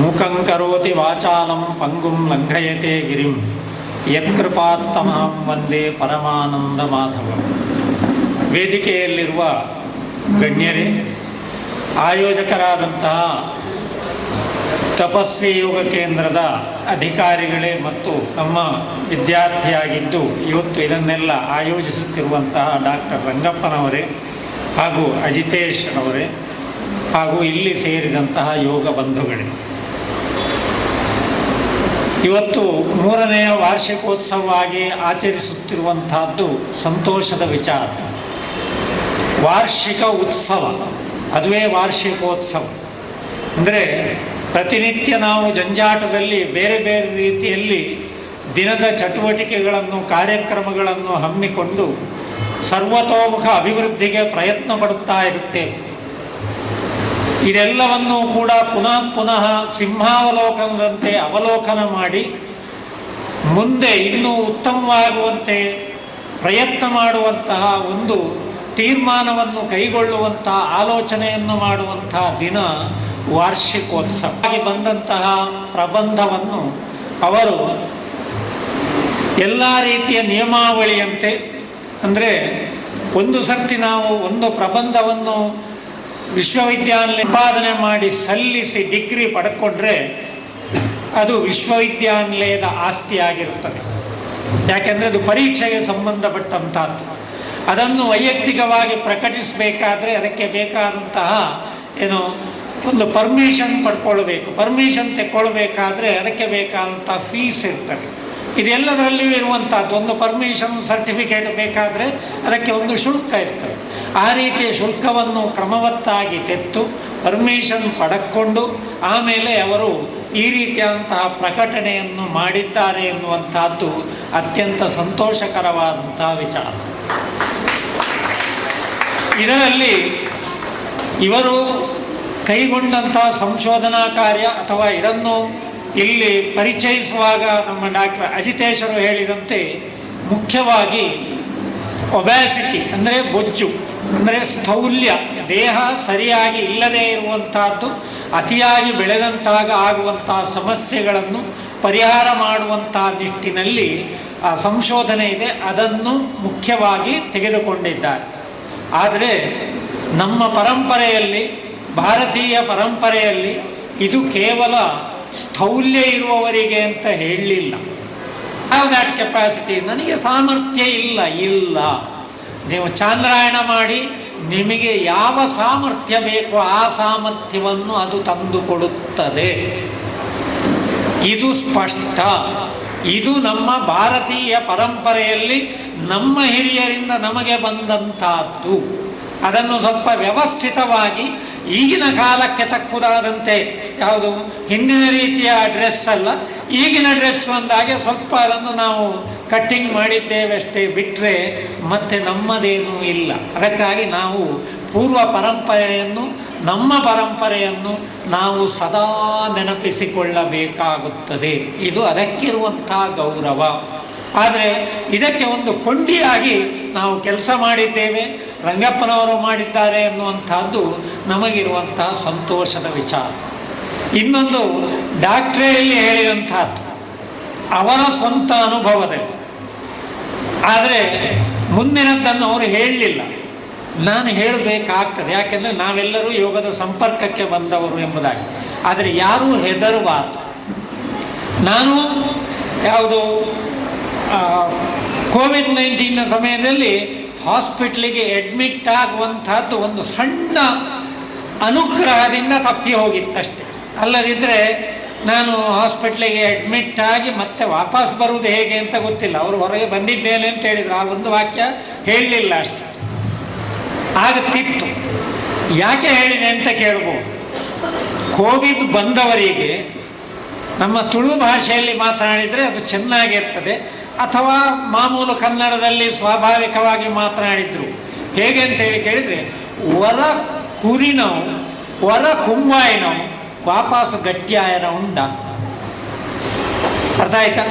ಮೂಕಂ ಕರೋತಿ ವಾಚಾಲಂ ಪಂಗುಂ ಲಂಘಯತೆ ಗಿರಿಂ ಯತ್ಕೃಪಾತ್ತಮಹಂ ವಂದೇ ಪರಮಾನಂದ ಮಾಧವ. ವೇದಿಕೆಯಲ್ಲಿರುವ ಗಣ್ಯರೇ, ಆಯೋಜಕರಾದಂತಹ ತಪಸ್ವಿ ಯೋಗ ಕೇಂದ್ರದ ಅಧಿಕಾರಿಗಳೇ ಮತ್ತು ನಮ್ಮ ವಿದ್ಯಾರ್ಥಿಯಾಗಿದ್ದು ಇವತ್ತು ಇದನ್ನೆಲ್ಲ ಆಯೋಜಿಸುತ್ತಿರುವಂತಹ ಡಾಕ್ಟರ್ ರಂಗಪ್ಪನವರೇ ಹಾಗೂ ಅಜಿತೇಶ್ ಅವರೇ ಹಾಗೂ ಇಲ್ಲಿ ಸೇರಿದಂತಹ ಯೋಗ ಬಂಧುಗಳೇ, ಇವತ್ತು 3ನೇ ವಾರ್ಷಿಕೋತ್ಸವವಾಗಿ ಆಚರಿಸುತ್ತಿರುವಂತಹದ್ದು ಸಂತೋಷದ ವಿಚಾರ. ವಾರ್ಷಿಕ ಉತ್ಸವ, ಅದುವೇ ವಾರ್ಷಿಕೋತ್ಸವ. ಅಂದರೆ ಪ್ರತಿನಿತ್ಯ ನಾವು ಜಂಜಾಟದಲ್ಲಿ ಬೇರೆ ಬೇರೆ ರೀತಿಯಲ್ಲಿ ದಿನದ ಚಟುವಟಿಕೆಗಳನ್ನು ಕಾರ್ಯಕ್ರಮಗಳನ್ನು ಹಮ್ಮಿಕೊಂಡು ಸರ್ವತೋಮುಖ ಅಭಿವೃದ್ಧಿಗೆ ಪ್ರಯತ್ನ ಪಡುತ್ತಾ ಇರುತ್ತೇವೆ. ಇದೆಲ್ಲವನ್ನೂ ಕೂಡ ಪುನಃ ಸಿಂಹಾವಲೋಕನದಂತೆ ಅವಲೋಕನ ಮಾಡಿ ಮುಂದೆ ಇನ್ನೂ ಉತ್ತಮವಾಗುವಂತೆ ಪ್ರಯತ್ನ ಮಾಡುವಂತಹ ಒಂದು ತೀರ್ಮಾನವನ್ನು ಕೈಗೊಳ್ಳುವಂತಹ ಆಲೋಚನೆಯನ್ನು ಮಾಡುವಂತಹ ದಿನ ವಾರ್ಷಿಕೋತ್ಸವ. ಆಗಿ ಬಂದಂತಹ ಪ್ರಬಂಧವನ್ನು ಅವರು ಎಲ್ಲ ರೀತಿಯ ನಿಯಮಾವಳಿಯಂತೆ, ಅಂದರೆ ಒಂದು ಸರ್ತಿ ನಾವು ಒಂದು ಪ್ರಬಂಧವನ್ನು ವಿಶ್ವವಿದ್ಯಾನಿಲಯ ಸಂಪಾದನೆ ಮಾಡಿ ಸಲ್ಲಿಸಿ ಡಿಗ್ರಿ ಪಡ್ಕೊಂಡ್ರೆ ಅದು ವಿಶ್ವವಿದ್ಯಾನಿಲಯದ ಆಸ್ತಿಯಾಗಿರುತ್ತದೆ. ಯಾಕೆಂದರೆ ಅದು ಪರೀಕ್ಷೆಗೆ ಸಂಬಂಧಪಟ್ಟಂಥದ್ದು. ಅದನ್ನು ವೈಯಕ್ತಿಕವಾಗಿ ಪ್ರಕಟಿಸಬೇಕಾದ್ರೆ ಅದಕ್ಕೆ ಬೇಕಾದಂತಹ ಒಂದು ಪರ್ಮಿಷನ್ ಪಡ್ಕೊಳ್ಬೇಕು. ಪರ್ಮಿಷನ್ ತೆಕ್ಕೊಳ್ಬೇಕಾದ್ರೆ ಅದಕ್ಕೆ ಬೇಕಾದಂಥ ಫೀಸ್ ಇರ್ತದೆ. ಇದೆಲ್ಲದರಲ್ಲಿಯೂ ಇರುವಂಥದ್ದು. ಒಂದು ಪರ್ಮಿಷನ್ ಸರ್ಟಿಫಿಕೇಟ್ ಬೇಕಾದರೆ ಅದಕ್ಕೆ ಒಂದು ಶುಲ್ಕ ಇರ್ತದೆ. ಆ ರೀತಿಯ ಶುಲ್ಕವನ್ನು ಕ್ರಮವತ್ತಾಗಿ ತೆತ್ತು ಪರ್ಮಿಷನ್ ಪಡ್ಕೊಂಡು ಆಮೇಲೆ ಅವರು ಈ ರೀತಿಯಾದಂತಹ ಪ್ರಕಟಣೆಯನ್ನು ಮಾಡಿದ್ದಾರೆ ಎನ್ನುವಂಥದ್ದು ಅತ್ಯಂತ ಸಂತೋಷಕರವಾದಂತಹ ವಿಚಾರ. ಇದರಲ್ಲಿ ಇವರು ಕೈಗೊಂಡಂತಹ ಸಂಶೋಧನಾ ಕಾರ್ಯ ಅಥವಾ ಇದನ್ನು ಇಲ್ಲಿ ಪರಿಚಯಿಸುವಾಗ ನಮ್ಮ ಡಾಕ್ಟರ್ ಅಜಿತೇಶರು ಹೇಳಿದಂತೆ ಮುಖ್ಯವಾಗಿ ಒಬ್ಯಾಸಿಟಿ ಅಂದರೆ ಬೊಜ್ಜು, ಅಂದರೆ ಸ್ಥೌಲ್ಯ, ದೇಹ ಸರಿಯಾಗಿ ಇಲ್ಲದೇ ಇರುವಂತಹದ್ದು, ಅತಿಯಾಗಿ ಬೆಳೆದಂತಾಗ ಆಗುವಂತಹ ಸಮಸ್ಯೆಗಳನ್ನು ಪರಿಹಾರ ಮಾಡುವಂಥ ನಿಟ್ಟಿನಲ್ಲಿ ಆ ಸಂಶೋಧನೆ ಇದೆ, ಅದನ್ನು ಮುಖ್ಯವಾಗಿ ತೆಗೆದುಕೊಂಡಿದ್ದಾರೆ. ಆದರೆ ನಮ್ಮ ಪರಂಪರೆಯಲ್ಲಿ, ಭಾರತೀಯ ಪರಂಪರೆಯಲ್ಲಿ ಇದು ಕೇವಲ ಸ್ಥೌಲ್ಯ ಇರುವವರಿಗೆ ಅಂತ ಹೇಳಲಿಲ್ಲ. ಹ್ಯಾವ್ ದ್ಯಾಟ್ ಕೆಪಾಸಿಟಿ, ನನಗೆ ಸಾಮರ್ಥ್ಯ ಇಲ್ಲ. ನೀವು ಚಾಂದ್ರಾಯಣ ಮಾಡಿ, ನಿಮಗೆ ಯಾವ ಸಾಮರ್ಥ್ಯ ಬೇಕೋ ಆ ಸಾಮರ್ಥ್ಯವನ್ನು ಅದು ತಂದುಕೊಡುತ್ತದೆ. ಇದು ಸ್ಪಷ್ಟ. ಇದು ನಮ್ಮ ಭಾರತೀಯ ಪರಂಪರೆಯಲ್ಲಿ ನಮ್ಮ ಹಿರಿಯರಿಂದ ನಮಗೆ ಬಂದಂತಹದ್ದು. ಅದನ್ನು ಸ್ವಲ್ಪ ವ್ಯವಸ್ಥಿತವಾಗಿ ಈಗಿನ ಕಾಲಕ್ಕೆ ತಕ್ಕುದಾದಂತೆ, ಯಾವುದು ಹಿಂದಿನ ರೀತಿಯ ಡ್ರೆಸ್ ಅಲ್ಲ, ಈಗಿನ ಡ್ರೆಸ್ ಅಂದಾಗೆ ಸ್ವಲ್ಪ ಅದನ್ನು ನಾವು ಕಟ್ಟಿಂಗ್ ಮಾಡಿದ್ದೇವೆ ಅಷ್ಟೇ, ಬಿಟ್ಟರೆ ಮತ್ತೆ ನಮ್ಮದೇನೂ ಇಲ್ಲ. ಅದಕ್ಕಾಗಿ ನಾವು ಪೂರ್ವ ಪರಂಪರೆಯನ್ನು, ನಮ್ಮ ಪರಂಪರೆಯನ್ನು ನಾವು ಸದಾ ನೆನಪಿಸಿಕೊಳ್ಳಬೇಕಾಗುತ್ತದೆ. ಇದು ಅದಕ್ಕಿರುವಂಥ ಗೌರವ. ಆದರೆ ಇದಕ್ಕೆ ಒಂದು ಕೊಂಡಿಯಾಗಿ ನಾವು ಕೆಲಸ ಮಾಡಿದ್ದೇವೆ, ರಂಗಪ್ಪನವರು ಮಾಡಿದ್ದಾರೆ ಎನ್ನುವಂಥದ್ದು ನಮಗಿರುವಂತಹ ಸಂತೋಷದ ವಿಚಾರ. ಇನ್ನೊಂದು ಡಾಕ್ಟ್ರೇಯಲ್ಲಿ ಹೇಳಿದಂಥದ್ದು ಅವರ ಸ್ವಂತ ಅನುಭವದಲ್ಲಿ, ಆದರೆ ಮುಂದಿನದ್ದನ್ನು ಅವರು ಹೇಳಲಿಲ್ಲ. ನಾನು ಹೇಳಬೇಕಾಗ್ತದೆ, ಯಾಕೆಂದರೆ ನಾವೆಲ್ಲರೂ ಯೋಗದ ಸಂಪರ್ಕಕ್ಕೆ ಬಂದವರು ಎಂಬುದಾಗಿ. ಆದರೆ ಯಾರೂ ಹೆದರಬಾರ್ದು. ನಾನು ಯಾವುದು ಕೋವಿಡ್-19 ಸಮಯದಲ್ಲಿ ಹಾಸ್ಪಿಟ್ಲಿಗೆ ಅಡ್ಮಿಟ್ ಆಗುವಂಥದ್ದು ಒಂದು ಸಣ್ಣ ಅನುಗ್ರಹದಿಂದ ತಪ್ಪಿ ಹೋಗಿತ್ತಷ್ಟೆ. ಅಲ್ಲದಿದ್ದರೆ ನಾನು ಹಾಸ್ಪಿಟ್ಲಿಗೆ ಅಡ್ಮಿಟ್ ಆಗಿ ಮತ್ತೆ ವಾಪಸ್ ಬರುವುದು ಹೇಗೆ ಅಂತ ಗೊತ್ತಿಲ್ಲ. ಅವರು ಹೊರಗೆ ಬಂದಿದ್ದೇನೆ ಅಂತ ಹೇಳಿದರು, ಆ ಒಂದು ವಾಕ್ಯ ಹೇಳಲಿಲ್ಲ ಅಷ್ಟೆ. ಆಗುತ್ತಿತ್ತು. ಯಾಕೆ ಹೇಳಿದೆ ಅಂತ ಕೇಳ್ಬೋದು. ಕೋವಿಡ್ ಬಂದವರಿಗೆ ನಮ್ಮ ತುಳು ಭಾಷೆಯಲ್ಲಿ ಮಾತನಾಡಿದರೆ ಅದು ಚೆನ್ನಾಗಿರ್ತದೆ, ಅಥವಾ ಮಾಮೂಲು ಕನ್ನಡದಲ್ಲಿ ಸ್ವಾಭಾವಿಕವಾಗಿ ಮಾತನಾಡಿದರು. ಹೇಗೆ ಅಂತೇಳಿ ಕೇಳಿದರೆ, ಒರ ಕುರಿನವು ಒರ ಕುಂಬಾಯಿನವು ವಾಪಸ್ ಗಟ್ಟಿಯಾಯನ ಉಂಡ. ಅರ್ಥ ಆಯ್ತಾ?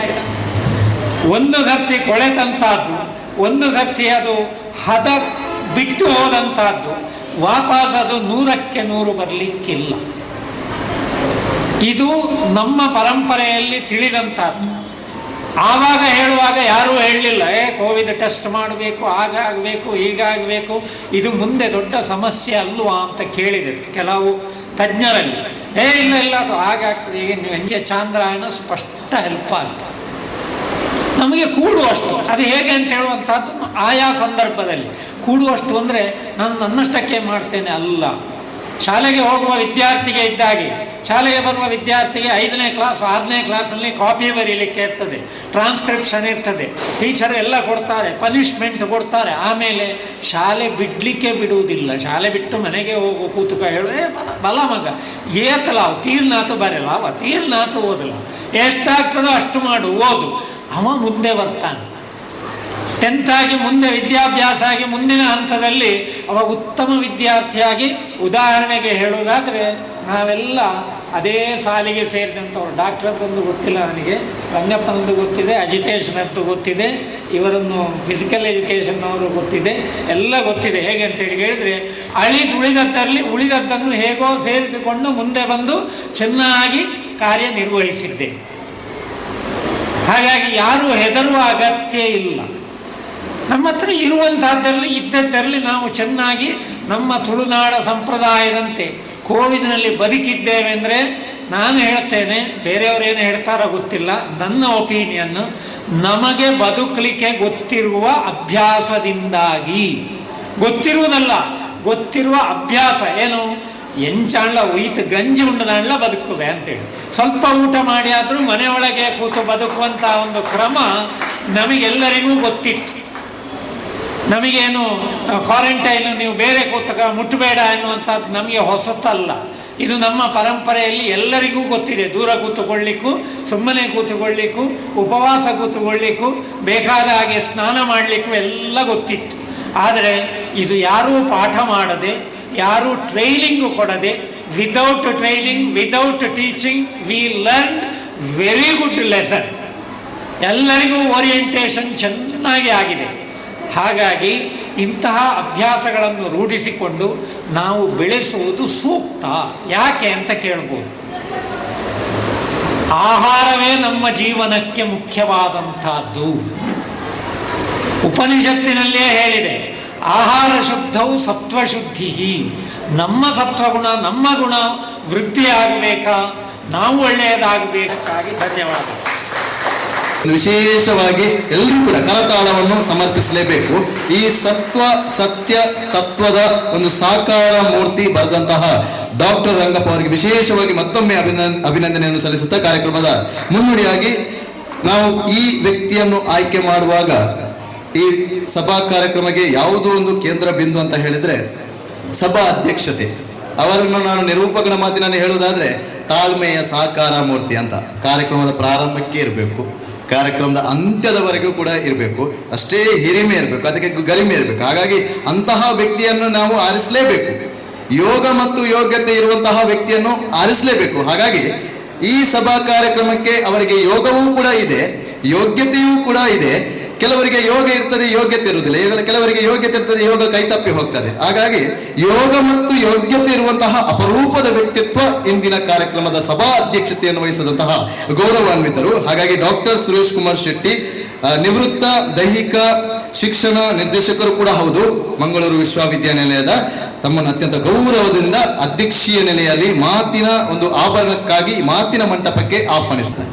ಒಂದು ಸರ್ತಿ ಕೊಳೆತಂಥದ್ದು, ಒಂದು ಸರ್ತಿ ಅದು ಹದ ಬಿಟ್ಟು ಹೋದಂಥದ್ದು, ವಾಪಸ್ ಅದು 100ಕ್ಕೆ 100 ಬರಲಿಕ್ಕಿಲ್ಲ. ಇದು ನಮ್ಮ ಪರಂಪರೆಯಲ್ಲಿ ತಿಳಿದಂಥದ್ದು. ಆವಾಗ ಹೇಳುವಾಗ ಯಾರೂ ಹೇಳಲಿಲ್ಲ, ಕೋವಿಡ್ ಟೆಸ್ಟ್ ಮಾಡಬೇಕು, ಆಗಬೇಕು, ಹೀಗಾಗಬೇಕು, ಇದು ಮುಂದೆ ದೊಡ್ಡ ಸಮಸ್ಯೆ ಅಲ್ವಾ ಅಂತ ಕೇಳಿದರು ಕೆಲವು ತಜ್ಞರಲ್ಲಿ. ಇಲ್ಲ ಅದು ಹಾಗಾಗ್ತದೆ, ಈಗ ನೀವು ಹೆಂಗೆ ಚಾಂದ್ರಾಯಣ ಸ್ಪಷ್ಟ ಹೆಲ್ಪ್ ಆಗ್ತದೆ, ನಮಗೆ ಕೂಡುವಷ್ಟು. ಅದು ಹೇಗೆ ಅಂತ ಹೇಳುವಂಥದ್ದು ಆಯಾ ಸಂದರ್ಭದಲ್ಲಿ ಕೂಡುವಷ್ಟು ಅಂದರೆ ನಾನು ನನ್ನಷ್ಟಕ್ಕೆ ಮಾಡ್ತೇನೆ ಅಲ್ಲ. ಶಾಲೆಗೆ ಹೋಗುವ ವಿದ್ಯಾರ್ಥಿಗೆ ಇದ್ದಾಗೆ, ಶಾಲೆಗೆ ಬರುವ ವಿದ್ಯಾರ್ಥಿಗೆ 5ನೇ ಕ್ಲಾಸ್ 6ನೇ ಕ್ಲಾಸಲ್ಲಿ ಕಾಪಿ ಬರೀಲಿಕ್ಕೆ ಇರ್ತದೆ, ಟ್ರಾನ್ಸ್ಕ್ರಿಪ್ಷನ್ ಇರ್ತದೆ, ಟೀಚರ್ ಎಲ್ಲ ಕೊಡ್ತಾರೆ, ಪನಿಷ್ಮೆಂಟ್ ಕೊಡ್ತಾರೆ. ಆಮೇಲೆ ಶಾಲೆ ಬಿಡಲಿಕ್ಕೆ ಬಿಡುವುದಿಲ್ಲ. ಶಾಲೆ ಬಿಟ್ಟು ಮನೆಗೆ ಹೋಗು ಕೂತುಕ ಹೇಳು, ಬಲ ಮಗ ಏತಲಾವು ತೀರ್ನಾತು ಬರಲ್ಲ, ಅವ ತೀರ್ನಾತು ಓದಲ್ಲ, ಎಷ್ಟಾಗ್ತದೋ ಅಷ್ಟು ಮಾಡು, ಓದು. ಅವ ಮುಂದೆ ಬರ್ತಾನೆ. 10th ಆಗಿ ಮುಂದೆ ವಿದ್ಯಾಭ್ಯಾಸ ಆಗಿ ಮುಂದಿನ ಹಂತದಲ್ಲಿ ಅವ ಉತ್ತಮ ವಿದ್ಯಾರ್ಥಿಯಾಗಿ, ಉದಾಹರಣೆಗೆ ಹೇಳುವುದಾದರೆ ನಾವೆಲ್ಲ ಅದೇ ಸಾಲಿಗೆ ಸೇರಿದಂಥವ್ರು. ಡಾಕ್ಟ್ರದ್ದೊಂದು ಗೊತ್ತಿಲ್ಲ ನನಗೆ, ರಂಗಪ್ಪನದ್ದು ಗೊತ್ತಿದೆ, ಅಜಿತೇಶನದ್ದು ಗೊತ್ತಿದೆ, ಇವರನ್ನು ಫಿಸಿಕಲ್ ಎಜುಕೇಷನ್ ಅವರು ಗೊತ್ತಿದೆ, ಎಲ್ಲ ಗೊತ್ತಿದೆ. ಹೇಗೆ ಅಂತೇಳಿ ಹೇಳಿದರೆ, ಉಳಿದದ್ದನ್ನು ಹೇಗೋ ಸೇರಿಸಿಕೊಂಡು ಮುಂದೆ ಬಂದು ಚೆನ್ನಾಗಿ ಕಾರ್ಯನಿರ್ವಹಿಸಿದ್ದೆ. ಹಾಗಾಗಿ ಯಾರೂ ಹೆದರುವ ಅಗತ್ಯ ಇಲ್ಲ. ನಮ್ಮ ಹತ್ರ ಇದ್ದದ್ದರಲ್ಲಿ ನಾವು ಚೆನ್ನಾಗಿ ನಮ್ಮ ತುಳುನಾಡ ಸಂಪ್ರದಾಯದಂತೆ ಕೋವಿಡ್ನಲ್ಲಿ ಬದುಕಿದ್ದೇವೆ ಅಂದರೆ, ನಾನು ಹೇಳ್ತೇನೆ, ಬೇರೆಯವರೇನು ಹೇಳ್ತಾರೋ ಗೊತ್ತಿಲ್ಲ, ನನ್ನ ಒಪಿನಿಯನ್ನು, ನಮಗೆ ಬದುಕಲಿಕ್ಕೆ ಗೊತ್ತಿರುವ ಅಭ್ಯಾಸದಿಂದಾಗಿ, ಗೊತ್ತಿರುವುದಲ್ಲ, ಗೊತ್ತಿರುವ ಅಭ್ಯಾಸ ಏನು, ಎಂಚಾಣ್ಲ ಉಯಿತು ಗಂಜಿ ಉಂಡದಾಣ್ಲ ಬದುಕುವೆ ಅಂತೇಳಿ, ಸ್ವಲ್ಪ ಊಟ ಮಾಡಿ ಆದರೂ ಮನೆಯೊಳಗೆ ಕೂತು ಬದುಕುವಂಥ ಒಂದು ಕ್ರಮ ನಮಗೆಲ್ಲರಿಗೂ ಗೊತ್ತಿತ್ತು. ನಮಗೇನು ಕ್ವಾರಂಟೈನು ನೀವು ಬೇರೆ ಕೂತಕ ಮುಟ್ಟಬೇಡ ಎನ್ನುವಂಥದ್ದು ನಮಗೆ ಹೊಸತಲ್ಲ. ಇದು ನಮ್ಮ ಪರಂಪರೆಯಲ್ಲಿ ಎಲ್ಲರಿಗೂ ಗೊತ್ತಿದೆ. ದೂರ ಕೂತುಕೊಳ್ಳಿಕ್ಕೂ, ಸುಮ್ಮನೆ ಕೂತುಕೊಳ್ಳಿಕ್ಕೂ, ಉಪವಾಸ ಕೂತುಕೊಳ್ಳಿಕ್ಕೂ, ಬೇಕಾದ ಹಾಗೆ ಸ್ನಾನ ಮಾಡಲಿಕ್ಕೂ ಎಲ್ಲ ಗೊತ್ತಿತ್ತು. ಆದರೆ ಇದು ಯಾರೂ ಪಾಠ ಮಾಡದೆ, ಯಾರೂ ಟ್ರೈನಿಂಗು ಕೊಡದೆ, without training, without teaching, we learn very good lesson. ಎಲ್ಲರಿಗೂ ಓರಿಯೆಂಟೇಷನ್ ಚೆನ್ನಾಗಿ ಆಗಿದೆ. ಹಾಗಾಗಿ ಇಂತಹ ಅಭ್ಯಾಸಗಳನ್ನು ರೂಢಿಸಿಕೊಂಡು ನಾವು ಬೆಳೆಸುವುದು ಸೂಕ್ತ. ಯಾಕೆ ಅಂತ ಕೇಳ್ಬೋದು. ಆಹಾರವೇ ನಮ್ಮ ಜೀವನಕ್ಕೆ ಮುಖ್ಯವಾದಂಥದ್ದು. ಉಪನಿಷತ್ತಿನಲ್ಲೇ ಹೇಳಿದೆ, ಆಹಾರ ಶುದ್ಧವು ಸತ್ವಶುದ್ಧಿ. ನಮ್ಮ ಸತ್ವಗುಣ, ನಮ್ಮ ಗುಣ ವೃದ್ಧಿಯಾಗಬೇಕಾ, ನಾವು ಒಳ್ಳೆಯದಾಗಬೇಕಾಗಿ. ಧನ್ಯವಾದ. ವಿಶೇಷವಾಗಿ ಎಲ್ಲರೂ ಕೂಡ ಕರತಾಳವನ್ನು ಸಮರ್ಪಿಸಲೇಬೇಕು. ಈ ಸತ್ವ ಸತ್ಯ ತತ್ವದ ಒಂದು ಸಾಕಾರ ಮೂರ್ತಿ ಬರೆದಂತಹ ಡಾಕ್ಟರ್ ರಂಗಪ್ಪ ಅವರಿಗೆ ವಿಶೇಷವಾಗಿ ಮತ್ತೊಮ್ಮೆ ಅಭಿನಂದನೆಯನ್ನು ಸಲ್ಲಿಸುತ್ತಾ ಕಾರ್ಯಕ್ರಮದ ಮುನ್ನುಡಿಯಾಗಿ ನಾವು ಈ ವ್ಯಕ್ತಿಯನ್ನು ಆಯ್ಕೆ ಮಾಡುವಾಗ ಈ ಸಭಾ ಕಾರ್ಯಕ್ರಮಕ್ಕೆ ಯಾವುದೋ ಒಂದು ಕೇಂದ್ರ ಬಿಂದು ಅಂತ ಹೇಳಿದ್ರೆ ಸಭಾ ಅಧ್ಯಕ್ಷತೆ. ಅವರನ್ನು ನಾನು ನಿರೂಪಕನ ಮಾತಿನಲ್ಲಿ ಹೇಳುವುದಾದ್ರೆ ತಾಳ್ಮೆಯ ಸಾಕಾರ ಮೂರ್ತಿ ಅಂತ. ಕಾರ್ಯಕ್ರಮದ ಪ್ರಾರಂಭಕ್ಕೆ ಇರಬೇಕು, ಕಾರ್ಯಕ್ರಮದ ಅಂತ್ಯದವರೆಗೂ ಕೂಡ ಇರಬೇಕು, ಅಷ್ಟೇ ಹಿರಿಮೆ ಇರಬೇಕು, ಅದಕ್ಕೆ ಗರಿಮೆ ಇರಬೇಕು. ಹಾಗಾಗಿ ಅಂತಹ ವ್ಯಕ್ತಿಯನ್ನು ನಾವು ಆರಿಸಲೇಬೇಕು. ಯೋಗ ಮತ್ತು ಯೋಗ್ಯತೆ ಇರುವಂತಹ ವ್ಯಕ್ತಿಯನ್ನು ಆರಿಸಲೇಬೇಕು. ಹಾಗಾಗಿ ಈ ಸಭಾ ಕಾರ್ಯಕ್ರಮಕ್ಕೆ ಅವರಿಗೆ ಯೋಗವೂ ಕೂಡ ಇದೆ, ಯೋಗ್ಯತೆಯೂ ಕೂಡ ಇದೆ. ಕೆಲವರಿಗೆ ಯೋಗ ಇರ್ತದೆ, ಯೋಗ್ಯತೆ ಇರುವುದಿಲ್ಲ. ಕೆಲವರಿಗೆ ಯೋಗ್ಯತೆ ಇರ್ತದೆ, ಯೋಗ ಕೈತಪ್ಪಿ ಹೋಗ್ತದೆ. ಹಾಗಾಗಿ ಯೋಗ ಮತ್ತು ಯೋಗ್ಯತೆ ಇರುವಂತಹ ಅಪರೂಪದ ವ್ಯಕ್ತಿತ್ವ ಇಂದಿನ ಕಾರ್ಯಕ್ರಮದ ಸಭಾ ಅಧ್ಯಕ್ಷತೆಯನ್ನು ವಹಿಸಿದಂತಹ ಗೌರವಾನ್ವಿತರು. ಹಾಗಾಗಿ ಡಾಕ್ಟರ್ ಸುರೇಶ್ ಕುಮಾರ್ ಶೆಟ್ಟಿ, ನಿವೃತ್ತ ದೈಹಿಕ ಶಿಕ್ಷಣ ನಿರ್ದೇಶಕರು ಕೂಡ ಹೌದು, ಮಂಗಳೂರು ವಿಶ್ವವಿದ್ಯಾನಿಲಯದ, ತಮ್ಮನ್ನು ಅತ್ಯಂತ ಗೌರವದಿಂದ ಅಧ್ಯಕ್ಷೀಯ ನೆಲೆಯಲ್ಲಿ ಮಾತಿನ ಒಂದು ಆಭರಣಕ್ಕಾಗಿ ಮಾತಿನ ಮಂಟಪಕ್ಕೆ ಆಹ್ವಾನಿಸ್ತಾರೆ.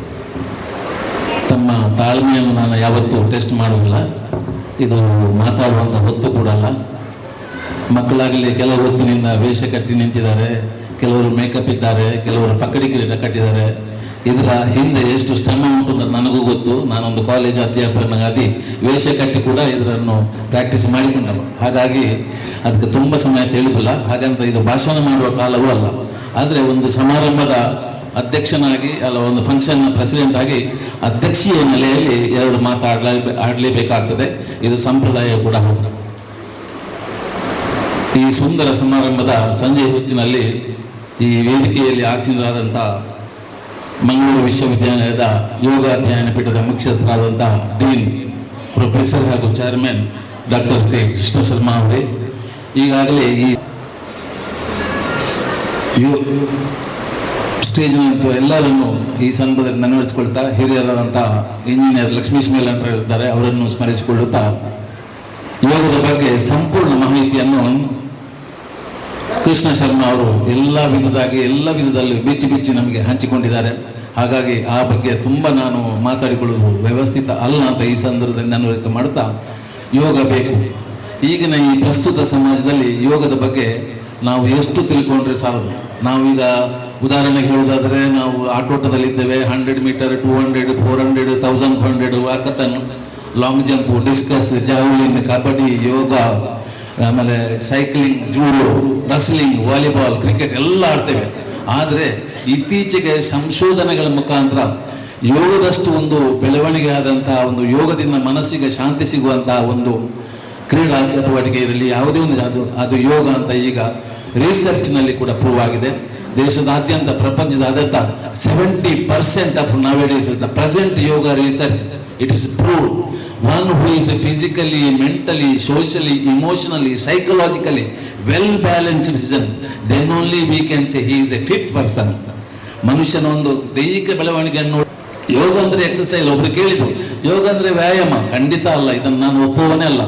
ತಮ್ಮ ತಾಳ್ಮೆಯನ್ನು ನಾನು ಯಾವತ್ತೂ ಟೆಸ್ಟ್ ಮಾಡುವುದಿಲ್ಲ. ಇದು ಮಾತಾಡುವಂಥ ಹೊತ್ತು ಕೂಡ ಅಲ್ಲ. ಮಕ್ಕಳಾಗಲಿ ಕೆಲವು ಹೊತ್ತಿನಿಂದ ವೇಷ ಕಟ್ಟಿ ನಿಂತಿದ್ದಾರೆ, ಕೆಲವರು ಮೇಕಪ್ ಇದ್ದಾರೆ, ಕೆಲವರು ಪಕ್ಕಡಿ ಕಿರೀಟ ಕಟ್ಟಿದ್ದಾರೆ. ಇದರ ಹಿಂದೆ ಎಷ್ಟು ಶ್ರಮ ಉಂಟು ಅಂತ ನನಗೂ ಗೊತ್ತು. ನಾನೊಂದು ಕಾಲೇಜ್ ಅಧ್ಯಾಪಕನಾಗಿ ವೇಷ ಕಟ್ಟಿ ಕೂಡ ಇದನ್ನು ಪ್ರಾಕ್ಟೀಸ್ ಮಾಡಿಕೊಂಡವ. ಹಾಗಾಗಿ ಅದಕ್ಕೆ ತುಂಬ ಸಮಯ ತಿಳಿದಿಲ್ಲ. ಹಾಗಂತ ಇದು ಭಾಷಣ ಮಾಡುವ ಕಾಲವೂ ಅಲ್ಲ. ಆದರೆ ಒಂದು ಸಮಾರಂಭದ ಅಧ್ಯಕ್ಷನಾಗಿ ಅಲ್ಲ, ಒಂದು ಫಂಕ್ಷನ್ನ ಪ್ರೆಸಿಡೆಂಟ್ ಆಗಿ ಅಧ್ಯಕ್ಷೀಯ ನೆಲೆಯಲ್ಲಿ ಎರಡು ಆಡಲೇಬೇಕಾಗ್ತದೆ. ಇದು ಸಂಪ್ರದಾಯ ಕೂಡ ಹೌದು. ಈ ಸುಂದರ ಸಮಾರಂಭದ ಸಂಜೆ ಹೊತ್ತಿನಲ್ಲಿ ಈ ವೇದಿಕೆಯಲ್ಲಿ ಆಸೀನರಾದಂಥ ಮಂಗಳೂರು ವಿಶ್ವವಿದ್ಯಾನಿಲಯದ ಯೋಗ ಅಧ್ಯಯನ ಪೀಠದ ಮುಖ್ಯಸ್ಥರಾದಂಥ ಡೀನ್ ಪ್ರೊಫೆಸರ್ ಹಾಗೂ chairman doctor K Krishna Sharma ಅವರೇ, ಈಗಾಗಲೇ ಈ ಸ್ಟೇಜ್ನಂತೂ ಎಲ್ಲರನ್ನು ಈ ಸಂದರ್ಭದಲ್ಲಿ ನೆನಪಿಸಿಕೊಳ್ತಾ ಹಿರಿಯರಾದಂಥ ಇಂಜಿನಿಯರ್ ಲಕ್ಷ್ಮೀಶ್ ಮೇಲಂಟರ್ ಇದ್ದಾರೆ, ಅವರನ್ನು ಸ್ಮರಿಸಿಕೊಳ್ಳುತ್ತಾ ಯೋಗದ ಬಗ್ಗೆ ಸಂಪೂರ್ಣ ಮಾಹಿತಿಯನ್ನು ಕೃಷ್ಣ ಶರ್ಮಾ ಅವರು ಎಲ್ಲ ವಿಧದಲ್ಲಿ ಬಿಚ್ಚಿ ನಮಗೆ ಹಂಚಿಕೊಂಡಿದ್ದಾರೆ. ಹಾಗಾಗಿ ಆ ಬಗ್ಗೆ ತುಂಬ ನಾನು ಮಾತಾಡಿಕೊಳ್ಳುವುದು ವ್ಯವಸ್ಥಿತ ಅಲ್ಲ ಅಂತ ಈ ಸಂದರ್ಭದಲ್ಲಿ ನಾನು ಮಾಡ್ತಾ, ಯೋಗ ಬೇಕು. ಈಗಿನ ಈ ಪ್ರಸ್ತುತ ಸಮಾಜದಲ್ಲಿ ಯೋಗದ ಬಗ್ಗೆ ನಾವು ಎಷ್ಟು ತಿಳ್ಕೊಂಡ್ರೆ ಸಾಲದು. ನಾವೀಗ ಉದಾಹರಣೆಗೆ ಹೇಳೋದಾದರೆ, ನಾವು ಆಟೋಟದಲ್ಲಿದ್ದೇವೆ, 100 metre, 200, 400, 1400 walkathon, long jump, discus, javelin, kabaddi, yoga, ಆಮೇಲೆ cycling, judo, wrestling, volleyball, cricket ಎಲ್ಲ ಆಡ್ತೇವೆ. ಆದರೆ ಇತ್ತೀಚೆಗೆ ಸಂಶೋಧನೆಗಳ ಮುಖಾಂತರ ಯೋಗದಷ್ಟು ಒಂದು ಬೆಳವಣಿಗೆ ಆದಂತಹ ಒಂದು ಯೋಗದಿಂದ ಮನಸ್ಸಿಗೆ ಶಾಂತಿ ಸಿಗುವಂತಹ ಒಂದು ಕ್ರೀಡಾ ಚಟುವಟಿಕೆ ಇರಲಿ, ಯಾವುದೇ ಒಂದು ಅದು ಯೋಗ ಅಂತ ಈಗ ರಿಸರ್ಚ್ನಲ್ಲಿ ಕೂಡ ಪ್ರೂವ್ ಆಗಿದೆ. ದೇಶದಾದ್ಯಂತ, ಪ್ರಪಂಚದಾದ್ಯಂತ 70% of nowadays the present yoga research, it is proved one who is physically, mentally, socially, emotionally, psychologically well balanced citizen, then only we can say he is a fit person. ಮನುಷ್ಯನ ಒಂದು ದೈಹಿಕ ಬೆಳವಣಿಗೆಯನ್ನು ಯೋಗ ಅಂದರೆ exercise. ಒಬ್ರು ಕೇಳಿದ್ರು, ಯೋಗ ಅಂದರೆ ವ್ಯಾಯಾಮ. ಖಂಡಿತ ಅಲ್ಲ, ಇದನ್ನು ನಾನು ಒಪ್ಪುವನೇ ಅಲ್ಲ,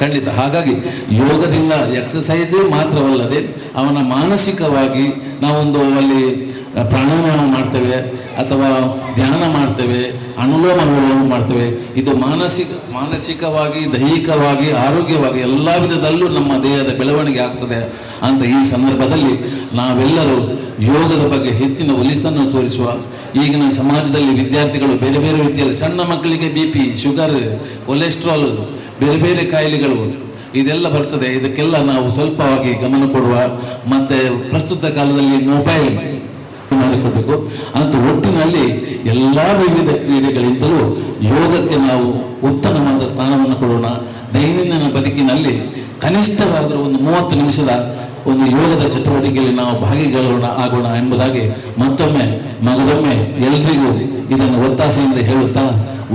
ಖಂಡಿತ. ಹಾಗಾಗಿ ಯೋಗದಿಂದ ಎಕ್ಸಸೈಸೇ ಮಾತ್ರವಲ್ಲದೆ ಅವನ ಮಾನಸಿಕವಾಗಿ ನಾವೊಂದು ಅಲ್ಲಿ ಪ್ರಾಣಾಯಾಮ ಮಾಡ್ತೇವೆ ಅಥವಾ ಧ್ಯಾನ ಮಾಡ್ತೇವೆ, ಅನುಲೋಮ ವಿಲೋಮ ಮಾಡ್ತೇವೆ. ಇದು ಮಾನಸಿಕವಾಗಿ, ದೈಹಿಕವಾಗಿ, ಆರೋಗ್ಯವಾಗಿ ಎಲ್ಲ ವಿಧದಲ್ಲೂ ನಮ್ಮ ದೇಹದ ಬೆಳವಣಿಗೆ ಆಗ್ತದೆ ಅಂತ ಈ ಸಂದರ್ಭದಲ್ಲಿ ನಾವೆಲ್ಲರೂ ಯೋಗದ ಬಗ್ಗೆ ಹೆಚ್ಚಿನ ಒಲಿಸನ್ನು ತೋರಿಸುವ. ಈಗಿನ ಸಮಾಜದಲ್ಲಿ ವಿದ್ಯಾರ್ಥಿಗಳು ಬೇರೆ ಬೇರೆ ರೀತಿಯಲ್ಲಿ, ಸಣ್ಣ ಮಕ್ಕಳಿಗೆ BP, ಶುಗರ್, ಕೊಲೆಸ್ಟ್ರಾಲ್, ಬೇರೆ ಬೇರೆ ಕಾಯಿಲೆಗಳು ಇದೆಲ್ಲ ಬರ್ತದೆ. ಇದಕ್ಕೆಲ್ಲ ನಾವು ಸ್ವಲ್ಪವಾಗಿ ಗಮನ ಕೊಡುವ. ಮತ್ತು ಪ್ರಸ್ತುತ ಕಾಲದಲ್ಲಿ ಮೊಬೈಲ್ ಮಾಡಿಕೊಡ್ಬೇಕು ಅಂತ ಒಟ್ಟಿನಲ್ಲಿ ಎಲ್ಲ ವಿವಿಧ ಕ್ರೀಡೆಗಳಿಂದಲೂ ಯೋಗಕ್ಕೆ ನಾವು ಉತ್ತಮವಾದ ಸ್ಥಾನವನ್ನು ಕೊಡೋಣ. ದೈನಂದಿನ ಬದುಕಿನಲ್ಲಿ ಕನಿಷ್ಠವಾದರೂ ಒಂದು 30 ನಿಮಿಷದ ಒಂದು ಯೋಗದ ಚಟುವಟಿಕೆಯಲ್ಲಿ ನಾವು ಆಗೋಣ ಎಂಬುದಾಗಿ ಮತ್ತೊಮ್ಮೆ ಮಗದೊಮ್ಮೆ ಎಲ್ರಿಗೂ ಇದನ್ನು ಒತ್ತಾಸೆಯಿಂದ ಹೇಳುತ್ತಾ,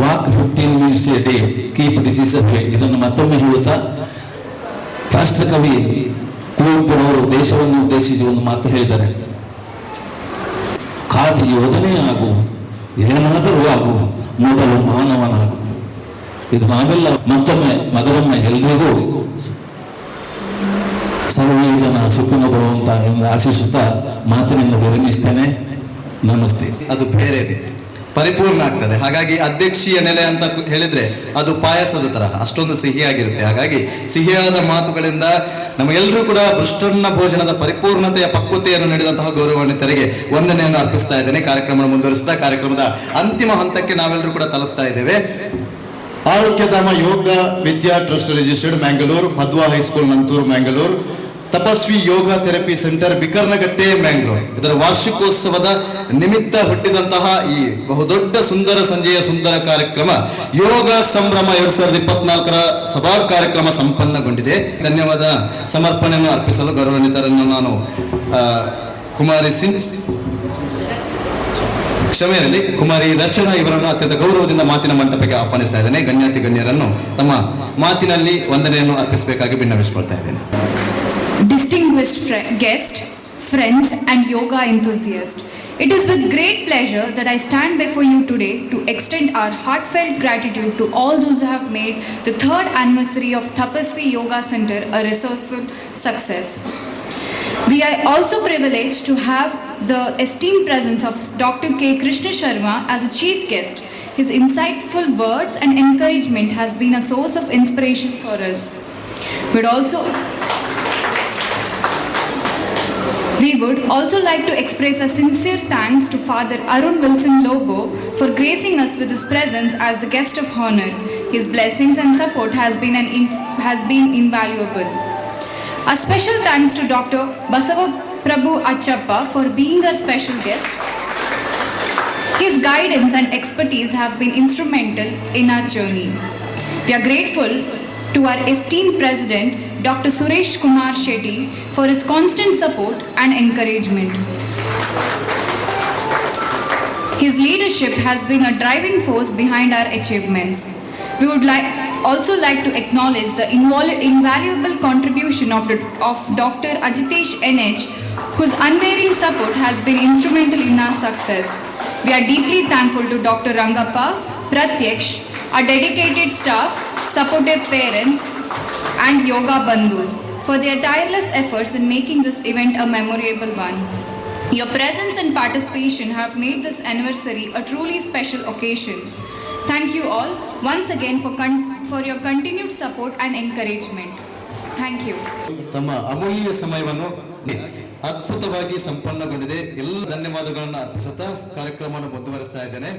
walk 15 minutes a day, keep disease away, ಇದನ್ನು ಮತ್ತೊಮ್ಮೆ ಹೇಳುತ್ತಾ, ರಾಷ್ಟ್ರಕವಿ ಕುವೆಂಪುರವರು ದೇಶವನ್ನು ಉದ್ದೇಶಿಸಿ ಒಂದು ಮಾತು ಹೇಳಿದ್ದಾರೆ, ಖಾದಿ ಯೋಧನೇ ಆಗು, ಏನಾದರೂ ಆಗು, ಮೊದಲು ಮಾನವನಾಗು. ಇದು ನಾವೆಲ್ಲ ಮತ್ತೊಮ್ಮೆ ಎಲ್ರಿಗೂ ಸರ್ವೇ ಜನ ಸುಖನ ಬರುವಂತ ಎಂದು ಆಶಿಸುತ್ತಾ ಮಾತಿನಿಂದ ವಿರಮಿಸ್ತೇನೆ. ನಮಸ್ತೆ. ಅದು ಬೇರೆ ಪರಿಪೂರ್ಣ ಆಗ್ತದೆ. ಹಾಗಾಗಿ ಅಧ್ಯಕ್ಷೀಯ ನೆಲೆ ಅಂತ ಹೇಳಿದ್ರೆ ಅದು ಪಾಯಸದ ತರಹ ಅಷ್ಟೊಂದು ಸಿಹಿಯಾಗಿರುತ್ತೆ. ಹಾಗಾಗಿ ಸಿಹಿಯಾದ ಮಾತುಗಳಿಂದ ನಮಗೆಲ್ಲರೂ ಕೂಡ ಮೃಷ್ಟಾನ್ನ ಭೋಜನದ ಪರಿಪೂರ್ಣತೆಯ ಪಕ್ವತೆಯನ್ನು ನೀಡಿದಂತಹ ಗೌರವಾನ್ವಿತರಿಗೆ ವಂದನೆಯನ್ನು ಅರ್ಪಿಸ್ತಾ ಇದ್ದೇನೆ. ಕಾರ್ಯಕ್ರಮ ಮುಂದುವರಿಸಿದ ಕಾರ್ಯಕ್ರಮದ ಅಂತಿಮ ಹಂತಕ್ಕೆ ನಾವೆಲ್ಲರೂ ಕೂಡ ತಲುಪ್ತಾ ಇದ್ದೇವೆ. ಆರೋಗ್ಯಧಾಮ ಯೋಗ ವಿದ್ಯಾ trust registered Mangalore, Padua high school Nanthoor Mangalore, ತಪಸ್ವಿ ಯೋಗ ಥೆರಪಿ ಸೆಂಟರ್ ಬಿಕರ್ನಗಟ್ಟೆ ಮ್ಯಾಂಗ್ಳೂರ್ ಇದರ ವಾರ್ಷಿಕೋತ್ಸವದ ನಿಮಿತ್ತ ಹುಟ್ಟಿದಂತಹ ಈ ಬಹುದೊಡ್ಡ ಸುಂದರ ಸಂಜೆಯ ಸುಂದರ ಕಾರ್ಯಕ್ರಮ ಯೋಗ ಸಂಭ್ರಮ 2024ರ ಸಭಾ ಕಾರ್ಯಕ್ರಮ ಸಂಪನ್ನಗೊಂಡಿದೆ. ಧನ್ಯವಾದ ಸಮರ್ಪಣೆಯನ್ನು ಅರ್ಪಿಸಲು ಗೌರವಾನ್ವಿತರನ್ನು ನಾನು ಕುಮಾರಿ ಸಿಂಗ್ ಕ್ಷಮೆಯಲ್ಲಿ ಕುಮಾರಿ ರಚನಾ ಇವರನ್ನು ಅತ್ಯಂತ ಗೌರವದಿಂದ ಮಾತಿನ ಮಂಟಪಕ್ಕೆ ಆಹ್ವಾನಿಸ್ತಾ ಇದ್ದೇನೆ. ಗಣ್ಯಾತಿ ಗಣ್ಯರನ್ನು ತಮ್ಮ ಮಾತಿನಲ್ಲಿ ವಂದನೆಯನ್ನು ಅರ್ಪಿಸಬೇಕಾಗಿ ಭಿನ್ನವಿಸಿಕೊಳ್ತಾ ಇದ್ದೇನೆ. Distinguished guest, friends and yoga enthusiasts, it is with great pleasure that I stand before you today to extend our heartfelt gratitude to all those who have made the 3rd anniversary of Tapasvi Yoga Center a resourceful success. We are also privileged to have the esteemed presence of Dr. K. Krishna Sharma as a chief guest. His insightful words and encouragement has been a source of inspiration for us. We would also like to express a sincere thanks to Father Arun Wilson Lobo for gracing us with his presence as the guest of honor. His blessings and support has been invaluable. A special thanks to Dr. Basava Prabhu Achappa for being our special guest. His guidance and expertise have been instrumental in our journey. We are grateful to our esteemed President, Dr. Suresh Kumar Shetty, for his constant support and encouragement. His leadership has been a driving force behind our achievements. We would also like to acknowledge the invaluable contribution of Dr. Ajitesh NH, whose unwavering support has been instrumental in our success. We are deeply thankful to Dr. Rangappa, Pratyaksh, our dedicated staff, supportive parents, and yoga bandhus for their tireless efforts in making this event a memorable one. Your presence and participation have made this anniversary a truly special occasion. Thank you all once again for your continued support and encouragement. Thank you. ತಮ್ಮ ಅಮೂಲ್ಯ ಸಮಯವನ್ನು ಅದ್ಭುತವಾಗಿ ಸಂಪನ್ನಗೊಂಡಿದೆ. ಎಲ್ಲ ಧನ್ಯವಾದಗಳನ್ನು ಅರ್ಪಿಸುತ್ತಾ ಕಾರ್ಯಕ್ರಮವನ್ನು ಮುಂದುವರಿಸ್ತಾ ಇದ್ದೇನೆ.